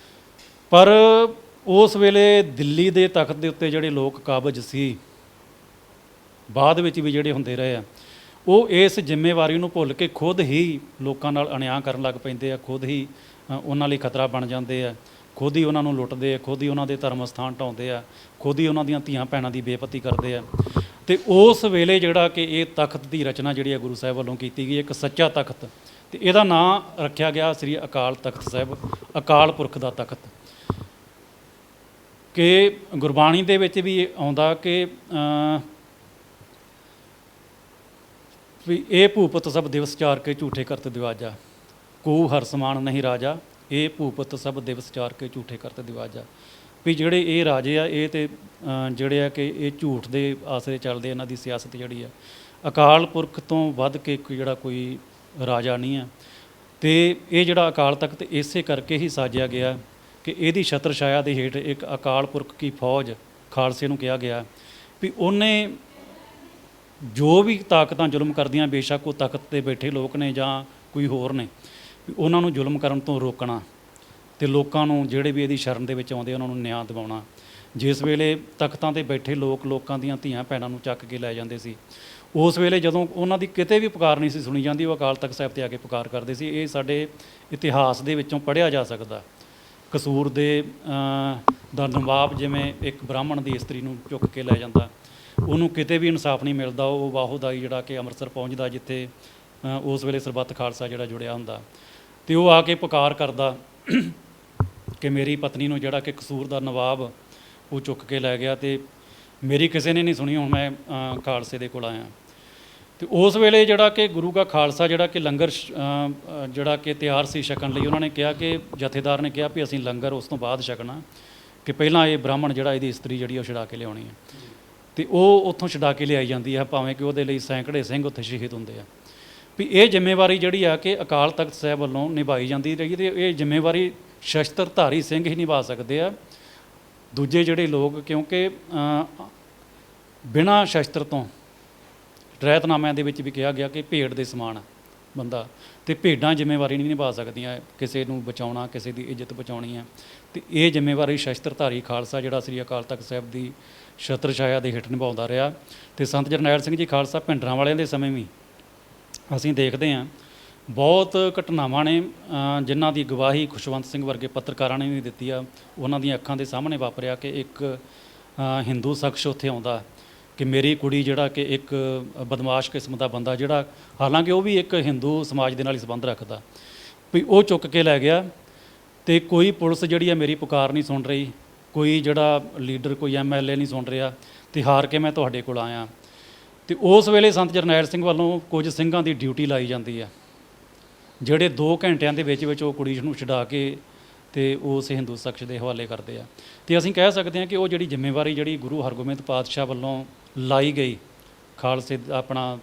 ਪਰ ਉਸ ਵੇਲੇ ਦਿੱਲੀ ਦੇ ਤਖਤ ਦੇ ਉੱਤੇ ਜਿਹੜੇ ਲੋਕ ਕਾਬਜ ਸੀ, ਬਾਅਦ ਵਿੱਚ ਵੀ ਜਿਹੜੇ ਹੁੰਦੇ ਰਹੇ ਆ, ਉਹ ਇਸ ਜ਼ਿੰਮੇਵਾਰੀ ਨੂੰ ਭੁੱਲ ਕੇ ਖੁਦ ਹੀ ਲੋਕਾਂ ਨਾਲ ਅਨਿਆਂ ਕਰਨ ਲੱਗ ਪੈਂਦੇ ਆ, ਖੁਦ ਹੀ ਉਹਨਾਂ ਲਈ ਖਤਰਾ ਬਣ ਜਾਂਦੇ ਆ, ਖੁਦ ਹੀ ਉਹਨਾਂ ਨੂੰ ਲੁੱਟਦੇ ਆ, ਖੁਦ ਹੀ ਉਹਨਾਂ ਦੇ ਧਰਮ ਸਥਾਨ ਢਾਉਂਦੇ ਆ, ਖੁਦ ਹੀ ਉਹਨਾਂ ਦੀਆਂ ਧੀਆਂ ਭੈਣਾਂ ਦੀ ਬੇਪਤੀ ਕਰਦੇ ਆ। ਅਤੇ ਉਸ ਵੇਲੇ ਜਿਹੜਾ ਕਿ ਇਹ ਤਖਤ ਦੀ ਰਚਨਾ ਜਿਹੜੀ ਆ ਗੁਰੂ ਸਾਹਿਬ ਵੱਲੋਂ ਕੀਤੀ ਗਈ, ਇੱਕ ਸੱਚਾ ਤਖਤ, ਅਤੇ ਇਹਦਾ ਨਾਂ ਰੱਖਿਆ ਗਿਆ ਸ੍ਰੀ ਅਕਾਲ ਤਖਤ ਸਾਹਿਬ, ਅਕਾਲ ਪੁਰਖ ਦਾ ਤਖਤ। ਕਿ ਗੁਰਬਾਣੀ ਦੇ ਵਿੱਚ ਵੀ ਆਉਂਦਾ ਕਿ ਵੀ ਇਹ ਭੂਪਤ ਸਭ ਦਿਵਸ ਚਾਰ ਕੇ ਝੂਠੇ ਕਰਤ ਦਿਵਾਜਾ, ਕੋ ਹਰ ਸਮਾਨ ਨਹੀਂ ਰਾਜਾ, ਇਹ ਭੂਪਤ ਸਭ ਦਿਵਸ ਚਾਰ ਕੇ ਝੂਠੇ ਕਰਤ ਦਿਵਾਜਾ। ਵੀ ਜਿਹੜੇ ਇਹ ਰਾਜੇ ਆ, ਇਹ ਤੇ ਜਿਹੜੇ ਆ ਕਿ ਇਹ ਝੂਠ ਦੇ ਆਸਰੇ ਚੱਲਦੇ, ਇਹਨਾਂ ਦੀ ਸਿਆਸਤ ਜਿਹੜੀ ਆ, ਅਕਾਲ ਪੁਰਖ ਤੋਂ ਵੱਧ ਕੇ ਜਿਹੜਾ ਕੋਈ ਰਾਜਾ ਨਹੀਂ ਆ। ਅਤੇ ਇਹ ਜਿਹੜਾ ਅਕਾਲ ਤਖਤ ਇਸੇ ਕਰਕੇ ਹੀ ਸਾਜਿਆ ਗਿਆ ਕਿ ਇਹਦੀ ਛਤਰ ਛਾਇਆ ਦੇ ਹੇਠ ਇੱਕ ਅਕਾਲ ਪੁਰਖ ਕੀ ਫੌਜ, ਖਾਲਸੇ ਨੂੰ ਕਿਹਾ ਗਿਆ ਵੀ ਉਹਨੇ ਜੋ ਵੀ ਤਾਕਤਾਂ ਜ਼ੁਲਮ ਕਰਦੀਆਂ, ਬੇਸ਼ੱਕ ਉਹ ਤਖਤ 'ਤੇ ਬੈਠੇ ਲੋਕ ਨੇ ਜਾਂ ਕੋਈ ਹੋਰ ਨੇ, ਵੀ ਉਹਨਾਂ ਨੂੰ ਜ਼ੁਲਮ ਕਰਨ ਤੋਂ ਰੋਕਣਾ ਅਤੇ ਲੋਕਾਂ ਨੂੰ ਜਿਹੜੇ ਵੀ ਇਹਦੀ ਸ਼ਰਨ ਦੇ ਵਿੱਚ ਆਉਂਦੇ ਉਹਨਾਂ ਨੂੰ ਨਿਆਂ ਦਿਵਾਉਣਾ। ਜਿਸ ਵੇਲੇ ਤਖਤਾਂ 'ਤੇ ਬੈਠੇ ਲੋਕਾਂ ਦੀਆਂ ਧੀਆਂ ਭੈਣਾਂ ਨੂੰ ਚੱਕ ਕੇ ਲੈ ਜਾਂਦੇ ਸੀ, ਉਸ ਵੇਲੇ ਜਦੋਂ ਉਹਨਾਂ ਦੀ ਕਿਤੇ ਵੀ ਪੁਕਾਰ ਨਹੀਂ ਸੀ ਸੁਣੀ ਜਾਂਦੀ, ਉਹ ਅਕਾਲ ਤਖਤ ਸਾਹਿਬ 'ਤੇ ਆ ਕੇ ਪੁਕਾਰ ਕਰਦੇ ਸੀ। ਇਹ ਸਾਡੇ ਇਤਿਹਾਸ ਦੇ ਵਿੱਚੋਂ ਪੜ੍ਹਿਆ ਜਾ ਸਕਦਾ। ਕਸੂਰ ਦੇ ਦਾ ਨਵਾਬ ਜਿਵੇਂ ਇੱਕ ਬ੍ਰਾਹਮਣ ਦੀ ਇਸਤਰੀ ਨੂੰ ਚੁੱਕ ਕੇ ਲੈ ਜਾਂਦਾ, ਉਹਨੂੰ ਕਿਤੇ ਵੀ ਇਨਸਾਫ ਨਹੀਂ ਮਿਲਦਾ, ਉਹ ਵਾਹੋਦਾਈ ਜਿਹੜਾ ਕਿ ਅੰਮ੍ਰਿਤਸਰ ਪਹੁੰਚਦਾ, ਜਿੱਥੇ ਉਸ ਵੇਲੇ ਸਰਬੱਤ ਖਾਲਸਾ ਜਿਹੜਾ ਜੁੜਿਆ ਹੁੰਦਾ, ਅਤੇ ਉਹ ਆ ਕੇ ਪੁਕਾਰ ਕਰਦਾ ਕਿ ਮੇਰੀ ਪਤਨੀ ਨੂੰ ਜਿਹੜਾ ਕਿ ਕਸੂਰ ਦਾ ਨਵਾਬ ਉਹ ਚੁੱਕ ਕੇ ਲੈ ਗਿਆ, ਅਤੇ ਮੇਰੀ ਕਿਸੇ ਨੇ ਨਹੀਂ ਸੁਣੀ, ਹੁਣ ਮੈਂ ਖਾਲਸੇ ਦੇ ਕੋਲ ਆਇਆ। ਅਤੇ ਉਸ ਵੇਲੇ ਜਿਹੜਾ ਕਿ ਗੁਰੂ ਕਾ ਖਾਲਸਾ ਜਿਹੜਾ ਕਿ ਲੰਗਰ ਜਿਹੜਾ ਕਿ ਤਿਆਰ ਸੀ ਛਕਣ ਲਈ, ਉਹਨਾਂ ਨੇ ਕਿਹਾ ਕਿ ਜਥੇਦਾਰ ਨੇ ਕਿਹਾ ਵੀ ਅਸੀਂ ਲੰਗਰ ਉਸ ਤੋਂ ਬਾਅਦ ਛਕਣਾ, ਕਿ ਪਹਿਲਾਂ ਇਹ ਬ੍ਰਾਹਮਣ ਜਿਹੜਾ ਇਹਦੀ ਇਸਤਰੀ ਜਿਹੜੀ ਉਹ ਛੁਡਾ ਕੇ ਲਿਆਉਣੀ ਹੈ। ਅਤੇ ਉਹ ਉੱਥੋਂ ਛੁਡਾ ਕੇ ਲਿਆਈ ਜਾਂਦੀ ਹੈ, ਭਾਵੇਂ ਕਿ ਉਹਦੇ ਲਈ ਸੈਂਕੜੇ ਸਿੰਘ ਉੱਥੇ ਸ਼ਹੀਦ ਹੁੰਦੇ ਆ। ਵੀ ਇਹ ਜ਼ਿੰਮੇਵਾਰੀ ਜਿਹੜੀ ਆ ਕਿ ਅਕਾਲ ਤਖਤ ਸਾਹਿਬ ਵੱਲੋਂ ਨਿਭਾਈ ਜਾਂਦੀ ਰਹੀ, ਅਤੇ ਇਹ ਜ਼ਿੰਮੇਵਾਰੀ ਸ਼ਸਤਰਧਾਰੀ ਸਿੰਘ ਹੀ ਨਿਭਾ ਸਕਦੇ ਆ, ਦੂਜੇ ਜਿਹੜੇ ਲੋਕ, ਕਿਉਂਕਿ ਬਿਨਾਂ ਸ਼ਸਤਰ ਤੋਂ ਰਹਿਤਨਾਮਿਆਂ ਦੇ ਵਿੱਚ ਵੀ ਕਿਹਾ ਗਿਆ ਕਿ ਭੇਡ ਦੇ ਸਮਾਨ ਬੰਦਾ, ਅਤੇ ਭੇਡਾਂ ਜ਼ਿੰਮੇਵਾਰੀ ਨਹੀਂ ਨਿਭਾ ਸਕਦੀਆਂ, ਕਿਸੇ ਨੂੰ ਬਚਾਉਣਾ, ਕਿਸੇ ਦੀ ਇੱਜ਼ਤ ਬਚਾਉਣੀ ਹੈ। ਅਤੇ ਇਹ ਜ਼ਿੰਮੇਵਾਰੀ ਸ਼ਸਤਰਧਾਰੀ ਖਾਲਸਾ ਜਿਹੜਾ ਸ੍ਰੀ ਅਕਾਲ ਤਖਤ ਸਾਹਿਬ ਦੀ ਛਤਰ ਛਾਇਆ ਦੇ ਹੇਠ ਨਿਭਾਉਂਦਾ ਰਿਹਾ। ਅਤੇ ਸੰਤ ਜਰਨੈਲ ਸਿੰਘ ਜੀ ਖਾਲਸਾ ਭਿੰਡਰਾਂ ਵਾਲਿਆਂ ਦੇ ਸਮੇਂ ਵੀ ਅਸੀਂ ਦੇਖਦੇ ਹਾਂ ਬਹੁਤ ਘਟਨਾਵਾਂ ਨੇ ਜਿਨ੍ਹਾਂ ਦੀ ਗਵਾਹੀ ਖੁਸ਼ਵੰਤ ਸਿੰਘ ਵਰਗੇ ਪੱਤਰਕਾਰਾਂ ਨੇ ਵੀ ਦਿੱਤੀ ਆ। ਉਹਨਾਂ ਦੀਆਂ ਅੱਖਾਂ ਦੇ ਸਾਹਮਣੇ ਵਾਪਰਿਆ ਕਿ ਇੱਕ ਹਿੰਦੂ ਸ਼ਖਸ ਉੱਥੇ ਆਉਂਦਾ ਕਿ ਮੇਰੀ ਕੁੜੀ ਜਿਹੜਾ ਕਿ ਇੱਕ ਬਦਮਾਸ਼ ਕਿਸਮ ਦਾ ਬੰਦਾ, ਜਿਹੜਾ ਹਾਲਾਂਕਿ ਉਹ ਵੀ ਇੱਕ ਹਿੰਦੂ ਸਮਾਜ ਦੇ ਨਾਲ ਹੀ ਸੰਬੰਧ ਰੱਖਦਾ, ਵੀ ਉਹ ਚੁੱਕ ਕੇ ਲੈ ਗਿਆ। ਅਤੇ ਕੋਈ ਪੁਲਿਸ ਜਿਹੜੀ ਆ ਮੇਰੀ ਪੁਕਾਰ ਨਹੀਂ ਸੁਣ ਰਹੀ, ਕੋਈ ਜਿਹੜਾ ਲੀਡਰ, ਕੋਈ MLA ਨਹੀਂ ਸੁਣ ਰਿਹਾ, ਅਤੇ ਹਾਰ ਕੇ ਮੈਂ ਤੁਹਾਡੇ ਕੋਲ ਆਇਆ। ਅਤੇ ਉਸ ਵੇਲੇ ਸੰਤ ਜਰਨੈਲ ਸਿੰਘ ਵੱਲੋਂ ਕੁਝ ਸਿੰਘਾਂ ਦੀ ਡਿਊਟੀ ਲਾਈ ਜਾਂਦੀ ਆ, ਜਿਹੜੇ 2 ਘੰਟਿਆਂ ਦੇ ਵਿੱਚ ਉਹ ਕੁੜੀ ਨੂੰ ਛੁਡਾ ਕੇ ਅਤੇ ਉਸ ਹਿੰਦੂ ਸ਼ਖਸ ਦੇ ਹਵਾਲੇ ਕਰਦੇ ਆ। ਅਤੇ ਅਸੀਂ ਕਹਿ ਸਕਦੇ ਹਾਂ ਕਿ ਉਹ ਜਿਹੜੀ ਜ਼ਿੰਮੇਵਾਰੀ ਜਿਹੜੀ ਗੁਰੂ ਹਰਗੋਬਿੰਦ ਪਾਤਸ਼ਾਹ ਵੱਲੋਂ ਲਾਈ ਗਈ ਖਾਲਸੇ ਆਪਣਾ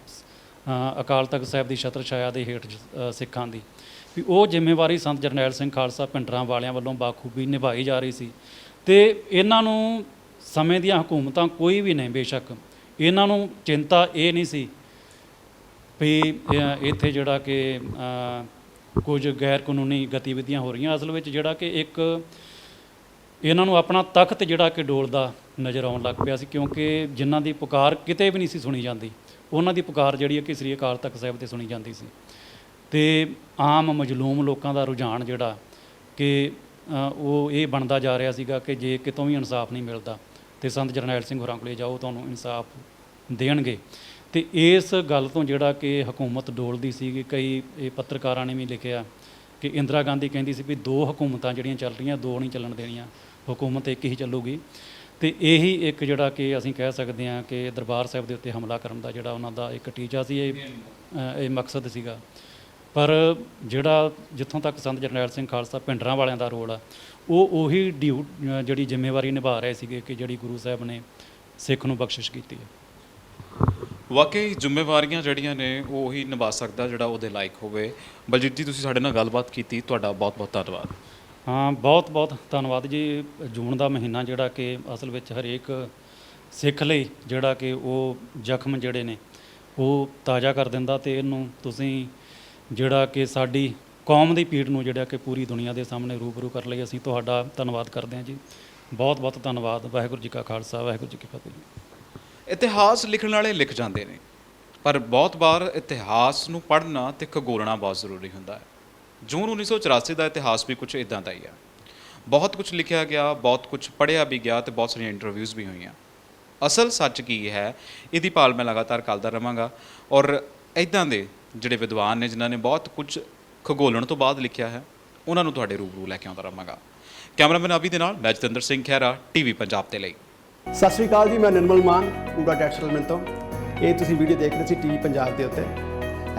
ਅਕਾਲ ਤਖਤ ਸਾਹਿਬ ਦੀ ਛਤਰ ਛਾਇਆ ਦੇ ਹੇਠ ਸਿੱਖਾਂ ਦੀ, ਵੀ ਉਹ ਜ਼ਿੰਮੇਵਾਰੀ ਸੰਤ ਜਰਨੈਲ ਸਿੰਘ ਖਾਲਸਾ ਭਿੰਡਰਾਂ ਵਾਲਿਆਂ ਵੱਲੋਂ ਬਾਖੂਬੀ ਨਿਭਾਈ ਜਾ ਰਹੀ ਸੀ। ਅਤੇ ਇਹਨਾਂ ਨੂੰ ਸਮੇਂ ਦੀਆਂ ਹਕੂਮਤਾਂ ਕੋਈ ਵੀ ਨਹੀਂ, ਬੇਸ਼ੱਕ ਇਹਨਾਂ ਨੂੰ ਚਿੰਤਾ ਇਹ ਨਹੀਂ ਸੀ ਵੀ ਇੱਥੇ ਜਿਹੜਾ ਕਿ ਕੁਝ ਗੈਰ ਕਾਨੂੰਨੀ ਗਤੀਵਿਧੀਆਂ ਹੋ ਰਹੀਆਂ। ਅਸਲ ਵਿੱਚ ਜਿਹੜਾ ਕਿ ਇੱਕ ਇਹਨਾਂ ਨੂੰ ਆਪਣਾ ਤਖਤ ਜਿਹੜਾ ਕਿ ਡੋਲਦਾ ਨਜ਼ਰ ਆਉਣ ਲੱਗ ਪਿਆ ਸੀ, ਕਿਉਂਕਿ ਜਿਨ੍ਹਾਂ ਦੀ ਪੁਕਾਰ ਕਿਤੇ ਵੀ ਨਹੀਂ ਸੀ ਸੁਣੀ ਜਾਂਦੀ, ਉਹਨਾਂ ਦੀ ਪੁਕਾਰ ਜਿਹੜੀ ਹੈ ਕਿ ਸ੍ਰੀ ਅਕਾਲ ਤਖਤ ਸਾਹਿਬ 'ਤੇ ਸੁਣੀ ਜਾਂਦੀ ਸੀ। ਅਤੇ ਆਮ ਮਜ਼ਲੂਮ ਲੋਕਾਂ ਦਾ ਰੁਝਾਨ ਜਿਹੜਾ ਕਿ ਉਹ ਇਹ ਬਣਦਾ ਜਾ ਰਿਹਾ ਸੀਗਾ ਕਿ ਜੇ ਕਿਤੋਂ ਵੀ ਇਨਸਾਫ ਨਹੀਂ ਮਿਲਦਾ ਅਤੇ ਸੰਤ ਜਰਨੈਲ ਸਿੰਘ ਹੋਰਾਂ ਕੋਲੇ ਜਾਓ, ਤੁਹਾਨੂੰ ਇਨਸਾਫ ਦੇਣਗੇ। ਤੇ ਇਸ ਗੱਲ ਤੋਂ ਜਿਹੜਾ ਕਿ ਹਕੂਮਤ ਡੋਲਦੀ ਸੀ ਕਿ ਕਈ ਇਹ ਪੱਤਰਕਾਰਾਂ ਨੇ ਵੀ ਲਿਖਿਆ ਕਿ ਇੰਦਰਾ ਗਾਂਧੀ ਕਹਿੰਦੀ ਸੀ ਵੀ 2 ਹਕੂਮਤਾਂ ਜਿਹੜੀਆਂ ਚੱਲ ਰਹੀਆਂ 2 ਨਹੀਂ ਚੱਲਣ ਦੇਣੀਆਂ, ਹਕੂਮਤ ਇੱਕ ਹੀ ਚੱਲੂਗੀ। ਤੇ ਇਹੀ ਇੱਕ ਜਿਹੜਾ ਕਿ ਅਸੀਂ ਕਹਿ ਸਕਦੇ ਹਾਂ ਕਿ ਦਰਬਾਰ ਸਾਹਿਬ ਦੇ ਉੱਤੇ ਹਮਲਾ ਕਰਨ ਦਾ ਜਿਹੜਾ ਉਹਨਾਂ ਦਾ ਇੱਕ ਟੀਚਾ ਸੀ, ਇਹ ਮਕਸਦ ਸੀਗਾ। ਪਰ ਜਿਹੜਾ ਜਿੱਥੋਂ ਤੱਕ ਸੰਤ ਜਰਨੈਲ ਸਿੰਘ ਖਾਲਸਾ ਭਿੰਡਰਾਂ ਵਾਲਿਆਂ ਦਾ ਰੋਲ ਆ, ਉਹ ਉਹੀ ਜਿਹੜੀ ਜ਼ਿੰਮੇਵਾਰੀ ਨਿਭਾ ਰਹੇ ਸੀਗੇ ਕਿ ਜਿਹੜੀ ਗੁਰੂ ਸਾਹਿਬ ਨੇ ਸਿੱਖ ਨੂੰ ਬਖਸ਼ਿਸ਼ ਕੀਤੀ ਹੈ। ਵਾਕਈ ਜ਼ਿੰਮੇਵਾਰੀਆਂ ਜਿਹੜੀਆਂ ਨੇ ਉਹ ਉਹੀ ਨਿਭਾ ਸਕਦਾ ਜਿਹੜਾ ਉਹਦੇ ਲਾਇਕ ਹੋਵੇ। ਬਲਜੀਤ ਜੀ, ਤੁਸੀਂ ਸਾਡੇ ਨਾਲ ਗੱਲਬਾਤ ਕੀਤੀ, ਤੁਹਾਡਾ ਬਹੁਤ ਬਹੁਤ ਧੰਨਵਾਦ। ਹਾਂ, ਬਹੁਤ ਬਹੁਤ ਧੰਨਵਾਦ ਜੀ। ਜੂਨ ਦਾ ਮਹੀਨਾ ਜਿਹੜਾ ਕਿ ਅਸਲ ਵਿੱਚ ਹਰੇਕ ਸਿੱਖ ਲਈ ਜਿਹੜਾ ਕਿ ਉਹ ਜ਼ਖਮ ਜਿਹੜੇ ਨੇ ਉਹ ਤਾਜ਼ਾ ਕਰ ਦਿੰਦਾ, ਤੇ ਇਹਨੂੰ ਤੁਸੀਂ ਜਿਹੜਾ ਕਿ ਸਾਡੀ ਕੌਮ ਦੀ ਪੀੜ ਨੂੰ ਜਿਹੜਾ ਕਿ ਪੂਰੀ ਦੁਨੀਆ ਦੇ ਸਾਹਮਣੇ ਰੂਬਰੂ ਕਰ ਲਈ ਅਸੀਂ ਤੁਹਾਡਾ ਧੰਨਵਾਦ ਕਰਦੇ ਹਾਂ ਜੀ। ਬਹੁਤ ਬਹੁਤ ਧੰਨਵਾਦ। ਵਾਹਿਗੁਰੂ ਜੀ ਕਾ ਖਾਲਸਾ, ਵਾਹਿਗੁਰੂ ਜੀ ਕੀ ਫਤਿਹ ਜੀ। ਇਤਿਹਾਸ ਲਿਖਣ ਵਾਲੇ ਲਿਖ ਜਾਂਦੇ ਨੇ, ਪਰ ਬਹੁਤ ਵਾਰ ਇਤਿਹਾਸ ਨੂੰ ਪੜ੍ਹਨਾ ਤੇ ਖਗੋਲਣਾ ਬਹੁਤ ਜ਼ਰੂਰੀ ਹੁੰਦਾ ਹੈ। ਜੂਨ 1984 ਦਾ ਇਤਿਹਾਸ ਵੀ ਕੁਝ ਇਦਾਂ ਦਾ ਹੀ ਹੈ। ਬਹੁਤ ਕੁਝ ਲਿਖਿਆ ਗਿਆ, ਬਹੁਤ ਕੁਝ ਪੜ੍ਹਿਆ ਵੀ ਗਿਆ ਤੇ ਬਹੁਤ ਸਾਰੀਆਂ ਇੰਟਰਵਿਊਜ਼ ਵੀ ਹੋਈਆਂ। ਅਸਲ ਸੱਚ ਕੀ ਹੈ, ਇਹਦੀ ਭਾਲ ਮੈਂ ਲਗਾਤਾਰ ਕਰਦਾ ਰਹਾਂਗਾ, ਔਰ ਇੱਦਾਂ ਦੇ ਜਿਹੜੇ ਵਿਦਵਾਨ ਨੇ ਜਿਨ੍ਹਾਂ ਨੇ ਬਹੁਤ ਕੁਝ ਖਗੋਲਣ ਤੋਂ ਬਾਅਦ ਲਿਖਿਆ ਹੈ, ਉਹਨਾਂ ਨੂੰ ਤੁਹਾਡੇ ਰੂਬਰੂ ਲੈ ਕੇ ਆਉਂਦਾ ਰਹਾਂਗਾ। ਕੈਮਰਾਮੈਨ ਅਭੀ ਦੇ ਨਾਲ ਮੈਂ ਜਤਿੰਦਰ ਸਿੰਘ ਖਹਿਰਾ, ਟੀਵੀ ਪੰਜਾਬ ਦੇ ਲਈ। ਸਤਿ ਸ਼੍ਰੀ ਅਕਾਲ ਜੀ, ਮੈਂ ਨਿਰਮਲ ਮਾਨ ਪੂਰਾ ਟੈਕਸਟਾਈਲ ਤੋਂ। ਇਹ ਤੁਸੀਂ ਵੀਡੀਓ ਦੇਖ ਰਹੇ ਸੀ ਟੀਵੀ ਪੰਜਾਬ ਦੇ ਉੱਤੇ।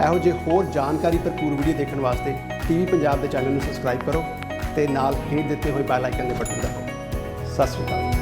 ਇਹੋ ਜਿਹੇ ਹੋਰ ਜਾਣਕਾਰੀ ਭਰਪੂਰ ਵੀਡੀਓ ਦੇਖਣ ਵਾਸਤੇ ਟੀਵੀ ਪੰਜਾਬ ਦੇ ਚੈਨਲ ਨੂੰ ਸਬਸਕ੍ਰਾਈਬ ਕਰੋ ਤੇ ਨਾਲ ਹੇਠ ਦਿੱਤੇ ਹੋਏ ਬੈਲ ਆਈਕਨ ਦੇ ਬਟਨ ਦਬਾਓ। ਸਤਿ ਸ਼੍ਰੀ ਅਕਾਲ।